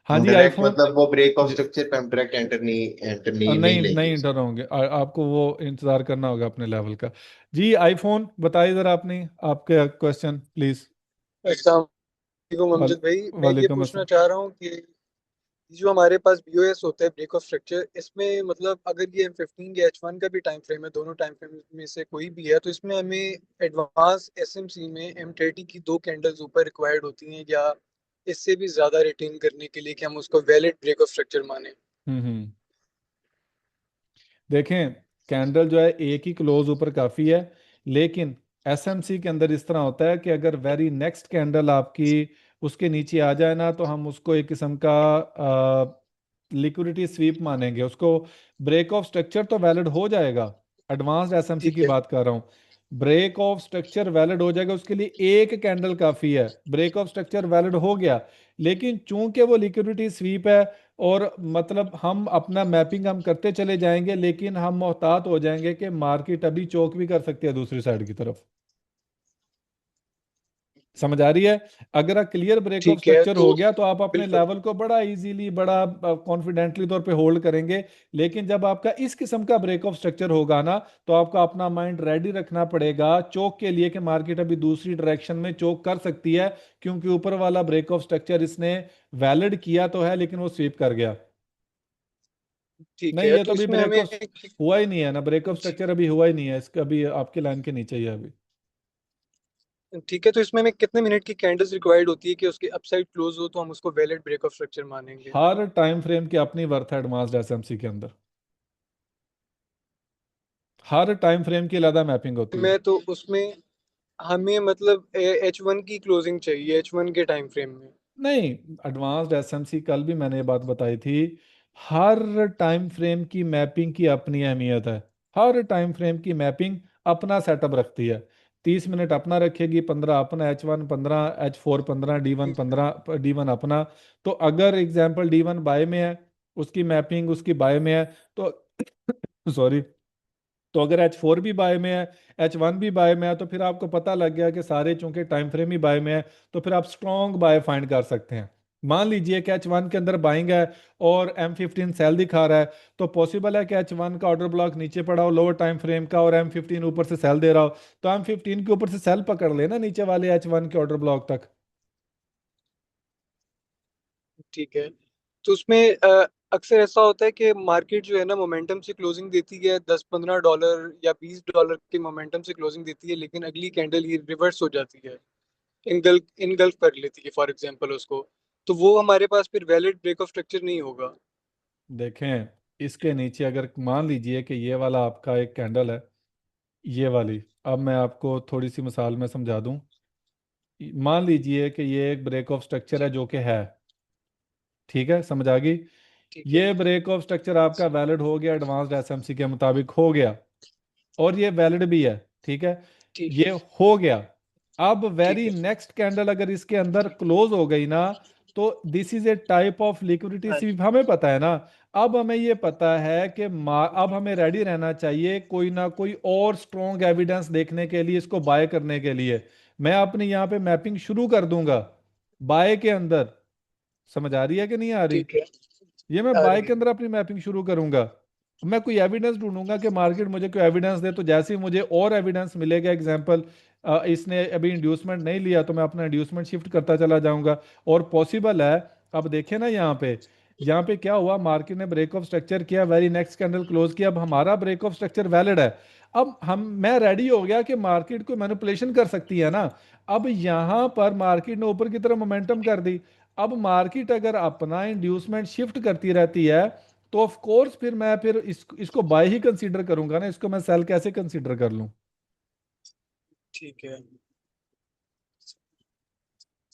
Speaker 1: हाँ
Speaker 7: हम
Speaker 1: जी
Speaker 7: डायरेक्ट
Speaker 1: आईफोन।
Speaker 7: मतलब वो ब्रेक ऑफ स्ट्रक्चर पे हम डायरेक्ट एंटर नहीं
Speaker 1: नहीं नहीं
Speaker 7: लेंगे
Speaker 1: इंटर
Speaker 7: उसमें।
Speaker 1: होंगे, आपको वो इंतजार करना होगा अपने लेवल का। जी आईफोन बताइए जरा, अपनी आपके क्वेश्चन प्लीज।
Speaker 8: अस्सलाम वालेकुम
Speaker 1: वाल
Speaker 8: अमजद भाई, मैं ये
Speaker 1: वालेकुम
Speaker 8: पूछना
Speaker 1: अस्सलाम।
Speaker 8: चाह रहा हूँ कि जो हमारे पास बीओएस होता है ब्रेक ऑफ स्ट्रक्चर, इसमें मतलब अगर ये M15 या H1 का भी टाइम फ्रेम है, दोनों टाइम फ्रेम में से कोई भी है, तो इसमें हमें एडवांस एसएमसी में M30 की 2 कैंडल्स ऊपर रिक्वायर्ड होती हैं, या इससे भी ज्यादा रिटेन करने के लिए कि हम उसको वैलिड ब्रेक ऑफ स्ट्रक्चर माने?
Speaker 1: हम्म। देखें, कैंडल जो है एक ही क्लोज ऊपर काफी है, लेकिन एसएमसी के अंदर इस तरह होता है कि अगर वेरी नेक्स्ट कैंडल आपकी उसके नीचे आ जाए ना, तो हम उसको एक किस्म का लिक्विडिटी स्वीप मानेंगे उसको। ब्रेक ऑफ स्ट्रक्चर तो वैलिड हो जाएगा, एडवांस्ड एसएमसी
Speaker 8: ठीक
Speaker 1: की
Speaker 8: है।
Speaker 1: बात कर रहा हूँ। ब्रेक ऑफ स्ट्रक्चर वैलिड हो जाएगा, उसके लिए एक कैंडल काफी है, ब्रेक ऑफ स्ट्रक्चर वैलिड हो गया। लेकिन चूंकि वो लिक्विडिटी स्वीप है, और मतलब हम अपना मैपिंग हम करते चले जाएंगे, लेकिन हम मोहतात हो जाएंगे कि मार्केट अभी चौक भी कर सकती है दूसरी साइड की तरफ। समझ आ रही है? अगर क्लियर ब्रेक ऑफ
Speaker 8: ठीक है
Speaker 1: स्ट्रक्चर
Speaker 8: तो
Speaker 1: हो गया तो आप अपने
Speaker 8: बिल्कुल।
Speaker 1: लेवल को बड़ा इजीली, बड़ा कॉन्फिडेंटली तौर पे होल्ड करेंगे। लेकिन जब आपका इस किस्म का ब्रेक ऑफ स्ट्रक्चर होगा ना, तो आपको अपना माइंड रेडी रखना पड़ेगा चौक के लिए कि मार्केट अभी दूसरी डायरेक्शन में चौक कर सकती है, क्योंकि ऊपर वाला ब्रेक ऑफ स्ट्रक्चर इसने वैलिड किया तो है, लेकिन वो स्वीप कर गया।
Speaker 8: ठीक
Speaker 1: नहीं,
Speaker 8: है
Speaker 1: ये तो
Speaker 8: तो
Speaker 1: अभी
Speaker 8: इसमें
Speaker 1: ब्रेक
Speaker 8: हमें
Speaker 1: ऑफ हुआ ही नहीं है ना, ब्रेक ऑफ स्ट्रक्चर अभी हुआ ही नहीं है, इसका अभी आपके लाइन के नीचे ही है अभी।
Speaker 8: ठीक है, तो इसमें हमें कितने मिनट की कैंडल्स रिक्वायर्ड होती है कि उसके अपसाइड क्लोज हो तो हम उसको वैलिड ब्रेक ऑफ स्ट्रक्चर मानेंगे?
Speaker 1: हर टाइम फ्रेम की अपनी वर्थ है एडवांस्ड एसएमसी के अंदर, हर टाइम फ्रेम की अलग मैपिंग होती है।
Speaker 8: मैं तो उसमें हमें मतलब H1 की क्लोजिंग चाहिए, H1 के टाइम फ्रेम में।
Speaker 1: नहीं, एडवांस्ड एसएमसी, कल भी मैंने ये बात बताई थी, हर टाइम फ्रेम की मैपिंग की अपनी अहमियत है। हर टाइम फ्रेम की मैपिंग अपना सेटअप रखती है। 30 मिनट अपना रखेगी, 15 अपना, H1 15, H4 15, D1 15, D1 अपना। तो अगर एग्जाम्पल D1 बाय में है, उसकी मैपिंग उसकी बाय में है, तो सॉरी। तो अगर H4 भी बाय में है, H1 भी बाय में है, तो फिर आपको पता लग गया कि सारे चूंकि टाइम फ्रेम ही बाय में है, तो फिर आप स्ट्रॉन्ग बाय फाइंड कर सकते हैं। मान लीजिए कि H1 के अंदर बाइंग है और M15 सेल दिखा रहा है, तो पॉसिबल है कि H1 का ऑर्डर ब्लॉक नीचे पड़ा हो लोअर टाइम फ्रेम का, और M15 ऊपर से सेल दे रहा हो, तो M15 के ऊपर से सेल पकड़ लेना नीचे वाले H1 के ऑर्डर ब्लॉक तक।
Speaker 8: ठीक है। तो उसमें अक्सर ऐसा होता है कि मार्केट जो है ना मोमेंटम से क्लोजिंग देती है, $10-15 या $20 के मोमेंटम से क्लोजिंग देती है, लेकिन अगली कैंडल ही रिवर्स हो जाती है, इनगल्फ कर लेती है फॉर एग्जांपल उसको। तो वो हमारे पास फिर वैलिड ब्रेक ऑफ स्ट्रक्चर नहीं होगा।
Speaker 1: देखें, इसके नीचे अगर मान लीजिए कि ये वाला आपका एक कैंडल है, ये वाली, अब मैं आपको थोड़ी सी मिसाल में समझा दूं। मान लीजिए कि ये एक ब्रेक ऑफ स्ट्रक्चर है जो कि है, ठीक है, समझ आ गई।
Speaker 8: ठीक है।
Speaker 1: ये ब्रेक ऑफ स्ट्रक्चर आपका वैलिड हो गया, एडवांस्ड एसएमसी के मुताबिक हो गया, और ये वैलिड भी है, ठीक है,
Speaker 8: ठीक
Speaker 1: ये
Speaker 8: है।
Speaker 1: हो गया। अब
Speaker 8: ठीक
Speaker 1: वेरी
Speaker 8: है।
Speaker 1: नेक्स्ट कैंडल अगर इसके अंदर क्लोज हो गई ना, तो this is a type of liquidity
Speaker 8: हाँ
Speaker 1: स्वीप,
Speaker 8: जी।
Speaker 1: हमें पता है ना। अब हमें ये पता है कि अब हमें रेडी रहना चाहिए कोई ना कोई और स्ट्रॉन्ग एविडेंस देखने के लिए, इसको बाय करने के लिए। मैं अपनी यहाँ पे मैपिंग शुरू कर दूंगा बाय के अंदर। समझ आ रही है कि नहीं आ रही?
Speaker 8: ठीक है।
Speaker 1: ये मैं
Speaker 8: आ
Speaker 1: बाय
Speaker 8: रही
Speaker 1: के
Speaker 8: है।
Speaker 1: अंदर अपनी मैपिंग शुरू करूंगा। मैं कोई एविडेंस ढूंढूंगा कि मार्केट मुझे कोई एविडेंस दे, तो जैसे ही मुझे और एविडेंस मिलेगा, एग्जांपल इसने अभी इंड्यूसमेंट नहीं लिया, तो मैं अपना इंड्यूसमेंट शिफ्ट करता चला जाऊंगा। और पॉसिबल है, अब देखें ना यहाँ पे क्या हुआ, मार्केट ने ब्रेक ऑफ स्ट्रक्चर किया, वेरी नेक्स्ट कैंडल क्लोज किया, अब हमारा ब्रेक ऑफ स्ट्रक्चर वैलिड है। अब मैं रेडी हो गया कि मार्केट को मैनिपुलेशन कर सकती है ना। अब यहाँ पर मार्केट ने ऊपर की तरफ मोमेंटम कर दी। अब मार्केट अगर अपना इंड्यूसमेंट शिफ्ट करती रहती है, तो ऑफ कोर्स फिर मैं फिर इसको बाय ही कंसीडर करूंगा ना, इसको मैं सेल कैसे कंसीडर कर लूं?
Speaker 8: ठीक है।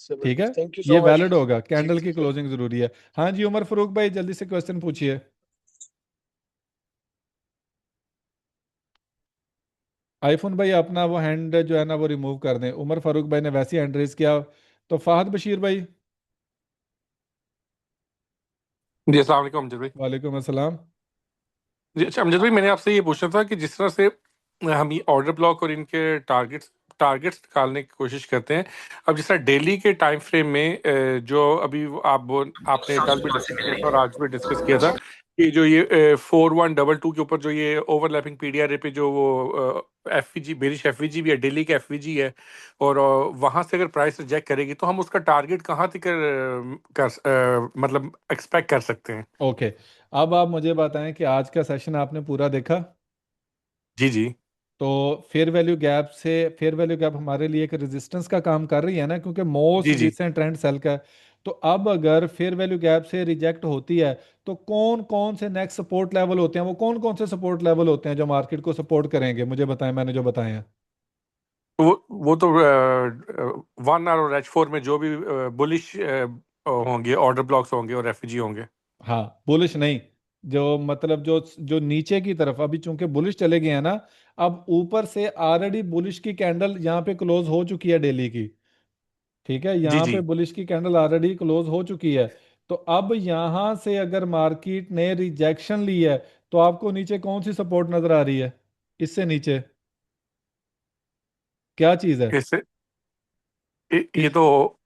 Speaker 1: ठीक है,
Speaker 8: जबरदस्त, थैंक यू
Speaker 1: ये
Speaker 8: सो मच।
Speaker 1: वैलिड होगा,
Speaker 8: जी
Speaker 1: कैंडल की
Speaker 8: ठीक है।
Speaker 1: क्लोजिंग जरूरी है। हाँ जी, उमर फारूक भाई जल्दी से क्वेश्चन पूछिए। आईफोन भाई अपना वो हैंड जो है ना वो रिमूव कर दें, उमर फारूक भाई ने वैसे ही हैंड रेज किया। तो फाहद बशीर भाई।
Speaker 9: जी अस्सलाम वालेकुम अमजद भाई।
Speaker 1: वालेकुम अस्सलाम।
Speaker 9: जी अच्छा अमजद भाई, मैंने आपसे ये पूछना था कि जिस तरह से हम ये ऑर्डर ब्लॉक और इनके टारगेट्स टारगेट्स निकालने की कोशिश करते हैं, अब जिस तरह डेली के टाइम फ्रेम में जो अभी आपने कल भी डिस्कस किया था और आज भी डिस्कस किया था कि जो ये 4122 के ऊपर जो ये ओवरलैपिंग पीडीआर पे जो वो एफवीजी बेरिश एफवीजी भी है, डेली का एफवीजी है, और वहां से अगर प्राइस रिजेक्ट करेगी तो हम उसका टारगेट कहाँ तक मतलब एक्सपेक्ट कर सकते हैं?
Speaker 1: ओके, अब आप मुझे बताएं कि आज का सेशन आपने पूरा देखा?
Speaker 9: जी जी।
Speaker 1: तो फेयर वैल्यू गैप हमारे लिए एक रेजिस्टेंस का काम कर रही है ना, क्योंकि मोस्ट
Speaker 9: जी जी।
Speaker 1: रिसेंट ट्रेंड सेल का है। तो अब अगर फेयर वैल्यू गैप से रिजेक्ट होती है, तो कौन कौन से नेक्स्ट सपोर्ट लेवल होते हैं, वो कौन कौन से सपोर्ट लेवल होते हैं जो मार्केट को सपोर्ट करेंगे, मुझे बताएं, मैंने जो बताए हैं।
Speaker 9: तो वो तो 1 आवर और H4 में जो भी बुलिश होंगे ऑर्डर ब्लॉक्स होंगे और रेफ्यूजी होंगे।
Speaker 1: हाँ, बुलिश नहीं, जो मतलब जो जो नीचे की तरफ अभी चूंकि बुलिश चले गए हैं ना, अब ऊपर से ऑलरेडी बुलिश की कैंडल यहाँ पे क्लोज हो चुकी है डेली की। ठीक है,
Speaker 9: जी
Speaker 1: यहाँ पे
Speaker 9: जी।
Speaker 1: बुलिश की कैंडल ऑलरेडी क्लोज हो चुकी है। तो अब यहाँ से अगर मार्केट ने रिजेक्शन ली है, तो आपको नीचे कौन सी सपोर्ट नजर आ रही है? इससे नीचे क्या चीज है?
Speaker 9: इससे ये ये
Speaker 1: इस
Speaker 9: तो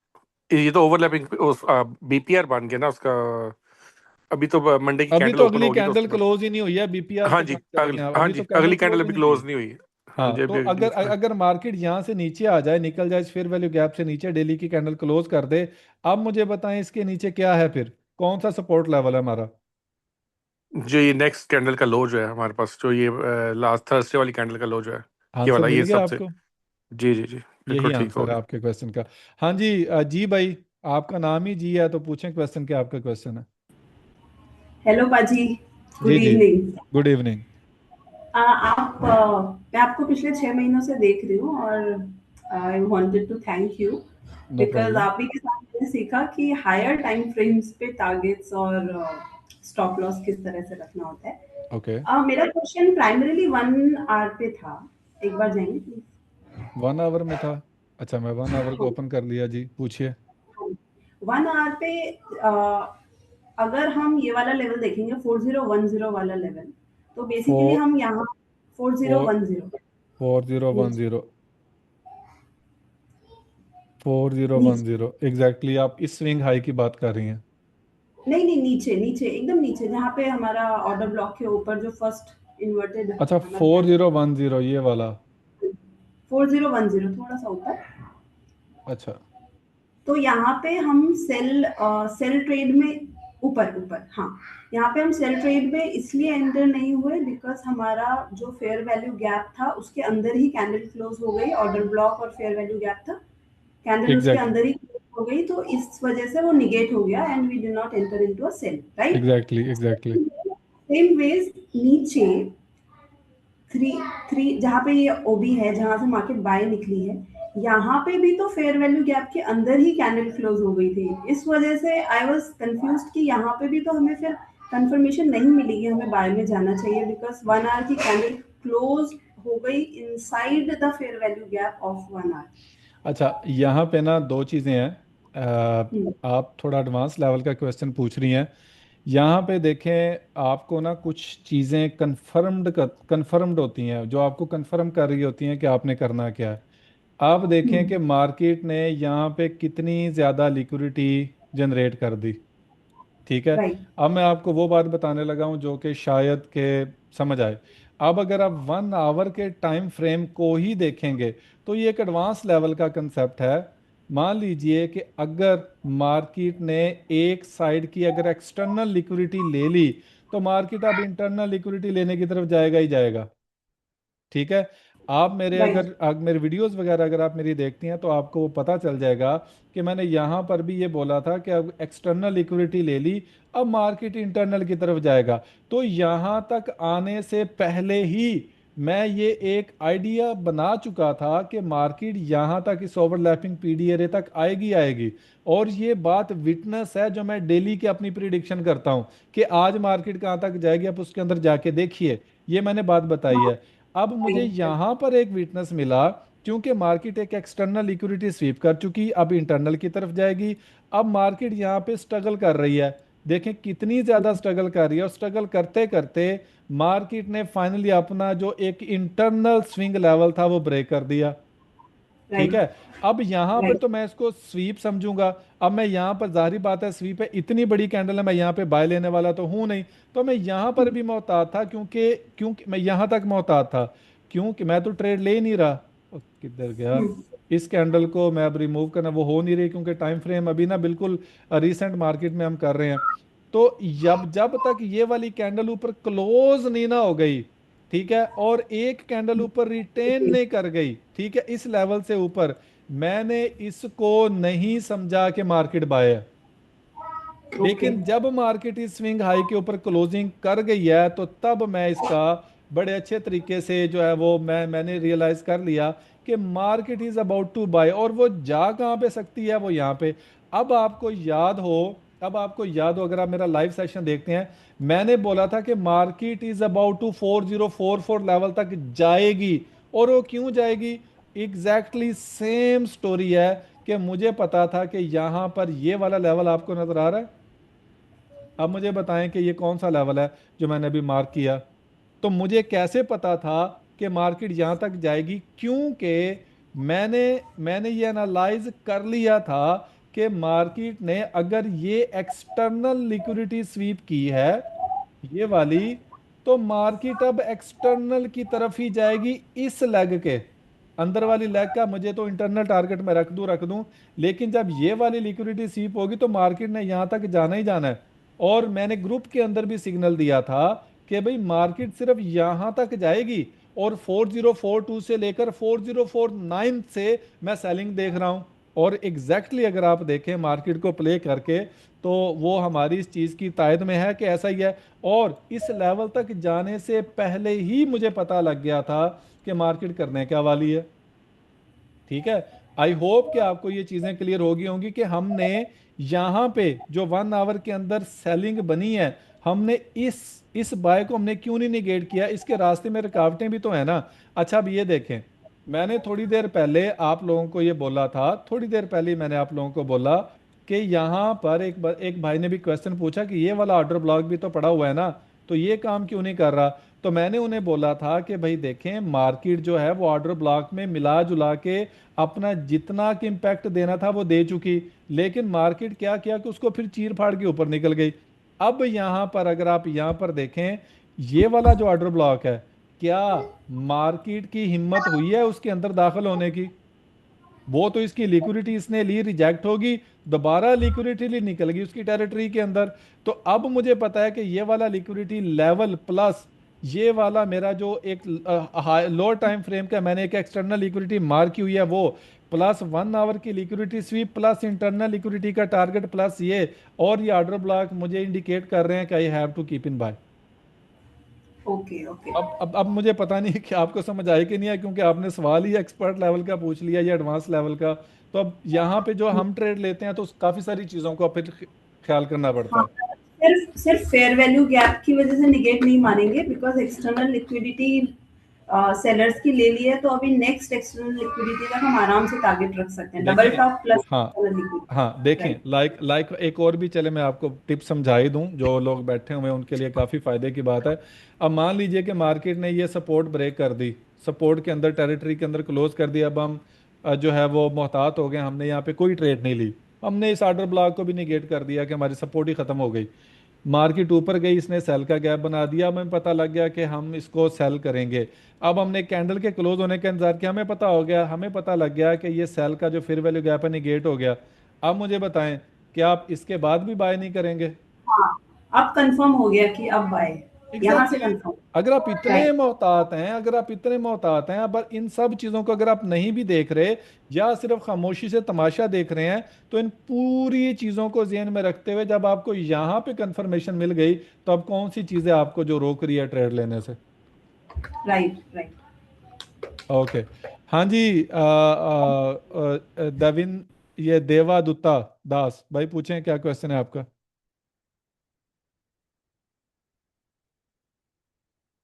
Speaker 9: ये तो ओवरलैपिंग बीपीआर बन गया ना उसका। अभी तो मंडे की
Speaker 1: अभी
Speaker 9: कैंडल
Speaker 1: तो
Speaker 9: ओपन
Speaker 1: अगली
Speaker 9: होगी तो
Speaker 1: कैंडल
Speaker 9: उसमें।
Speaker 1: क्लोज ही नहीं हुई है, बीपीआर
Speaker 9: हाँ
Speaker 1: पे
Speaker 9: जी,
Speaker 1: कहाँ चले गए हैं?
Speaker 9: हाँ
Speaker 1: अभी तो
Speaker 9: जी,
Speaker 1: कैंडल
Speaker 9: अगली कैंडल
Speaker 1: क्लोज ही
Speaker 9: अभी
Speaker 1: नहीं हुई।
Speaker 9: क्लोज नहीं हुई। हाँ
Speaker 1: हाँ,
Speaker 9: जी,
Speaker 1: तो
Speaker 9: अभी अगली
Speaker 1: अगर
Speaker 9: उसमें।
Speaker 1: अगर मार्केट यहाँ से नीचे आ जाए, निकल जाए, फिर वैल्यू गैप से नीचे डेली की कैंडल क्लोज कर दे, अब मुझे बताएं इसके नीचे क्या है, फिर कौन सा सपोर्ट लेवल है हमारा?
Speaker 9: जो ये नेक्स्ट कैंडल का लो जो है हमारे पास, जो ये लास्ट थर्सडे वाली कैंडल का लो जो है, ये
Speaker 1: आंसर
Speaker 9: वाला,
Speaker 1: मिल
Speaker 9: ये
Speaker 1: गया
Speaker 9: सबसे।
Speaker 1: आपको?
Speaker 9: जी जी जी।
Speaker 1: यही
Speaker 9: बिल्कुल ठीक हो
Speaker 1: आंसर है
Speaker 9: गया।
Speaker 1: आपके क्वेश्चन का। हाँ जी, जी भाई, आपका नाम ही जी है, तो पूछें क्वेश्चन, क्या आपका क्वेश्चन है?
Speaker 10: हेलो पाजी, गुड
Speaker 1: जी जी,
Speaker 10: इवनिंग।
Speaker 1: Good evening.
Speaker 10: मैं आपको पिछले 6 महीनों से देख रही हूँ और I wanted to thank you
Speaker 1: no
Speaker 10: because
Speaker 1: problem.
Speaker 10: आप ही के साथ मैंने सीखा कि हायर टाइम फ्रेम्स पे टारगेट्स और स्टॉप लॉस किस तरह से रखना होता है।
Speaker 1: ओके,
Speaker 10: मेरा क्वेश्चन प्राइमरीली 1 आवर पे था, एक बार जाएंगे प्लीज।
Speaker 1: 1 आवर में था? अच्छा, मैं 1 आवर को
Speaker 10: हाँ,
Speaker 1: ओपन कर लिया जी, पूछिए।
Speaker 10: 1 आवर पे अगर हम ये वाला लेवल देखेंगे 4010 वाला लेवल, तो बेसिकली हम यहाँ 4010
Speaker 1: 4010 4010 एग्जैक्टली आप इस स्विंग हाई की बात कर रही हैं?
Speaker 10: नहीं नहीं, नीचे नीचे एकदम नीचे, जहाँ पे हमारा ऑर्डर ब्लॉक के ऊपर जो फर्स्ट इन्वर्टेड
Speaker 1: अच्छा 4010 ये वाला।
Speaker 10: 4010 थोड़ा सा ऊपर।
Speaker 1: अच्छा
Speaker 10: तो यहाँ पे हम सेल ट्रेड में ऊपर ऊपर, हाँ, यहाँ पे हम सेल ट्रेड में इसलिए एंटर नहीं हुए बिकॉज हमारा जो फेयर वैल्यू गैप था उसके अंदर ही कैंडल क्लोज हो गई। ऑर्डर ब्लॉक और फेयर वैल्यू गैप था, कैंडल उसके
Speaker 1: एग्जैक्टली
Speaker 10: अंदर ही क्लोज हो गई, तो इस वजह से वो निगेट हो गया and we did not enter into a sell, right.
Speaker 1: Exactly
Speaker 10: same wedge नीचे थ्री थ्री जहाँ पे ये ओबी है, जहाँ से मार्केट बाय निकली है, यहाँ पे भी तो फेयर वैल्यू गैप के अंदर ही कैंडल क्लोज हो गई थी। इस वजह से आई वाज कंफ्यूज्ड कि यहाँ पे भी तो हमें फिर कंफर्मेशन नहीं मिली कि हमें बाय में जाना चाहिए बिकॉज 1 आवर की कैंडल क्लोज हो गई inside the fair value gap of 1 hour.
Speaker 1: अच्छा यहाँ पे ना दो चीज़ें हैं। आप थोड़ा एडवांस लेवल का क्वेश्चन पूछ रही हैं। यहाँ पे देखें, आपको ना कुछ चीज़ें कंफर्म्ड होती हैं जो आपको कंफर्म कर रही होती हैं कि आपने करना क्या है। आप देखें कि मार्केट ने यहाँ पे कितनी ज़्यादा लिक्विडिटी जनरेट कर दी। ठीक है,
Speaker 10: राइट
Speaker 1: अब मैं आपको वो बात बताने लगा हूँ जो कि शायद के समझ आए। अब अगर आप 1 आवर के टाइम फ्रेम को ही देखेंगे तो ये एक एडवांस लेवल का कंसेप्ट है। मान लीजिए कि अगर मार्केट ने एक साइड की अगर एक्सटर्नल लिक्विडिटी ले ली तो मार्केट अब इंटरनल लिक्विडिटी लेने की तरफ जाएगा ही जाएगा। ठीक है, आप मेरे
Speaker 10: राइट
Speaker 1: अगर मेरे वीडियोस वगैरह अगर आप मेरी देखती हैं तो आपको वो पता चल जाएगा कि मैंने यहाँ पर भी ये बोला था कि अब एक्सटर्नल लिक्विडिटी ले ली, अब मार्केट इंटरनल की तरफ जाएगा। तो यहाँ तक आने से पहले ही मैं ये एक आइडिया बना चुका था कि मार्केट यहाँ तक इस ओवरलैपिंग पीडी एरिया तक आएगी आएगी। और ये बात विटनेस है जो मैं डेली की अपनी प्रिडिक्शन करता हूँ कि आज मार्केट कहाँ तक जाएगी, आप उसके अंदर जाके देखिए, ये मैंने बात बताई है। अब मुझे यहाँ पर एक वीकनेस मिला क्योंकि मार्केट एक एक्सटर्नल लिक्विडिटी स्वीप कर चुकी, अब इंटरनल की तरफ जाएगी। अब मार्केट यहाँ पे स्ट्रगल कर रही है, देखें कितनी ज्यादा स्ट्रगल कर रही है, और स्ट्रगल करते करते मार्केट ने फाइनली अपना जो एक इंटरनल स्विंग लेवल था वो ब्रेक कर दिया। ठीक
Speaker 10: राइट
Speaker 1: है, अब यहाँ पर
Speaker 10: राइट
Speaker 1: तो मैं इसको स्वीप समझूंगा। अब मैं यहाँ पर जाहिर बात है स्वीप है, इतनी बड़ी कैंडल है, मैं यहाँ पे बाय लेने वाला तो हूं नहीं। तो मैं यहाँ पर भी मोहतात था क्योंकि क्योंकि मैं यहाँ तक मोहतात था क्योंकि मैं तो ट्रेड ले ही नहीं रहा। किधर गया, इस कैंडल को मैं अब रिमूव करना, वो हो नहीं रही क्योंकि टाइम फ्रेम अभी ना बिल्कुल रिसेंट मार्केट में हम कर रहे हैं। तो जब जब तक ये वाली कैंडल ऊपर क्लोज नहीं ना हो गई, ठीक है, और एक कैंडल ऊपर रिटेन नहीं कर गई, ठीक है, इस लेवल से ऊपर, मैंने इसको नहीं समझा कि मार्केट बाय है।
Speaker 10: ओके
Speaker 1: लेकिन जब मार्केट इस स्विंग हाई के ऊपर क्लोजिंग कर गई है तो तब मैं इसका बड़े अच्छे तरीके से जो है वो मैंने रियलाइज कर लिया कि market is about to buy. और वो जा कहाँ पे सकती है, वो यहाँ पे। अब आपको याद हो अब आपको याद हो, अगर आप मेरा लाइव सेशन देखते हैं, मैंने बोला था कि market is about to 4044 level तक जाएगी। और वो क्यों जाएगी, एग्जैक्टली सेम स्टोरी है कि मुझे पता था कि यहां पर ये वाला लेवल आपको नजर आ रहा है। अब मुझे बताएं कि ये कौन सा लेवल है जो मैंने अभी मार्क किया। तो मुझे कैसे पता था कि मार्केट यहां तक जाएगी, क्योंकि मैंने मैंने ये एनालाइज कर लिया था कि मार्केट ने अगर ये एक्सटर्नल लिक्विडिटी स्वीप की है, ये वाली, तो मार्केट अब एक्सटर्नल की तरफ ही जाएगी। इस लेग के अंदर वाली लेग का मुझे तो इंटरनल टारगेट में रख दूं, लेकिन जब ये वाली लिक्विडिटी स्वीप होगी तो मार्केट ने यहां तक जाना ही जाना है। और मैंने ग्रुप के अंदर भी सिग्नल दिया था कि भाई मार्केट सिर्फ यहां तक जाएगी, और 4042 से लेकर 4049 से मैं सेलिंग देख रहा हूं। और एग्जैक्टली अगर आप देखें मार्केट को प्ले करके तो वो हमारी इस चीज़ की तायद में है कि ऐसा ही है। और इस लेवल तक जाने से पहले ही मुझे पता लग गया था कि मार्केट करने क्या वाली है। ठीक है, आई होप कि आपको ये चीज़ें क्लियर हो गई होंगी कि हमने यहाँ पे जो 1 आवर के अंदर सेलिंग बनी है, हमने इस बाय को हमने क्यों नहीं निगेट किया, इसके रास्ते में रुकावटें भी तो है ना। अच्छा अब ये देखें, मैंने थोड़ी देर पहले आप लोगों को ये बोला था, थोड़ी देर पहले ही मैंने आप लोगों को बोला कि यहाँ पर एक भाई ने भी क्वेश्चन पूछा कि ये वाला ऑर्डर ब्लॉक भी तो पड़ा हुआ है ना, तो ये काम क्यों नहीं कर रहा। तो मैंने उन्हें बोला था कि भाई देखें, मार्केट जो है वो ऑर्डर ब्लॉक में मिला जुला के अपना जितना कि इम्पैक्ट देना था वो दे चुकी, लेकिन मार्केट क्या किया कि उसको फिर चीर फाड़ के ऊपर निकल गई। अब यहाँ पर अगर आप यहाँ पर देखें, ये वाला जो ऑर्डर ब्लॉक है, क्या मार्केट की हिम्मत हुई है उसके अंदर दाखिल होने की? वो तो इसकी लिक्विडिटी इसने ली, रिजेक्ट होगी, दोबारा लिक्विडिटी ली, निकल गई उसकी टेरिटरी के अंदर। तो अब मुझे पता है कि ये वाला लिक्विडिटी लेवल प्लस ये वाला मेरा जो एक लोअर टाइम फ्रेम का मैंने एक एक्सटर्नल लिक्विडिटी मार्क की हुई है वो, प्लस 1 आवर की liquidity SVEEP, plus internal liquidity का टारगेट, प्लस ये, और ये ऑर्डर ब्लॉक मुझे इंडिकेट कर रहे हैं कि I have to keep in buy.
Speaker 10: Okay okay.
Speaker 1: अब मुझे पता नहीं कि आपको समझ आए कि नहीं है, क्योंकि आपने सवाल ही एक्सपर्ट लेवल का पूछ लिया या एडवांस लेवल का। तो अब यहाँ पे जो हम ट्रेड लेते हैं तो काफी सारी चीजों का फिर ख्याल करना पड़ता
Speaker 10: हाँ,
Speaker 1: है।
Speaker 10: सिर्फ सिर्फ फेयर वैल्यू गैप की वजह से निगेट नहीं मानेंगे, बिकॉज एक्सटर्नल लिक्विडिटी सेलर्स की ले ली है, तो अभी नेक्स्ट एक्सटर्नल लिक्विडिटी का हम आराम से टारगेट रख सकते हैं, डबल
Speaker 1: देखिए,
Speaker 10: टॉप प्लस
Speaker 1: हाँ
Speaker 10: एक्सटर्नल लिक्विडिटी।
Speaker 1: हाँ, देखें,
Speaker 10: राइट।
Speaker 1: लाइक एक और भी, चले मैं आपको टिप समझा ही दूं, जो लोग बैठे हुए हैं उनके लिए काफ़ी फायदे की बात है। अब मान लीजिए कि मार्केट ने ये सपोर्ट ब्रेक कर दी, सपोर्ट के अंदर, टेरिटरी के अंदर क्लोज कर दिया। अब हम जो है वो मोहतात हो गए, हमने यहाँ पे कोई ट्रेड नहीं ली, हमने इस ऑर्डर ब्लॉक को भी निगेट कर दिया कि हमारी सपोर्ट ही खत्म हो गई। मार्केट ऊपर गई, इसने सेल का गैप बना दिया, हमें पता लग गया कि हम इसको सेल करेंगे। अब हमने कैंडल के क्लोज होने का इंतजार किया, हमें पता हो गया, हमें पता लग गया कि ये सेल का जो फेयर वैल्यू गैप है निगेट हो गया। अब मुझे बताएं कि आप इसके बाद भी बाय नहीं करेंगे?
Speaker 10: हाँ, अब कंफर्म हो गया कि अब बाय, यहाँ से
Speaker 1: एग्जैक्टली।
Speaker 10: कंफर्म।
Speaker 1: अगर आप इतने
Speaker 10: राइट।
Speaker 1: मोहतात हैं, अगर आप इतने मोहतात हैं, अब इन सब चीजों को अगर आप नहीं भी देख रहे या सिर्फ खामोशी से तमाशा देख रहे हैं, तो इन पूरी चीजों को ध्यान में रखते हुए जब आपको यहाँ पे कंफर्मेशन मिल गई, तो अब कौन सी चीजें आपको जो रोक रही है ट्रेड लेने से?
Speaker 10: Right right.
Speaker 1: ओके। हाँ जी, देविन, ये देवा दुत्ता दास भाई, पूछें क्या क्वेश्चन है आपका?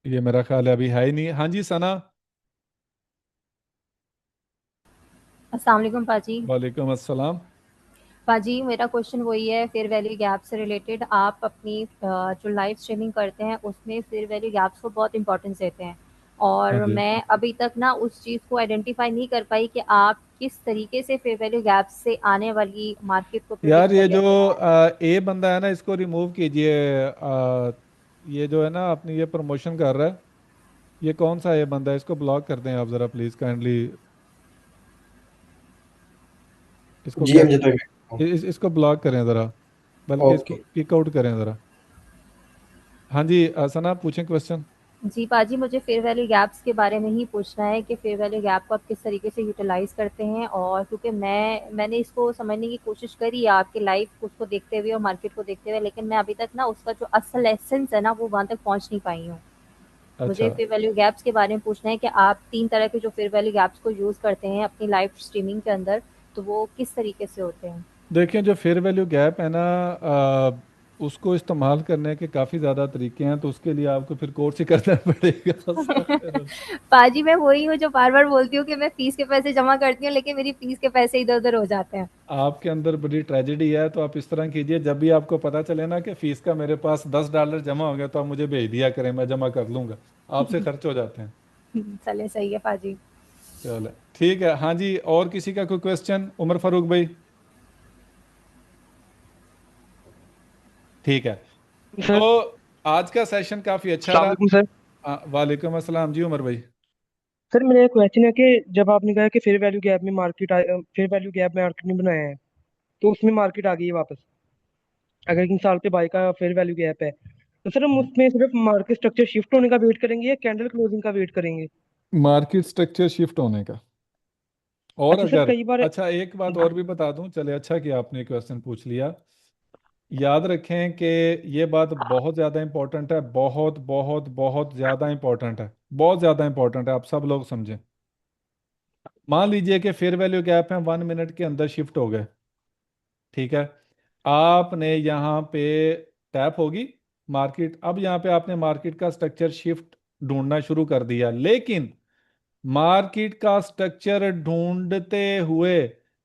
Speaker 1: ये मेरा ख्याल है अभी है ही नहीं। हाँ जी, सना।
Speaker 11: अस्सलाम वालेकुम पाजी।
Speaker 1: वालेकुम अस्सलाम।
Speaker 11: पाजी मेरा क्वेश्चन वही है, फेयर वैल्यू गैप से रिलेटेड। आप अपनी जो लाइव स्ट्रीमिंग करते हैं उसमें फेयर वैल्यू गैप्स को बहुत इंपॉर्टेंस देते हैं,
Speaker 1: हाँ
Speaker 11: और
Speaker 1: जी
Speaker 11: मैं अभी तक ना उस चीज़ को आइडेंटिफाई नहीं कर पाई कि आप किस तरीके से फेयर वैल्यू गैप से आने वाली मार्केट को
Speaker 1: यार,
Speaker 11: प्रिडिक्ट
Speaker 1: ये
Speaker 11: कर
Speaker 1: जो
Speaker 11: लेते हैं।
Speaker 1: ए बंदा है ना, इसको रिमूव कीजिए। ये जो है ना अपनी ये प्रमोशन कर रहा है, ये कौन सा ये बंदा है? इसको ब्लॉक कर दें आप जरा प्लीज, काइंडली। इसको
Speaker 12: जी
Speaker 1: क्या,
Speaker 12: अमजद भाई।
Speaker 1: इसको ब्लॉक करें जरा, बल्कि इसको
Speaker 12: ओके।
Speaker 1: किक आउट करें जरा। हाँ जी, सना पूछें क्वेश्चन।
Speaker 11: जी पाजी, मुझे फेयर वैल्यू गैप्स के बारे में ही पूछना है कि फेयर वैल्यू गैप को आप किस तरीके से यूटिलाइज करते हैं, और क्योंकि मैंने इसको समझने की कोशिश करी है आपके लाइव उसको देखते हुए और मार्केट को देखते हुए, लेकिन मैं अभी तक ना उसका जो असल एसेंस है ना वो वहां तक पहुंच नहीं पाई हूँ। मुझे
Speaker 1: अच्छा,
Speaker 11: फेयर वैल्यू गैप्स के बारे में पूछना है कि आप 3 तरह के जो फेयर वैल्यू गैप्स को यूज़ करते हैं अपनी लाइव स्ट्रीमिंग के अंदर, तो वो किस तरीके से होते हैं?
Speaker 1: देखिए, जो फेयर वैल्यू गैप है ना, उसको इस्तेमाल करने के काफ़ी ज़्यादा तरीके हैं, तो उसके लिए आपको फिर कोर्स ही करना पड़ेगा।
Speaker 11: पाजी मैं वही हूँ जो बार-बार बोलती हूँ कि मैं फीस के पैसे जमा करती हूँ, लेकिन मेरी फीस के पैसे इधर-उधर हो जाते हैं।
Speaker 1: आपके अंदर बड़ी ट्रेजेडी है, तो आप इस तरह कीजिए, जब भी आपको पता चले ना कि फीस का मेरे पास $10 जमा हो गया, तो आप मुझे भेज दिया करें, मैं जमा कर लूंगा। आपसे खर्च हो जाते हैं।
Speaker 11: चलिए सही है पाजी।
Speaker 1: चलो ठीक है। हाँ जी, और किसी का कोई क्वेश्चन? उमर फारूक भाई, ठीक है।
Speaker 12: सर।
Speaker 1: तो आज का सेशन काफ़ी अच्छा
Speaker 12: अस्सलाम
Speaker 1: रहा।
Speaker 12: वालेकुम सर।
Speaker 1: वालेकुम अस्सलाम जी, उमर भाई।
Speaker 12: सर मेरा एक क्वेश्चन है कि जब आपने कहा कि फेयर वैल्यू गैप में मार्केट ने बनाया है, तो उसमें मार्केट आ गई है वापस, अगर 3 साल पे बाई का फेयर वैल्यू गैप है, तो सर हम उसमें सिर्फ मार्केट स्ट्रक्चर शिफ्ट होने का वेट करेंगे या कैंडल क्लोजिंग का वेट करेंगे?
Speaker 1: मार्केट स्ट्रक्चर शिफ्ट होने का। और
Speaker 12: अच्छा सर,
Speaker 1: अगर,
Speaker 12: कई बार।
Speaker 1: अच्छा एक बात और भी बता दूं, चले अच्छा कि आपने क्वेश्चन पूछ लिया। याद रखें कि ये बात बहुत ज़्यादा इंपॉर्टेंट है, बहुत बहुत बहुत ज़्यादा इंपॉर्टेंट है, बहुत ज़्यादा इंपॉर्टेंट है, आप सब लोग समझें। मान लीजिए कि फेयर वैल्यू गैप है 1 मिनट के अंदर शिफ्ट हो गए, ठीक है। आपने यहाँ पे टैप होगी मार्केट, अब यहाँ पे आपने मार्केट का स्ट्रक्चर शिफ्ट ढूंढना शुरू कर दिया, लेकिन मार्केट का स्ट्रक्चर ढूंढते हुए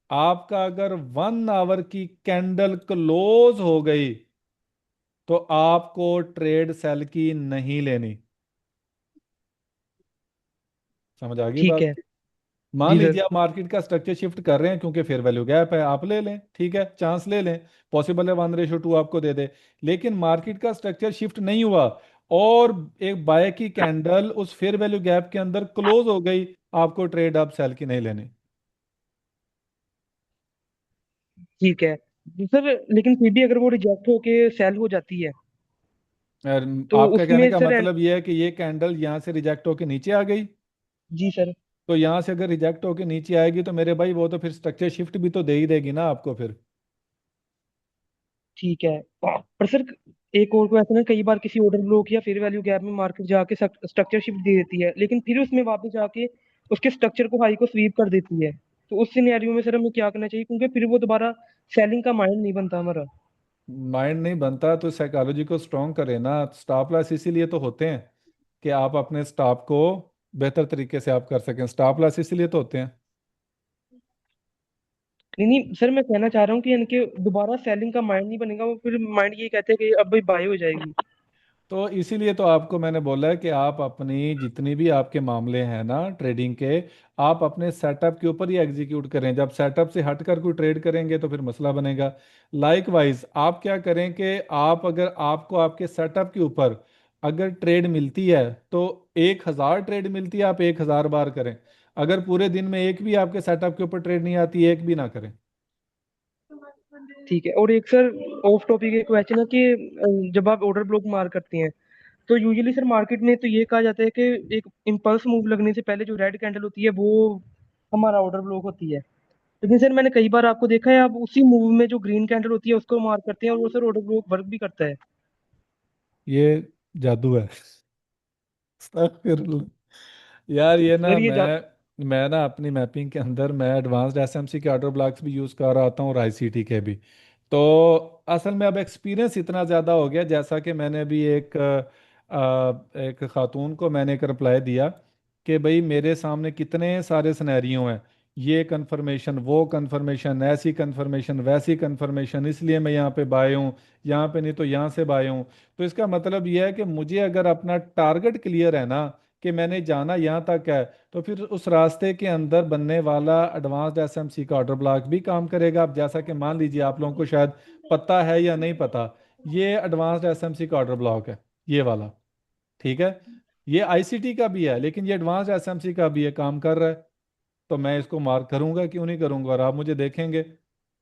Speaker 1: आपका अगर 1 आवर की कैंडल क्लोज हो गई, तो आपको ट्रेड सेल की नहीं लेनी। समझ आ गई
Speaker 12: ठीक
Speaker 1: बात?
Speaker 12: है।
Speaker 1: मान
Speaker 12: जी सर।
Speaker 1: लीजिए आप मार्केट का स्ट्रक्चर शिफ्ट कर रहे हैं क्योंकि फेयर वैल्यू गैप है, आप ले लें, ठीक है, चांस ले लें, पॉसिबल है 1:2 आपको दे दे। लेकिन मार्केट का स्ट्रक्चर शिफ्ट नहीं हुआ और एक बाय की कैंडल उस फेयर वैल्यू गैप के अंदर क्लोज हो गई, आपको ट्रेड अब सेल की नहीं लेनी।
Speaker 12: ठीक है सर, लेकिन फिर भी अगर वो रिजेक्ट होके सेल हो जाती है
Speaker 1: और
Speaker 12: तो
Speaker 1: आपका कहने
Speaker 12: उसमें
Speaker 1: का
Speaker 12: सर
Speaker 1: मतलब ये है कि ये कैंडल यहाँ से रिजेक्ट होके नीचे आ गई,
Speaker 12: जी सर।
Speaker 1: तो यहाँ से अगर रिजेक्ट होके नीचे आएगी तो मेरे भाई वो तो फिर स्ट्रक्चर शिफ्ट भी तो दे ही देगी ना आपको फिर।
Speaker 12: ठीक है, पर सर एक और क्वेश्चन है, कई बार किसी ऑर्डर ब्लॉक या फेयर वैल्यू गैप में मार्केट जाके स्ट्रक्चर शिफ्ट दे देती है, लेकिन फिर उसमें वापस जाके उसके स्ट्रक्चर को हाई को स्वीप कर देती है। तो उस सिनेरियो में सर हमें क्या करना चाहिए, क्योंकि फिर वो दोबारा सेलिंग का माइंड नहीं बनता हमारा।
Speaker 1: माइंड नहीं बनता तो साइकोलॉजी को स्ट्रॉन्ग करें ना। स्टॉप लॉस इसीलिए तो होते हैं कि आप अपने स्टॉप को बेहतर तरीके से आप कर सकें, स्टॉप लॉस इसीलिए तो होते हैं।
Speaker 12: नहीं नहीं सर, मैं कहना चाह रहा हूँ कि इनके दोबारा सेलिंग का माइंड नहीं बनेगा, वो फिर माइंड ये कहते हैं कि अब भाई बाय हो जाएगी।
Speaker 1: तो इसीलिए तो आपको मैंने बोला है कि आप अपनी जितनी भी आपके मामले हैं ना ट्रेडिंग के, आप अपने सेटअप के ऊपर ही एग्जीक्यूट करें। जब सेटअप से हटकर कोई ट्रेड करेंगे तो फिर मसला बनेगा। लाइकवाइज आप क्या करें कि आप अगर आपको आपके सेटअप के ऊपर अगर ट्रेड मिलती है तो 1,000 ट्रेड मिलती है, आप 1,000 बार करें। अगर पूरे दिन में एक भी आपके सेटअप के ऊपर ट्रेड नहीं आती, एक भी ना करें।
Speaker 12: ठीक है, और एक सर ऑफ टॉपिक एक क्वेश्चन है कि जब आप ऑर्डर ब्लॉक मार करते हैं तो यूजुअली सर मार्केट में तो ये कहा जाता है कि एक इम्पल्स मूव लगने से पहले जो रेड कैंडल होती है वो हमारा ऑर्डर ब्लॉक होती है। लेकिन सर मैंने कई बार आपको देखा है, आप उसी मूव में जो ग्रीन कैंडल होती है उसको मार करते हैं और वो सर ऑर्डर ब्लॉक वर्क भी करता है।
Speaker 1: ये जादू है। अस्तगफिरुल्लाह। यार ये ना
Speaker 12: सर ये जा
Speaker 1: मैं ना अपनी मैपिंग के अंदर मैं एडवांस्ड एसएमसी के ऑर्डर ब्लॉक्स भी यूज़ कर रहा हूँ और आईसीटी के भी। तो असल में अब एक्सपीरियंस इतना ज़्यादा हो गया, जैसा कि मैंने भी एक खातून को मैंने एक रिप्लाई दिया कि भाई मेरे सामने कितने सारे सिनेरियो हैं, ये कंफर्मेशन वो कंफर्मेशन ऐसी कंफर्मेशन वैसी कंफर्मेशन, इसलिए मैं यहाँ पे बाय हूँ, यहाँ पे नहीं तो यहाँ से बाय हूँ। तो इसका मतलब यह है कि मुझे अगर अपना टारगेट क्लियर है ना कि मैंने जाना यहाँ तक है, तो फिर उस रास्ते के अंदर बनने वाला एडवांस्ड एसएमसी का ऑर्डर ब्लॉक भी काम करेगा। अब जैसा कि मान लीजिए आप लोगों को शायद पता है या नहीं पता, ये एडवांस्ड एसएमसी का ऑर्डर ब्लॉक है, ये वाला, ठीक है। ये आईसीटी का भी है लेकिन ये एडवांस्ड एसएमसी का भी है, काम कर रहा है। तो मैं इसको मार्क करूंगा, क्यों नहीं करूंगा, और आप मुझे देखेंगे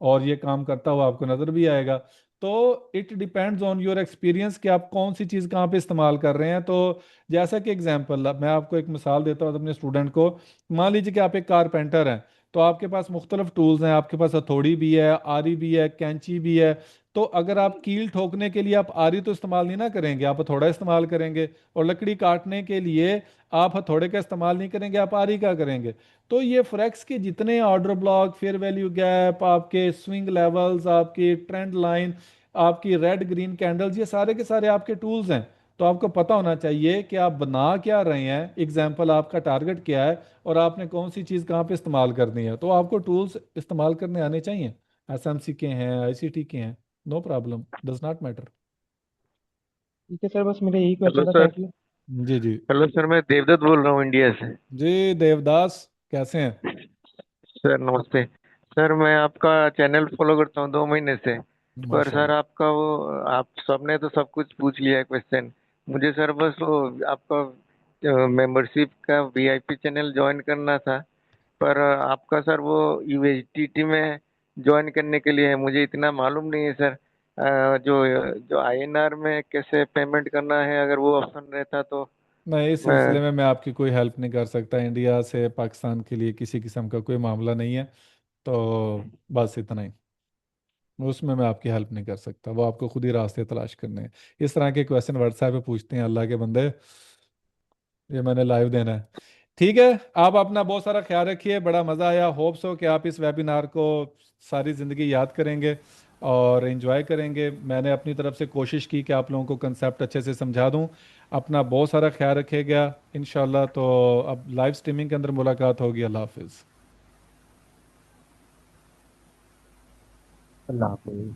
Speaker 1: और ये काम करता हुआ आपको नजर भी आएगा। तो it depends on your experience कि आप कौन सी चीज़ कहाँ पे इस्तेमाल कर रहे हैं। तो जैसा कि एग्जांपल मैं आपको एक मिसाल देता हूँ अपने स्टूडेंट को। मान लीजिए कि आप एक कारपेंटर हैं, तो आपके पास मुख्तलिफ टूल्स हैं, आपके पास हथौड़ी भी है, आरी भी है, कैंची भी है। तो अगर आप कील ठोकने के लिए आप आरी तो इस्तेमाल नहीं ना करेंगे, आप हथौड़ा इस्तेमाल करेंगे। और लकड़ी काटने के लिए आप हथौड़े का इस्तेमाल नहीं करेंगे, आप आरी का करेंगे। तो ये फॉरेक्स के जितने order block, fair value gap, आपके स्विंग लेवल्स, आपकी ट्रेंड लाइन, आपकी रेड ग्रीन कैंडल्स, ये सारे के सारे आपके टूल्स हैं। तो आपको पता होना चाहिए कि आप बना क्या रहे हैं, एग्जाम्पल आपका टारगेट क्या है और आपने कौन सी चीज़ कहाँ पे इस्तेमाल करनी है। तो आपको टूल्स इस्तेमाल करने आने चाहिए। एसएमसी के हैं, आईसीटी के हैं, no problem, does not matter.
Speaker 12: ठीक है सर, बस मेरा यही
Speaker 13: हेलो
Speaker 12: क्वेश्चन था,
Speaker 13: सर।
Speaker 12: Thank you.
Speaker 1: जी जी।
Speaker 13: हेलो सर, मैं देवदत्त बोल रहा हूँ इंडिया से।
Speaker 1: जी देवदास, कैसे हैं?
Speaker 13: सर नमस्ते। सर मैं आपका चैनल फॉलो करता हूँ 2 महीने से। पर सर
Speaker 1: माशाल्लाह।
Speaker 13: आपका वो, आप सबने तो सब कुछ पूछ लिया है क्वेश्चन। मुझे सर बस वो आपका मेंबरशिप का वीआईपी चैनल ज्वाइन करना था। पर आपका सर वो यूएसडीटी में ज्वाइन करने के लिए है, मुझे इतना मालूम नहीं है सर। जो जो आईएनआर में कैसे पेमेंट करना है, अगर वो ऑप्शन रहता तो
Speaker 1: नहीं, इस
Speaker 13: मैं।
Speaker 1: सिलसिले में मैं आपकी कोई हेल्प नहीं कर सकता। इंडिया से पाकिस्तान के लिए किसी किस्म का कोई मामला नहीं है। तो बस इतना ही, उसमें मैं आपकी हेल्प नहीं कर सकता, वो आपको खुद ही रास्ते तलाश करने हैं। इस तरह के क्वेश्चन व्हाट्सएप पे पूछते हैं अल्लाह के बंदे, ये मैंने लाइव देना है। ठीक है, आप अपना बहुत सारा ख्याल रखिए, बड़ा मज़ा आया। होप्स हो कि आप इस वेबिनार को सारी ज़िंदगी याद करेंगे और एंजॉय करेंगे। मैंने अपनी तरफ से कोशिश की कि आप लोगों को कंसेप्ट अच्छे से समझा दूं। अपना बहुत सारा ख्याल रखिएगा। इंशाल्लाह तो अब लाइव स्ट्रीमिंग के अंदर मुलाकात होगी। अल्लाह हाफिज़।
Speaker 7: अल्लाह हाफिज़।